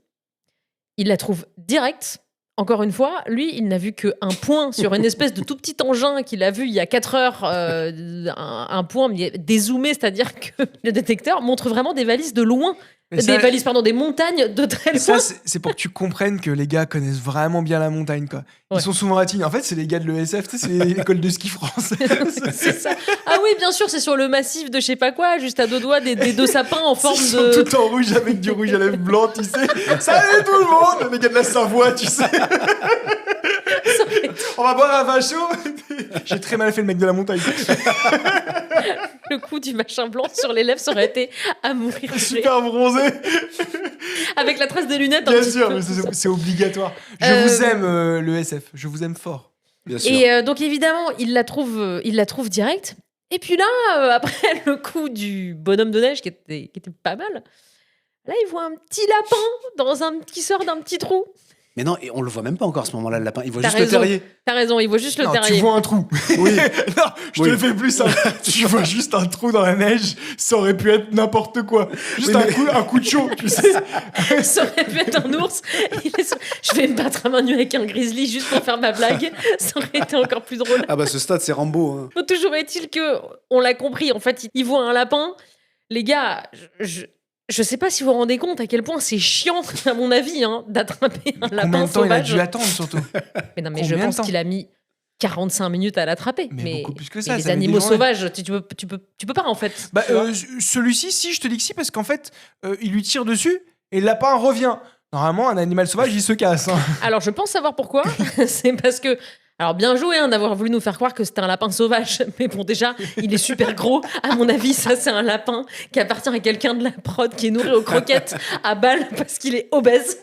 S2: il la trouve direct. Encore une fois, lui, il n'a vu qu'un point sur une espèce de tout petit engin qu'il a vu il y a 4 heures, un point mais dézoomé, c'est-à-dire que le détecteur montre vraiment des valises de loin.
S3: Mais ça-
S2: Des montagnes de très loin.
S3: Ça, c'est pour que tu comprennes que les gars connaissent vraiment bien la montagne, quoi. Ils
S2: Ouais.
S3: sont souvent ratis. En fait, c'est les gars de l'ESF, tu sais, c'est l'école de ski français.
S2: C'est ça. Ah oui, bien sûr, c'est sur le massif de je sais pas quoi, juste à 2 doigts des 2 sapins en forme
S3: Ils sont
S2: de.
S3: tout en rouge avec du rouge à lèvres blanc, tu sais. Salut tout le monde, les gars de la Savoie, tu sais. On va boire un vin chaud. J'ai très mal fait le mec de la montagne.
S2: Le coup du machin blanc sur les lèvres, ça aurait été à mourir.
S3: Super bronzé.
S2: Avec la trace des lunettes. un
S3: Bien
S2: petit
S3: sûr,
S2: peu.
S3: mais c'est obligatoire. Je vous aime, l'ESF. Je vous aime fort.
S1: Bien sûr.
S2: Et donc évidemment, il la trouve direct. Et puis là, après le coup du bonhomme de neige qui était pas mal, là il voit un petit lapin qui sort d'un petit trou.
S1: Mais non, et on le voit même pas encore à ce moment-là, le lapin. Il voit
S2: T'as
S1: juste le
S2: raison.
S1: terrier.
S2: T'as raison, il voit juste le
S3: Non,
S2: terrier.
S3: tu vois un trou.
S1: Oui.
S3: Non, je te
S1: Oui.
S3: le fais plus simple. Tu vois juste un trou dans la neige. Ça aurait pu être n'importe quoi. Juste
S1: Oui, mais-
S3: un coup de chaud, tu sais.
S2: Ça aurait pu être un ours. Je vais me battre à main nue avec un grizzly juste pour faire ma blague. Ça aurait été encore plus drôle.
S1: Ah bah ce stade, c'est Rambo. Hein.
S2: Bon, toujours est-il que on l'a compris. En fait, il voit un lapin. Les gars, je sais pas si vous vous rendez compte à quel point c'est chiant, à mon avis, hein, d'attraper un
S3: Combien
S2: lapin
S3: de temps il a
S2: sauvage.
S3: dû attendre, surtout?
S2: Mais non, mais
S3: Combien
S2: je
S3: de
S2: pense
S3: temps
S2: qu'il a mis 45 minutes à l'attraper.
S3: Mais beaucoup plus que ça,
S2: mais les
S3: ça met des
S2: animaux
S3: journées.
S2: sauvages, tu peux pas en fait.
S3: Bah,
S2: Tu vois.
S3: celui-ci, si, je te dis que si, parce qu'en fait, il lui tire dessus et le lapin revient. Normalement, un animal sauvage, il se casse. Hein.
S2: Alors, je pense savoir pourquoi. C'est parce que. Alors, bien joué hein, d'avoir voulu nous faire croire que c'était un lapin sauvage. Mais bon, déjà, il est super gros. À mon avis, ça, c'est un lapin qui appartient à quelqu'un de la prod qui est nourri aux croquettes à balles parce qu'il est obèse.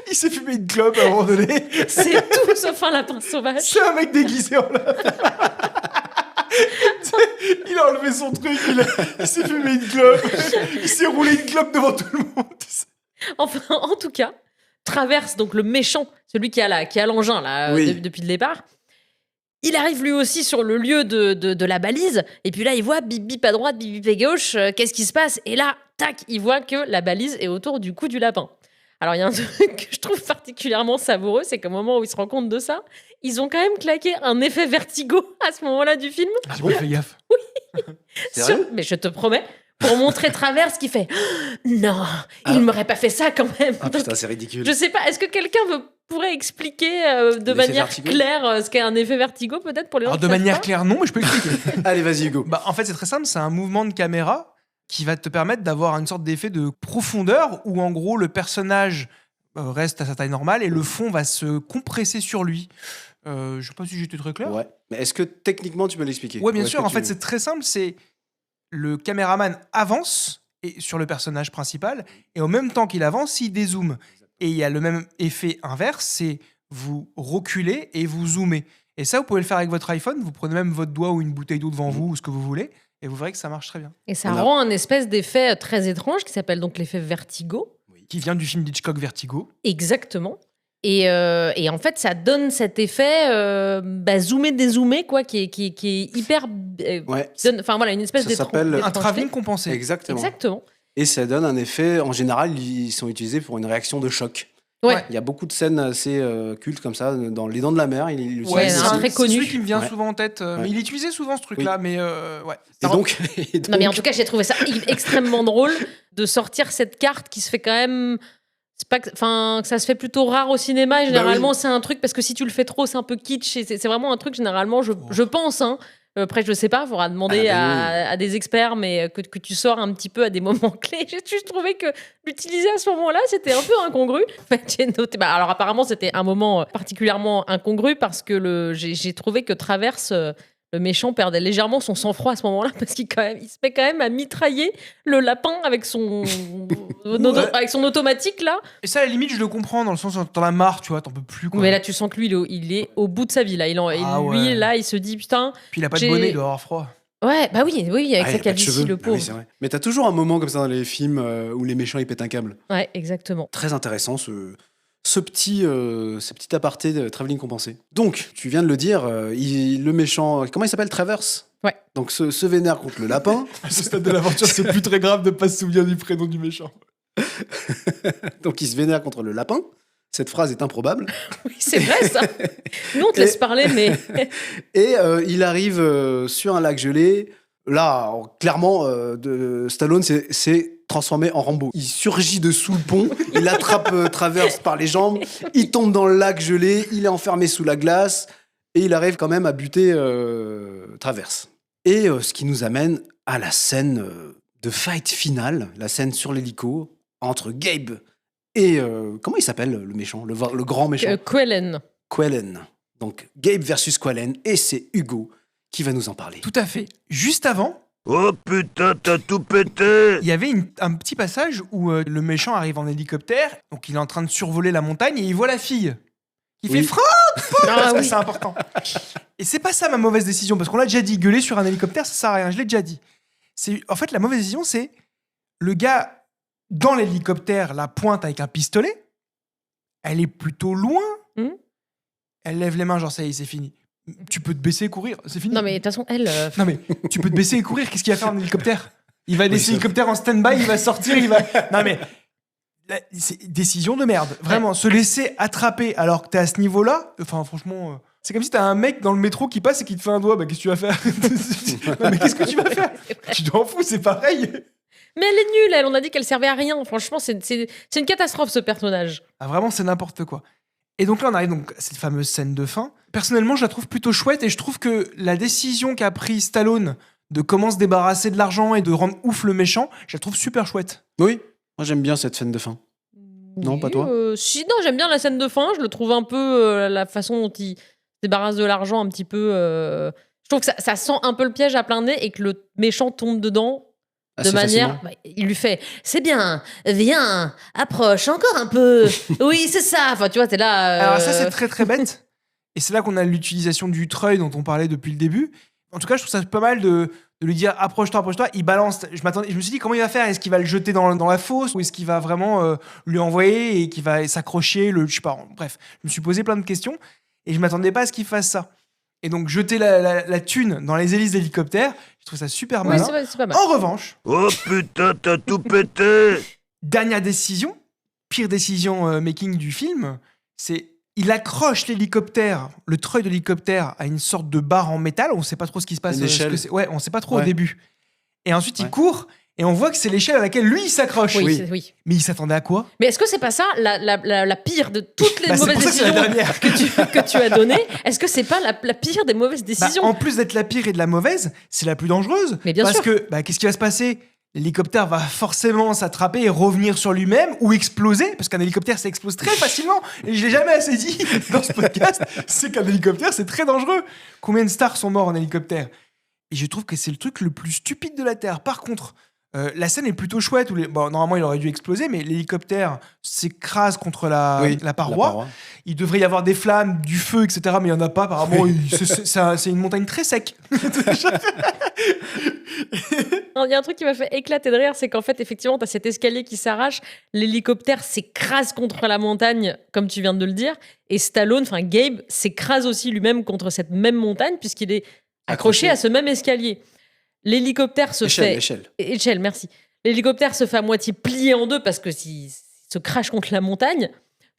S3: Il s'est fumé une clope à un moment donné.
S2: C'est tout sauf un lapin sauvage.
S3: C'est un mec déguisé en lapin. Il a enlevé son truc, il s'est fumé une clope. Il s'est roulé une clope devant tout le monde.
S2: Enfin, en tout cas, traverse donc le méchant, celui qui a l'engin là
S1: Oui.
S2: depuis le départ. Il arrive lui aussi sur le lieu de la balise, et puis là, il voit bip bip à droite, bip bip à gauche, qu'est-ce qui se passe? Et là, tac, il voit que la balise est autour du cou du lapin. Alors, il y a un truc que je trouve particulièrement savoureux, c'est qu'au moment où ils se rendent compte de ça, ils ont quand même claqué un effet vertigo à ce moment-là du film.
S3: J'ai pas fait gaffe.
S1: Sérieux
S2: Mais je te promets, pour montrer Traverse qui fait « Non, il m'aurait pas fait ça quand même.
S1: Ah
S2: Donc,
S1: putain, c'est ridicule.
S2: je sais pas, est-ce que quelqu'un pourrait expliquer de
S1: L'effet
S2: manière
S1: vertigo
S2: ce qu'est un effet vertigo peut-être pour les gens
S3: Alors
S2: qui
S3: de
S2: savent
S3: manière
S2: pas
S3: claire, non, mais je peux expliquer.
S1: Allez, vas-y, Hugo.
S3: Bah, en fait, c'est très simple, c'est un mouvement de caméra qui va te permettre d'avoir une sorte d'effet de profondeur où en gros le personnage reste à sa taille normale et le fond va se compresser sur lui. Je sais pas si j'étais très clair.
S1: Ouais. Mais est-ce que techniquement, tu peux l'expliquer?
S3: Ouais, bien
S1: Ou est-ce
S3: sûr.
S1: que
S3: En
S1: tu-
S3: fait, c'est très simple. C'est le caméraman avance sur le personnage principal et en même temps qu'il avance, il dézoome. Et il y a le même effet inverse, c'est vous reculez et vous zoomez. Et ça, vous pouvez le faire avec votre iPhone. Vous prenez même votre doigt ou une bouteille d'eau devant vous ou ce que vous voulez et vous verrez que ça marche très bien.
S2: Et ça
S1: On a-
S2: rend un espèce d'effet très étrange qui s'appelle donc l'effet vertigo.
S3: Qui vient du film d'Hitchcock Vertigo.
S2: Exactement. Et en fait, ça donne cet effet zoomé-dézoomé, quoi, qui est hyper.
S1: Ouais.
S2: Enfin voilà, une espèce
S1: Ça
S2: d'étrange.
S1: s'appelle
S3: Un
S2: d'étrangeté.
S3: travelling compensé.
S1: Exactement.
S2: Exactement.
S1: Et ça donne un effet, en général, ils sont utilisés pour une réaction de choc.
S2: Ouais.
S3: Ouais.
S1: Il y a beaucoup de scènes assez cultes comme ça, dans Les Dents de la Mer, il l'utilise
S2: Ouais,
S1: aussi.
S2: un très
S3: c'est
S2: connu.
S3: celui qui me vient
S1: Ouais.
S3: souvent en tête. Mais il utilisait souvent ce truc-là, mais ouais.
S1: Et donc,
S2: Non, mais en tout cas, j'ai trouvé ça extrêmement drôle de sortir cette carte qui se fait quand même. C'est pas que, enfin, que ça se fait plutôt rare au cinéma. Et généralement, c'est un truc parce que si tu le fais trop, c'est un peu kitsch. Et c'est vraiment un truc, généralement, je pense. Hein. Après, je sais pas, il faudra demander à des experts, mais que tu sors un petit peu à des moments clés. J'ai juste trouvé que l'utiliser à ce moment-là, c'était un peu incongru. En fait, j'ai noté. Bah, alors, apparemment, c'était un moment particulièrement incongru parce que j'ai trouvé que Traverse. Le méchant perdait légèrement son sang-froid à ce moment-là parce il se met quand même à mitrailler le lapin avec son automatique là.
S3: Et ça, à la limite, je le comprends dans le sens où t'en as marre, tu vois, t'en peux plus. Quoi.
S2: Mais là, tu sens que lui, il est au bout de sa vie là.
S3: ouais.
S2: Là, il se dit putain.
S3: Puis il a pas de
S2: j'ai-
S3: bonnet, il doit avoir froid.
S2: Ouais, bah oui, avec
S1: Ah,
S2: sa
S1: il a pas de cheveux.
S2: calvitie, le
S1: Ah oui,
S2: pauvre.
S1: c'est vrai. Mais t'as toujours un moment comme ça dans les films où les méchants ils pètent un câble.
S2: Ouais, exactement.
S1: Très intéressant ce petit aparté de travelling compensé. Donc, tu viens de le dire, le méchant, comment il s'appelle, Traverse?
S2: Ouais.
S1: Donc se vénère contre le lapin.
S3: À ce stade de l'aventure, c'est plus très grave de pas se souvenir du prénom du méchant.
S1: Donc il se vénère contre le lapin. Cette phrase est improbable.
S2: Oui, c'est vrai ça. Nous, on te laisse parler, mais
S1: Et il arrive sur un lac gelé. Là, clairement, Stallone s'est transformé en Rambo. Il surgit dessous le pont, il attrape Traverse par les jambes, il tombe dans le lac gelé, il est enfermé sous la glace, et il arrive quand même à buter Traverse. Et ce qui nous amène à la scène de fight finale, la scène sur l'hélico, entre Gabe et... comment il s'appelle le méchant, le grand méchant?
S2: Quellen.
S1: Quellen. Donc Gabe versus Quellen, et c'est Hugo qui va nous en parler.
S3: Tout à fait. Juste avant,
S4: Oh putain, t'as tout pété!
S3: il y avait un petit passage où le méchant arrive en hélicoptère, donc il est en train de survoler la montagne et il voit la fille. Il
S1: Oui.
S3: fait frappe
S2: Ah
S3: parce que
S2: oui.
S3: c'est important. Et c'est pas ça ma mauvaise décision, parce qu'on l'a déjà dit, gueuler sur un hélicoptère, ça sert à rien, je l'ai déjà dit. En fait, la mauvaise décision, c'est le gars dans l'hélicoptère la pointe avec un pistolet, elle est plutôt loin,
S2: Mhm.
S3: elle lève les mains, genre ça y est, c'est fini. Tu peux te baisser et courir, c'est fini.
S2: Non, mais de toute façon, elle.
S3: Non mais tu peux te baisser et courir, qu'est-ce qu'il va faire en hélicoptère? Il va laisser
S1: ça-
S3: l'hélicoptère en stand-by, il va sortir, il va... Non mais, c'est décision de merde. Vraiment, se laisser attraper alors que t'es à ce niveau-là, enfin franchement... c'est comme si t'as un mec dans le métro qui passe et qui te fait un doigt, bah qu'est-ce que tu vas faire? Non mais qu'est-ce que tu vas faire? Tu t'en fous, c'est pareil.
S2: Mais elle est nulle, elle. On a dit qu'elle servait à rien. Franchement, c'est une catastrophe, ce personnage.
S3: Ah, vraiment, c'est n'importe quoi. Et donc là, on arrive donc à cette fameuse scène de fin. Personnellement, je la trouve plutôt chouette et je trouve que la décision qu'a pris Stallone de comment se débarrasser de l'argent et de rendre ouf le méchant, je la trouve super chouette.
S1: Oui, moi j'aime bien cette scène de fin. Non, pas toi
S2: Si, non, j'aime bien la scène de fin. Je le trouve un peu la façon dont il se débarrasse de l'argent, un petit peu. Je trouve que ça sent un peu le piège à plein nez et que le méchant tombe dedans. De
S1: Assez
S2: manière,
S1: facilement.
S2: il lui fait, c'est bien, viens, approche encore un peu. Oui, c'est ça. Enfin, tu vois, t'es là.
S3: Alors ça, c'est très très bête. Et c'est là qu'on a l'utilisation du treuil dont on parlait depuis le début. En tout cas, je trouve ça pas mal de lui dire approche-toi, approche-toi. Il balance. Je me suis dit comment il va faire? Est-ce qu'il va le jeter dans la fosse ou est-ce qu'il va vraiment lui envoyer et qu'il va s'accrocher je sais pas. Bref, je me suis posé plein de questions et je m'attendais pas à ce qu'il fasse ça. et donc jeter la thune dans les hélices d'hélicoptère. Je trouve ça super
S2: Oui,
S3: malin.
S2: c'est pas mal.
S3: En revanche,
S4: Oh putain, t'as tout pété!
S3: dernière décision, pire décision making du film, c'est il accroche l'hélicoptère, le treuil de l'hélicoptère à une sorte de barre en métal. On ne sait pas trop ce qui se passe.
S1: Une échelle.
S3: Ouais, on ne sait pas trop au
S1: Ouais.
S3: début. Et ensuite, il
S1: Ouais.
S3: court et on voit que c'est l'échelle à laquelle lui, il s'accroche.
S2: Oui, oui.
S3: Mais il s'attendait à quoi?
S2: Mais est-ce que c'est pas ça la pire de toutes les
S3: Bah, c'est
S2: mauvaises
S3: pour ça que c'est la
S2: décisions
S3: dernière.
S2: que tu as données? Est-ce que c'est pas la pire des mauvaises
S3: Bah,
S2: décisions?
S3: en plus d'être la pire et de la mauvaise, c'est la plus dangereuse.
S2: Mais bien
S3: parce
S2: sûr.
S3: que, qu'est-ce qui va se passer? L'hélicoptère va forcément s'attraper et revenir sur lui-même ou exploser, parce qu'un hélicoptère, ça explose très facilement. Et je l'ai jamais assez dit dans ce podcast, c'est qu'un hélicoptère, c'est très dangereux. Combien de stars sont morts en hélicoptère? Et je trouve que c'est le truc le plus stupide de la Terre. Par contre, la scène est plutôt chouette. Où normalement, il aurait dû exploser, mais l'hélicoptère s'écrase contre la paroi. Il devrait y avoir des flammes, du feu, etc. Mais il n'y en a pas. Apparemment, c'est une montagne très sec.
S2: Il y a un truc qui m'a fait éclater de rire, c'est qu'en fait, effectivement, tu as cet escalier qui s'arrache, l'hélicoptère s'écrase contre la montagne, comme tu viens de le dire, et Stallone, enfin Gabe, s'écrase aussi lui-même contre cette même montagne, puisqu'il est accroché à ce même escalier. L'hélicoptère se fait... Échelle, merci. L'hélicoptère se fait à moitié plier en deux parce que s'il se crache contre la montagne.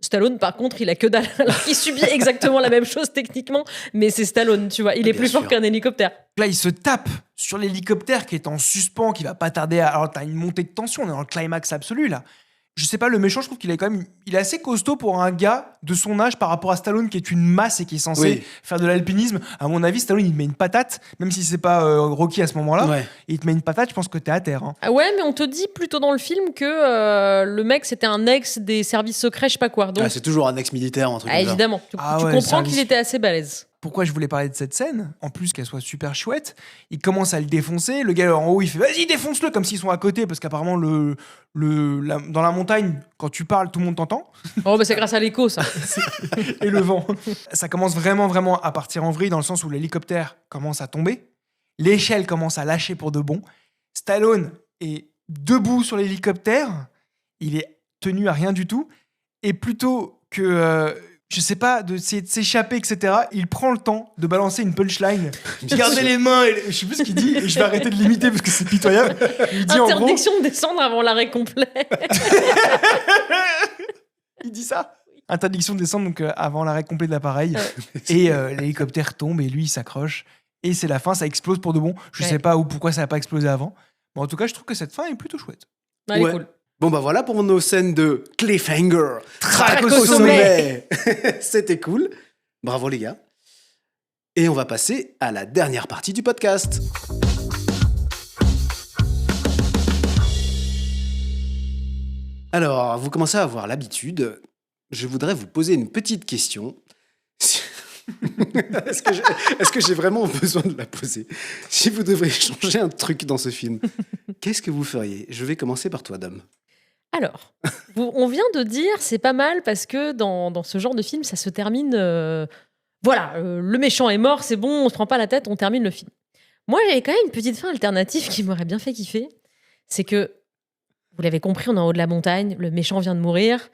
S2: Stallone, par contre, il a que dalle. Alors qu'il subit exactement la même chose techniquement, mais c'est Stallone, tu vois. Il est
S1: Bien
S2: plus
S1: sûr.
S2: fort qu'un hélicoptère.
S3: Là, il se tape sur l'hélicoptère qui est en suspens, qui va pas tarder à... Alors, t'as une montée de tension, on est dans le climax absolu, là. Je sais pas, le méchant, je trouve qu'il est quand même... Il est assez costaud pour un gars de son âge par rapport à Stallone, qui est une masse et qui est censé faire de l'alpinisme. À mon avis, Stallone, il te met une patate, même si c'est pas Rocky à ce moment-là.
S1: Ouais.
S3: Il te met une patate, je pense que t'es à terre. Hein.
S2: Ah ouais, mais on te dit plutôt dans le film que le mec, c'était un ex des services secrets, je sais pas quoi. Donc,
S1: C'est toujours un ex-militaire, un truc comme ça.
S2: évidemment, tu
S3: Ah ouais,
S2: comprends
S3: service.
S2: qu'il était assez balèze.
S3: Pourquoi je voulais parler de cette scène, en plus qu'elle soit super chouette, il commence à le défoncer, le gars en haut il fait vas-y défonce-le comme s'ils sont à côté parce qu'apparemment dans la montagne quand tu parles tout le monde t'entend
S2: Oh, bah c'est grâce à l'écho, ça.
S3: et le vent. Ça commence vraiment à partir en vrille dans le sens où l'hélicoptère commence à tomber, l'échelle commence à lâcher pour de bon, Stallone est debout sur l'hélicoptère, il est tenu à rien du tout et plutôt que je sais pas, d'essayer de s'échapper, etc. Il prend le temps de balancer une punchline. Gardez les mains. Je sais plus ce qu'il dit et je vais arrêter de l'imiter parce que c'est pitoyable. Il dit en gros,
S2: Interdiction de descendre avant l'arrêt complet.
S3: il dit ça. Interdiction de descendre donc avant l'arrêt complet de l'appareil. Et l'hélicoptère tombe et lui il s'accroche. Et c'est la fin, ça explose pour de bon. Je sais pas pourquoi ça n'a pas explosé avant. Mais en tout cas, je trouve que cette fin est plutôt chouette.
S2: Elle est
S1: Ouais.
S2: cool.
S1: Bon bah voilà pour nos scènes de cliffhanger.
S2: Traque au sommet.
S1: C'était cool. Bravo les gars. Et on va passer à la dernière partie du podcast. Alors, vous commencez à avoir l'habitude. Je voudrais vous poser une petite question. Est-ce que j'ai vraiment besoin de la poser? Si vous devriez changer un truc dans ce film, qu'est-ce que vous feriez? Je vais commencer par toi, Dom.
S2: Alors, on vient de dire, c'est pas mal parce que dans ce genre de film, ça se termine. Le méchant est mort, c'est bon, on se prend pas la tête, on termine le film. Moi, j'avais quand même une petite fin alternative qui m'aurait bien fait kiffer. C'est que, vous l'avez compris, on est en haut de la montagne, le méchant vient de mourir.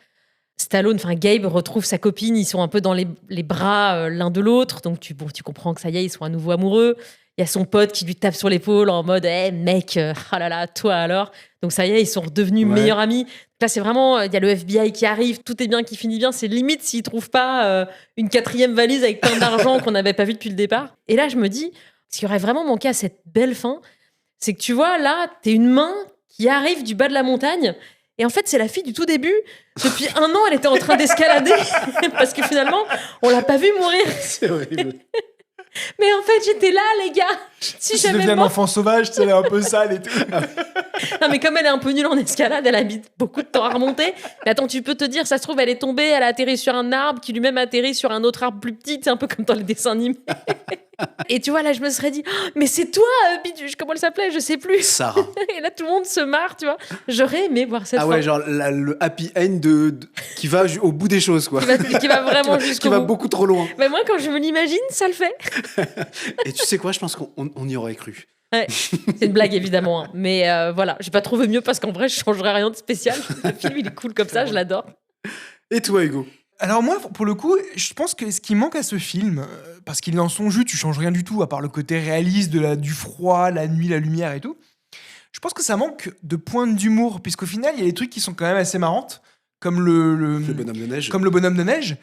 S2: Stallone, enfin Gabe retrouve sa copine, ils sont un peu dans les bras l'un de l'autre, donc tu comprends que ça y est, ils sont à nouveau amoureux. Il y a son pote qui lui tape sur l'épaule en mode hey, mec, ah là là, toi alors. Donc ça y est, ils sont redevenus meilleurs amis. Là, c'est vraiment, il y a le FBI qui arrive, tout est bien qui finit bien. C'est limite s'ils trouvent pas une 4e valise avec plein d'argent qu'on n'avait pas vu depuis le départ. Et là, je me dis, ce qui aurait vraiment manqué à cette belle fin, c'est que tu vois, là, t'es une main qui arrive du bas de la montagne. Et en fait, c'est la fille du tout début. Depuis 1 an, elle était en train d'escalader parce que finalement, on l'a pas vue mourir.
S1: C'est horrible.
S2: Mais en fait, j'étais là, les gars. Si
S3: Tu
S2: jamais
S3: deviens un
S2: moi...
S3: enfant sauvage, tu sais, elle est un peu sale et tout.
S2: Non, mais comme elle est un peu nulle en escalade, elle habite beaucoup de temps à remonter. Mais attends, tu peux te dire, ça se trouve, elle est tombée, elle a atterri sur un arbre qui lui-même a atterri sur un autre arbre plus petit. C'est un peu comme dans les dessins animés. Et tu vois, là, je me serais dit, oh, mais c'est toi, Biduche, comment elle s'appelait? Je sais plus.
S1: Sarah.
S2: Et là, tout le monde se marre, tu vois. J'aurais aimé voir cette
S1: Ah
S2: fin.
S1: ouais, genre le happy end qui va au bout des choses, quoi.
S2: Qui va vraiment
S1: Qui
S2: jusqu'au
S1: va
S2: bout.
S1: beaucoup trop loin.
S2: Mais moi, quand je me l'imagine, ça le fait.
S1: Et tu sais quoi, je pense qu'on y aurait cru.
S2: Ouais, c'est une blague, évidemment. Hein. Mais voilà, j'ai pas trouvé mieux parce qu'en vrai, je changerais rien de spécial. Le film, il est cool comme ça, je l'adore.
S1: Et toi, Hugo?
S3: Alors moi, pour le coup, je pense que ce qui manque à ce film, parce qu'il est dans son jus, tu changes rien du tout, à part le côté réaliste du froid, la nuit, la lumière et tout. Je pense que ça manque de pointes d'humour, puisqu'au final, il y a des trucs qui sont quand même assez marrantes, comme
S1: Le bonhomme de neige.
S3: comme le bonhomme de neige.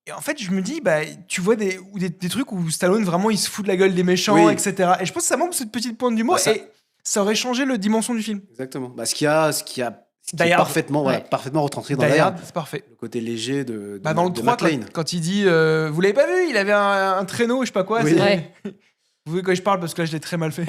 S3: Et en fait, je me dis, tu vois des trucs où Stallone, vraiment, il se fout de la gueule des méchants,
S1: Oui.
S3: etc. Et je pense que ça manque cette petite pointe d'humour,
S1: Bah, ça-
S3: et ça aurait changé la dimension du film.
S1: Exactement. Bah, ce qui est
S3: Die Hard.
S1: parfaitement, voilà,
S3: Ouais.
S1: parfaitement retranscrit dans
S3: Die
S1: Die
S3: Hard,
S1: Hard.
S3: c'est parfait.
S1: Le côté léger de
S3: Dans le
S1: de
S3: 3,
S1: McClane.
S3: quand il dit vous l'avez pas vu, il avait un traîneau, je sais pas quoi.
S1: Oui.
S3: c'est-
S2: Ouais.
S3: Vous voyez quoi je parle parce que là je l'ai très mal fait.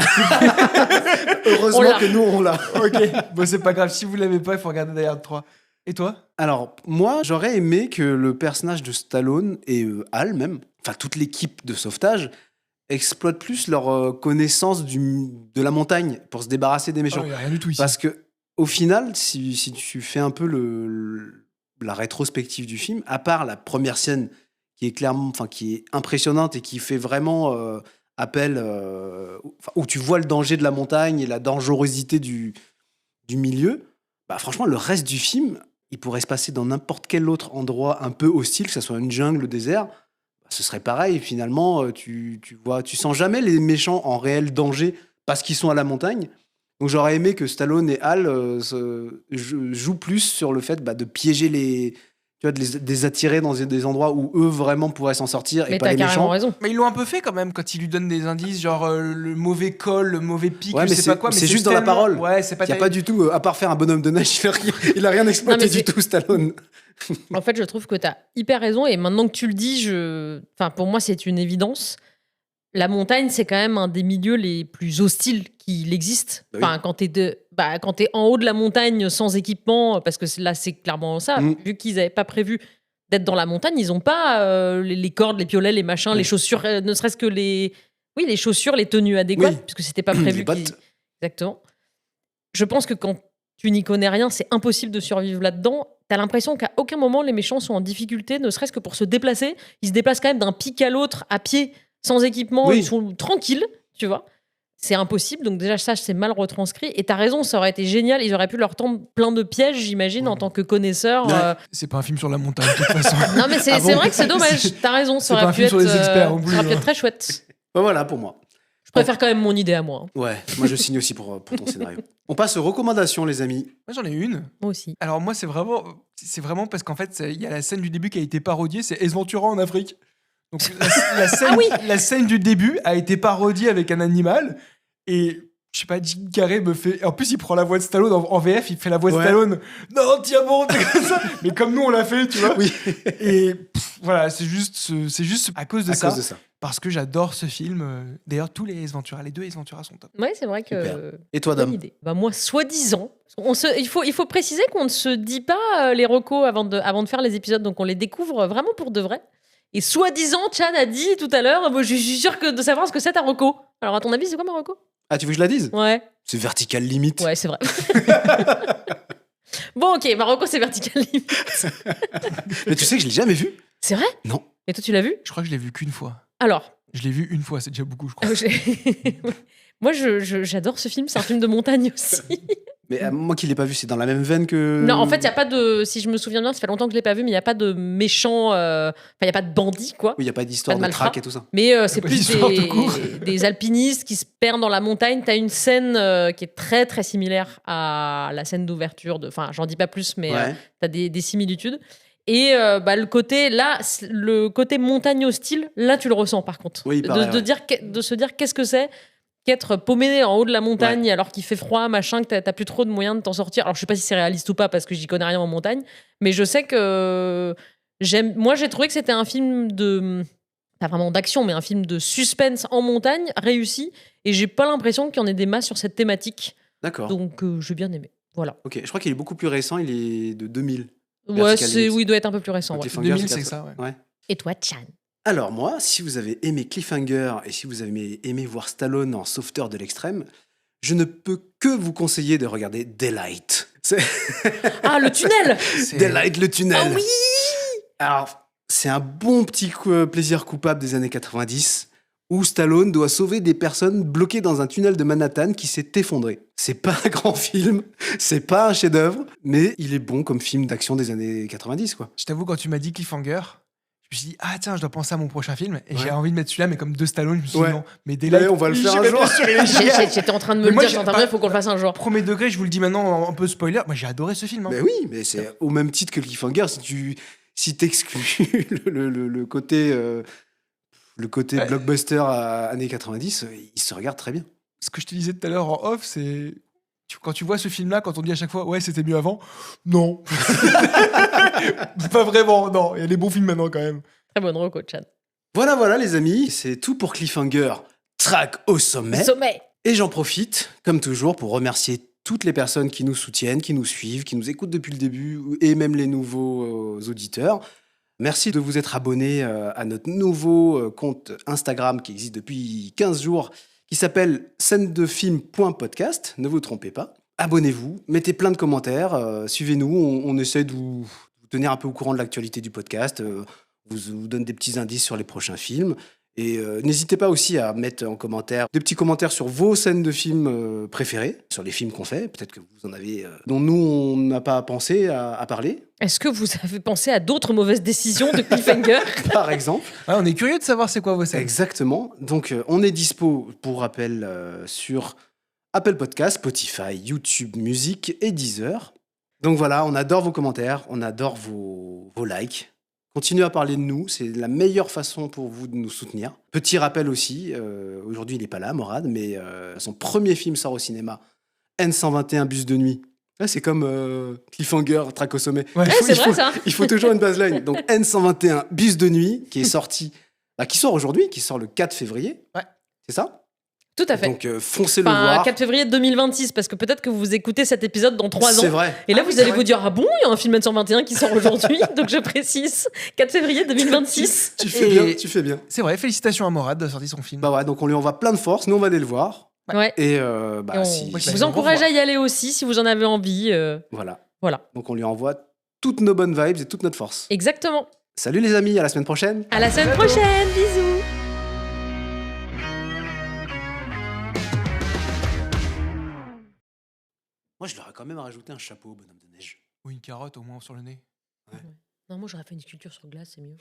S2: On
S1: Heureusement
S2: l'a.
S1: que nous, on l'a.
S3: Ok, bon c'est pas grave, si vous l'avez pas, il faut regarder Die Hard 3. Et toi?
S1: Alors, moi, j'aurais aimé que le personnage de Stallone et Hal même, enfin toute l'équipe de sauvetage, exploitent plus leur connaissance de la montagne pour se débarrasser des méchants.
S3: Il y a rien du tout ici.
S1: Parce que, au final, si tu fais un peu la rétrospective du film, à part la première scène qui est clairement, enfin qui est impressionnante et qui fait vraiment appel, où tu vois le danger de la montagne et la dangerosité du milieu, bah franchement, le reste du film, il pourrait se passer dans n'importe quel autre endroit un peu hostile, que ce soit une jungle, le désert. Bah, ce serait pareil. Finalement, tu sens jamais les méchants en réel danger parce qu'ils sont à la montagne. Donc j'aurais aimé que Stallone et Hal jouent plus sur le fait de piéger tu vois, de les attirer dans des endroits où eux vraiment pourraient s'en sortir et
S2: Mais
S1: pas
S2: t'as
S1: les
S2: carrément
S1: méchants.
S2: raison.
S3: Mais ils l'ont un peu fait quand même quand ils lui donnent des indices, genre le mauvais col, le mauvais pic,
S1: Ouais,
S3: je
S1: mais
S3: sais
S1: c'est-
S3: pas quoi. Mais
S1: c'est juste dans la
S3: tellement-
S1: parole.
S3: Ouais, c'est pas
S1: Il n'y a pas du tout, à part faire un bonhomme de neige, il a rien exploité
S2: Non, mais
S1: du tout, Stallone.
S2: En fait, je trouve que tu as hyper raison. Et maintenant que tu le dis, enfin, pour moi, c'est une évidence. La montagne, c'est quand même un des milieux les plus hostiles qu'il existe.
S1: Bah oui.
S2: Enfin, quand t'es en haut de la montagne sans équipement, parce que là, c'est clairement ça.
S1: Mm.
S2: Vu qu'ils n'avaient pas prévu d'être dans la montagne, ils n'ont pas les cordes, les piolets, les machins,
S1: Oui.
S2: les chaussures, ne serait-ce que les chaussures, les tenues adéquates,
S1: Oui.
S2: puisque c'était pas prévu.
S1: Les bottes.
S2: Exactement. Je pense que quand tu n'y connais rien, c'est impossible de survivre là-dedans. T'as l'impression qu'à aucun moment les méchants sont en difficulté, ne serait-ce que pour se déplacer. Ils se déplacent quand même d'un pic à l'autre à pied, sans équipement.
S1: Oui.
S2: Ils sont tranquilles, tu vois. C'est impossible. Donc déjà ça, c'est mal retranscrit. Et t'as raison, ça aurait été génial. Ils auraient pu leur tendre plein de pièges, j'imagine, en tant que connaisseurs.
S1: Ouais.
S3: C'est pas un film sur la montagne, de toute façon.
S2: Non mais c'est
S1: Ah bon
S2: c'est vrai que c'est dommage. T'as raison.
S3: C'est
S2: Ça
S3: pas
S2: aurait
S3: un
S2: pu
S3: film
S2: être.
S3: sur les experts non
S2: Ça
S3: plus,
S2: aurait pu
S3: hein.
S2: être très chouette.
S1: Bah voilà pour moi.
S2: Je préfère quand même mon idée à moi. hein.
S1: Ouais, moi je signe aussi pour ton scénario. On passe aux recommandations, les amis.
S3: Moi j'en ai une.
S2: Moi aussi.
S3: Alors moi c'est vraiment parce qu'en fait il y a la scène du début qui a été parodiée, c'est Ace Ventura en Afrique. Donc la scène,
S2: Ah oui.
S3: la scène du début a été parodiée avec un animal et je sais pas, Jim Carrey me fait. En plus, il prend la voix de Stallone en VF, il fait la voix de
S1: Ouais.
S3: Stallone. Non, diamant, comme ça. Mais comme nous on l'a fait, tu vois.
S1: Oui,
S3: Et voilà, c'est juste à cause de
S1: à
S3: ça.
S1: cause de ça.
S3: Parce que j'adore ce film. D'ailleurs, tous les Ace Ventura, les deux Ace Ventura sont top.
S2: Ouais, c'est vrai que.
S1: Super. Et toi,
S2: Bonne
S1: Dame?
S2: idée. Bah moi, soi-disant, il faut préciser qu'on ne se dit pas les recos avant de faire les épisodes, donc on les découvre vraiment pour de vrai. Et soi-disant, Chan a dit tout à l'heure, moi, je suis sûre de savoir ce que c'est ta reco. Alors à ton avis, c'est quoi ma reco?
S1: Ah, tu veux que je la dise?
S2: Ouais,
S1: C'est Vertical Limit.
S2: ouais, c'est vrai. Bon, ok, ma reco, c'est Vertical Limit.
S1: Mais tu sais que je l'ai jamais vu?
S2: C'est vrai?
S1: Non.
S2: Et toi, tu l'as vu?
S3: Je crois que je l'ai vu qu'une fois.
S2: Alors,
S3: Je l'ai vu une fois, c'est déjà beaucoup, je crois.
S2: moi, j'adore ce film. C'est un film de montagne aussi.
S1: Mais moi qui l'ai pas vu, c'est dans la même veine que.
S2: Non, en fait, il n'y a pas de. Si je me souviens bien, ça fait longtemps que je ne l'ai pas vu, mais il n'y a pas de méchants. Enfin, il n'y a pas de bandits, quoi.
S1: Oui, il n'y a pas d'histoire
S2: Pas de
S1: de
S2: malfrats.
S1: traque et tout ça.
S2: Mais c'est
S3: Pas
S2: plus
S3: d'histoire tout court.
S2: des alpinistes qui se perdent dans la montagne. Tu as une scène qui est très, très similaire à la scène d'ouverture. Enfin, j'en dis pas plus, mais
S1: Ouais.
S2: tu as des similitudes. Et le côté montagne hostile, là, tu le ressens, par contre.
S1: Oui, pareil, ouais.
S2: De se dire qu'est-ce que c'est qu'être paumé en haut de la montagne alors qu'il fait froid, machin, que t'as plus trop de moyens de t'en sortir. Alors, je sais pas si c'est réaliste ou pas parce que j'y connais rien en montagne, mais je sais que moi, j'ai trouvé que c'était un film pas vraiment d'action, mais un film de suspense en montagne réussi. Et j'ai pas l'impression qu'il y en ait des masses sur cette thématique.
S1: D'accord.
S2: Donc, j'ai bien aimé. Voilà.
S1: Ok, je crois qu'il est beaucoup plus récent, il est de 2000.
S2: Ouais,
S1: Vertical Limit.
S2: oui, il doit être un peu plus récent. Ouais.
S1: Cliffhanger,
S3: 2000, c'est ça, ouais.
S2: Et toi, Chan?
S1: Alors moi, si vous avez aimé Cliffhanger et si vous avez aimé voir Stallone en sauveteur de l'extrême, je ne peux que vous conseiller de regarder Daylight. C'est
S2: Ah, le tunnel!
S3: C'est-
S1: Daylight, le tunnel.
S2: Ah oui!
S1: Alors, c'est un bon petit plaisir coupable des années 90 où Stallone doit sauver des personnes bloquées dans un tunnel de Manhattan qui s'est effondré. C'est pas un grand film, c'est pas un chef-d'œuvre, mais il est bon comme film d'action des années 90, quoi.
S3: Je t'avoue, quand tu m'as dit Cliffhanger, je me suis dit, ah tiens, je dois penser à mon prochain film. Et
S1: Ouais.
S3: j'ai envie de mettre celui-là, mais comme 2 Stallone, je me suis
S1: Ouais.
S3: dit non. Mais Daylight,
S1: Ouais, on va le faire un
S3: jamais
S1: jour.
S3: bien sûr, il est génial.
S2: J'étais en train de me
S3: Mais
S2: le
S3: moi,
S2: dire,
S3: j'ai
S2: j'entends
S3: pas-
S2: bien, il faut qu'on le fasse un jour.
S3: Premier degré, je vous le dis maintenant, un peu spoiler. Moi, j'ai adoré ce film. Hein.
S1: Mais oui, mais c'est au même titre que Cliffhanger, si t'exclus le côté,
S3: Ouais.
S1: blockbuster années 90, il se regarde très bien.
S3: Ce que je te disais tout à l'heure en off, c'est. Quand tu vois ce film-là, quand on dit à chaque fois, ouais, c'était mieux avant, non. Pas vraiment, non. Il y a des bons films maintenant quand même.
S2: Très bonne reco, Chad.
S1: Voilà les amis, c'est tout pour Cliffhanger, track au sommet.
S2: Sommet.
S1: Et j'en profite, comme toujours, pour remercier toutes les personnes qui nous soutiennent, qui nous suivent, qui nous écoutent depuis le début, et même les nouveaux auditeurs. Merci de vous être abonnés à notre nouveau compte Instagram qui existe depuis 15 jours, qui s'appelle scène-de-film.podcast. Ne vous trompez pas. Abonnez-vous, mettez plein de commentaires, suivez-nous, on essaie de vous tenir un peu au courant de l'actualité du podcast, vous donne des petits indices sur les prochains films. Et n'hésitez pas aussi à mettre en commentaire des petits commentaires sur vos scènes de films préférées, sur les films qu'on fait. Peut-être que vous en avez dont nous, on n'a pas pensé à parler,
S2: Est-ce que vous avez pensé à d'autres mauvaises décisions de Cliffhanger?
S1: par exemple.
S3: Ouais, on est curieux de savoir c'est quoi vos scènes.
S1: Exactement. Donc, on est dispo, pour rappel, sur Apple Podcasts, Spotify, YouTube Music et Deezer. Donc voilà, on adore vos commentaires, on adore vos likes. Continuez à parler de nous, c'est la meilleure façon pour vous de nous soutenir. Petit rappel aussi, aujourd'hui il n'est pas là, Morad, mais son premier film sort au cinéma, N121 Bus de nuit. Ouais, c'est comme Cliffhanger, track au sommet.
S3: Ouais.
S2: C'est vrai, ça.
S1: Il faut toujours une baseline. Donc N121 Bus de nuit, qui est sorti, qui sort aujourd'hui, qui sort le 4 février.
S3: Ouais.
S1: C'est ça?
S2: Tout à fait.
S1: Donc foncez le
S2: Enfin,
S1: voir.
S2: 4 février 2026, parce que peut-être que vous écoutez cet épisode dans 3
S1: C'est
S2: ans.
S1: vrai.
S2: Et là,
S3: Ah oui,
S2: vous
S3: c'est
S2: allez
S3: vrai.
S2: vous dire, ah bon, il y a un film N121 qui sort aujourd'hui, donc je précise, 4 février 2026.
S1: Tu fais
S3: Et-
S1: bien, tu fais bien.
S3: C'est vrai, félicitations à Morad d'avoir sorti son film.
S1: Bah ouais, donc on lui envoie plein de force, nous on va aller le voir.
S2: Ouais.
S1: Et
S2: Et on
S1: si,
S3: Moi, je
S2: je
S3: vais
S2: vous
S3: aller
S2: encourage
S3: revoir.
S2: à y aller aussi si vous en avez envie.
S1: voilà.
S2: Voilà.
S1: Donc on lui envoie toutes nos bonnes vibes et toute notre force.
S2: Exactement.
S1: Salut les amis, à la semaine prochaine.
S2: À la semaine prochaine. Bisous.
S1: Moi je leur ai quand même rajouté un chapeau, bonhomme de neige.
S3: Ou une carotte au moins sur le nez.
S2: Non, moi, j'aurais fait une sculpture sur glace, c'est mieux.